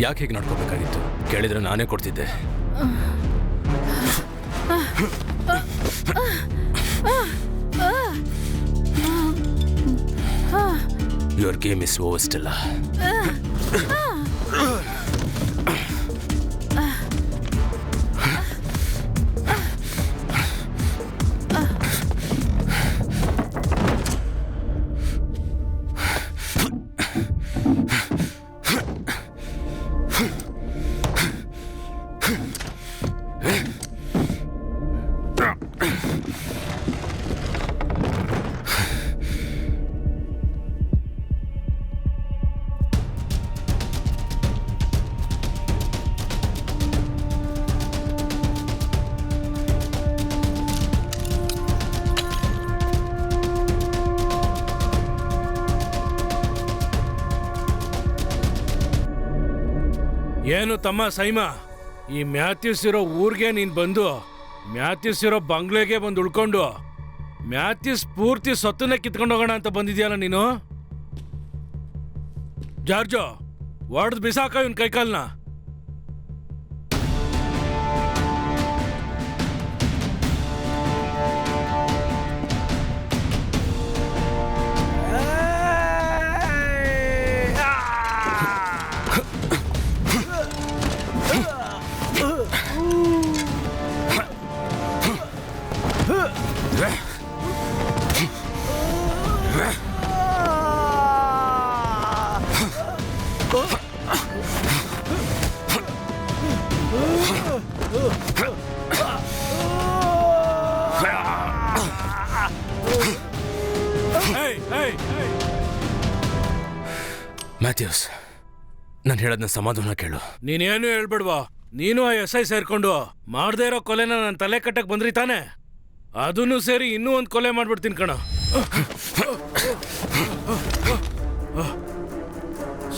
ಯಾಕೆ ಹೀಗೆ ನಡ್ಕೋಬೇಕಾಗಿತ್ತು? ಕೇಳಿದ್ರೆ ನಾನೇ ಕೊಡ್ತಿದ್ದೆ. Your game is over still. ಏನು ತಮ್ಮ ಸೈಮಾ, ಈ ಮ್ಯಾಥ್ಯೂಸ್ ಇರೋ ಊರಿಗೆ ನೀನು ಬಂದು ಮ್ಯಾಥ್ಯೂಸ್ ಇರೋ ಬಂಗ್ಲೆಗೆ ಬಂದು ಉಳ್ಕೊಂಡು ಮ್ಯಾಥ್ಯೂಸ್ ಪೂರ್ತಿ ಸೊತ್ತನ್ನೇ ಕಿತ್ಕೊಂಡು ಹೋಗೋಣ ಅಂತ ಬಂದಿದ್ಯಲ್ಲ ನೀನು? ಜಾರ್ಜೋ, ಒಡ್ದು ಬಿಸಾಕ ಇವನ್ ಕೈಕಾಲ್ನ. ಮ್ಯಾಥ್ಯೂಸ್, ನಾನು ಹೇಳೋದನ್ನ ಸಮಾಧಾನ ಕೇಳು. ನೀನೇನು ಹೇಳ್ಬಿಡ್ವಾ. ನೀನು ಆ SI ಸೇರ್ಕೊಂಡು ಮಾಡದೇ ಇರೋ ಕೊಲೆನ ನನ್ನ ತಲೆ ಕಟ್ಟಕ್ ಬಂದ್ರಿ ತಾನೆ? ಅದನ್ನು ಸೇರಿ ಇನ್ನೂ ಒಂದು ಕೊಲೆ ಮಾಡ್ಬಿಡ್ತೀನಿ ಕಣ.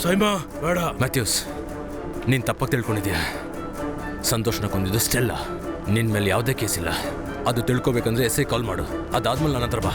ಸೈಮಾ ಬೇಡ. ಮ್ಯಾಥ್ಯೂಸ್, ನೀನು ತಪ್ಪಾಗಿ ತಿಳ್ಕೊಂಡಿದ್ಯಾ. ಸಂತೋಷನ ಕೊಂದಿದ್ದು ಸ್ಟೆಲ್ಲಾ. ನಿನ್ನ ಮೇಲೆ ಯಾವುದೇ ಕೇಸ್ ಇಲ್ಲ. ಅದು ತಿಳ್ಕೊಬೇಕಂದ್ರೆ SI ಕಾಲ್ ಮಾಡು. ಅದಾದ್ಮೇಲೆ ನನ್ನ ಹತ್ರ ಬಾ.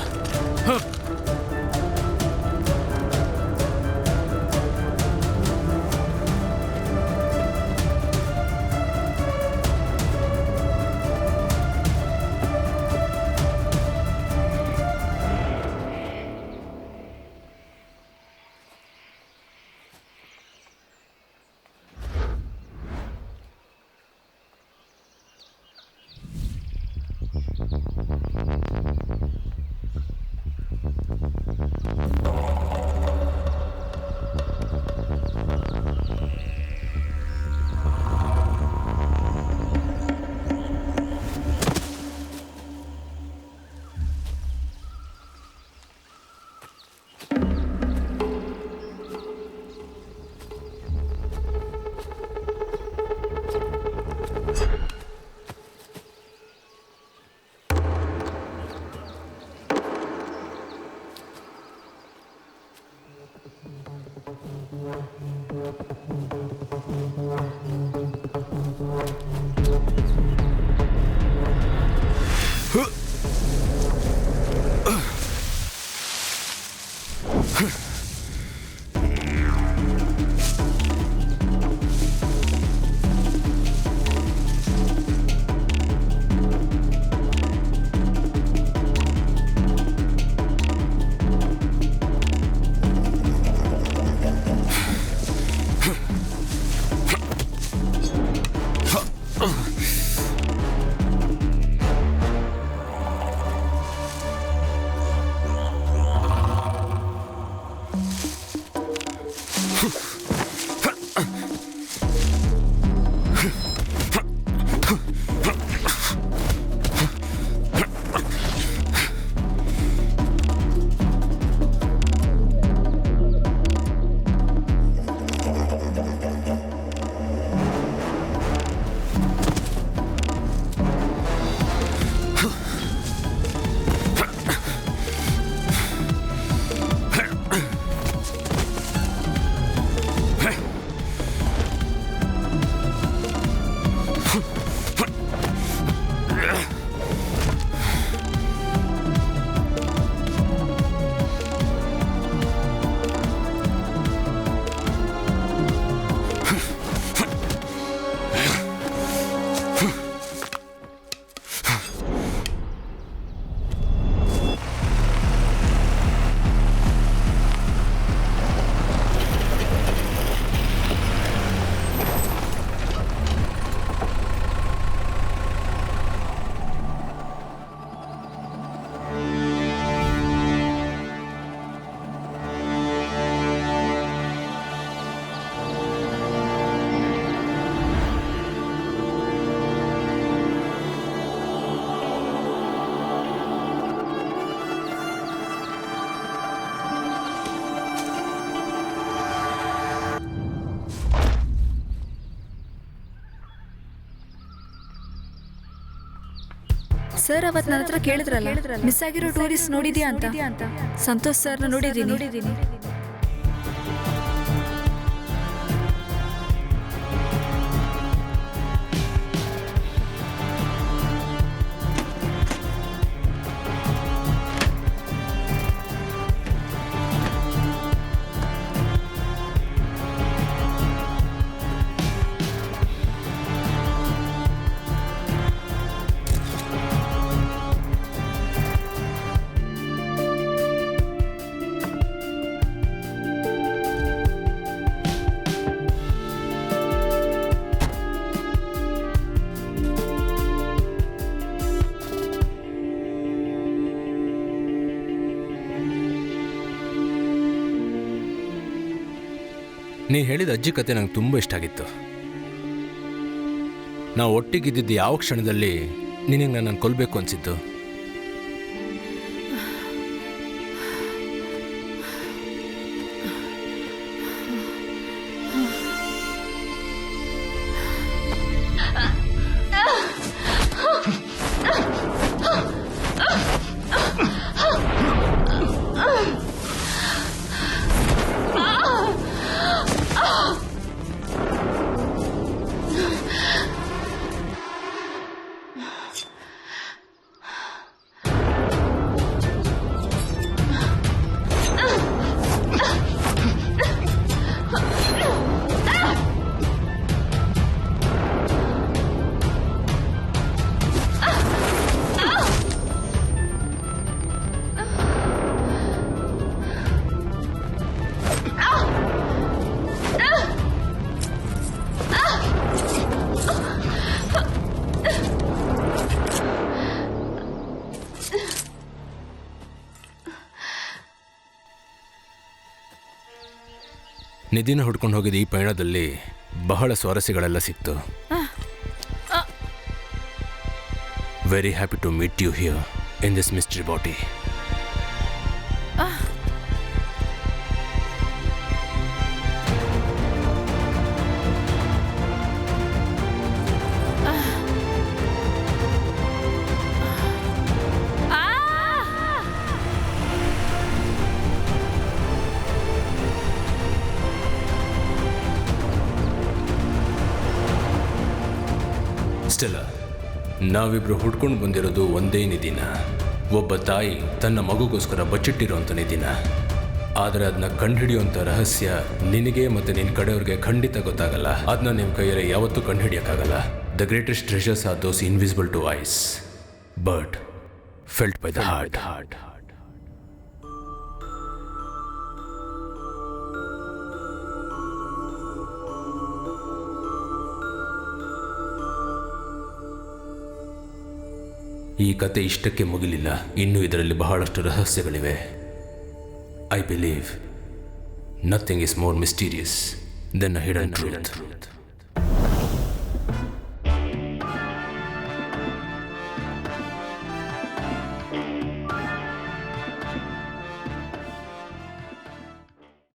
ಸರ್ ಅವತ್ತು ನನ್ನ ಹತ್ರ ಕೇಳಿದ್ರಲ್ಲ ಮಿಸ್ ಆಗಿರೋ ಟೂರಿಸ್ಟ್ ನೋಡಿದ್ಯಾ ಅಂತ. ಸಂತೋಷ್ ಸರ್ನ ನೋಡಿದ್ದೀನಿ. ನೀ ಹೇಳಿದ ಅಜ್ಜಿ ಕತೆ ನಂಗೆ ತುಂಬ ಇಷ್ಟ ಆಗಿತ್ತು. ನಾವು ಒಟ್ಟಿಗಿದ್ದಿದ್ದು ಯಾವ ಕ್ಷಣದಲ್ಲಿ ನಿನಗೆ ನನ್ನನ್ನು ಕೊಲ್ಲಬೇಕು ಅನಿಸಿದ್ದು? ನಿಧಿನ ಹುಡ್ಕೊಂಡು ಹೋಗಿದ್ದ ಈ ಪಯಣದಲ್ಲಿ ಬಹಳ ಸ್ವಾರಸ್ಯಗಳೆಲ್ಲ ಸಿಕ್ತು. Very happy to meet you here in this mystery body. Stella, ನಾವಿಬ್ರು ಹುಡ್ಕೊಂಡು ಬಂದಿರೋದು ಒಂದೇ ನಿಧಿನ. ಒಬ್ಬ ತಾಯಿ ತನ್ನ ಮಗುಗೋಸ್ಕರ ಬಚ್ಚಿಟ್ಟಿರೋಂಥ ನಿಧಿನ. ಆದರೆ ಅದನ್ನ ಕಂಡುಹಿಡಿಯುವಂಥ ರಹಸ್ಯ ನಿನಗೆ ಮತ್ತು ನಿನ್ನ ಕಡೆಯವ್ರಿಗೆ ಖಂಡಿತ ಗೊತ್ತಾಗಲ್ಲ. ಅದನ್ನ ನಿಮ್ಮ ಕೈಯಲ್ಲಿ ಯಾವತ್ತೂ ಕಂಡುಹಿಡಿಯೋಕ್ಕಾಗಲ್ಲ. The greatest treasures are those invisible to eyes but felt by the heart. ಈ ಕತೆ ಇಷ್ಟಕ್ಕೆ ಮುಗಿಲಿಲ್ಲ. ಇನ್ನೂ ಇದರಲ್ಲಿ ಬಹಳಷ್ಟು ರಹಸ್ಯಗಳಿವೆ. I believe nothing is more mysterious than a hidden truth.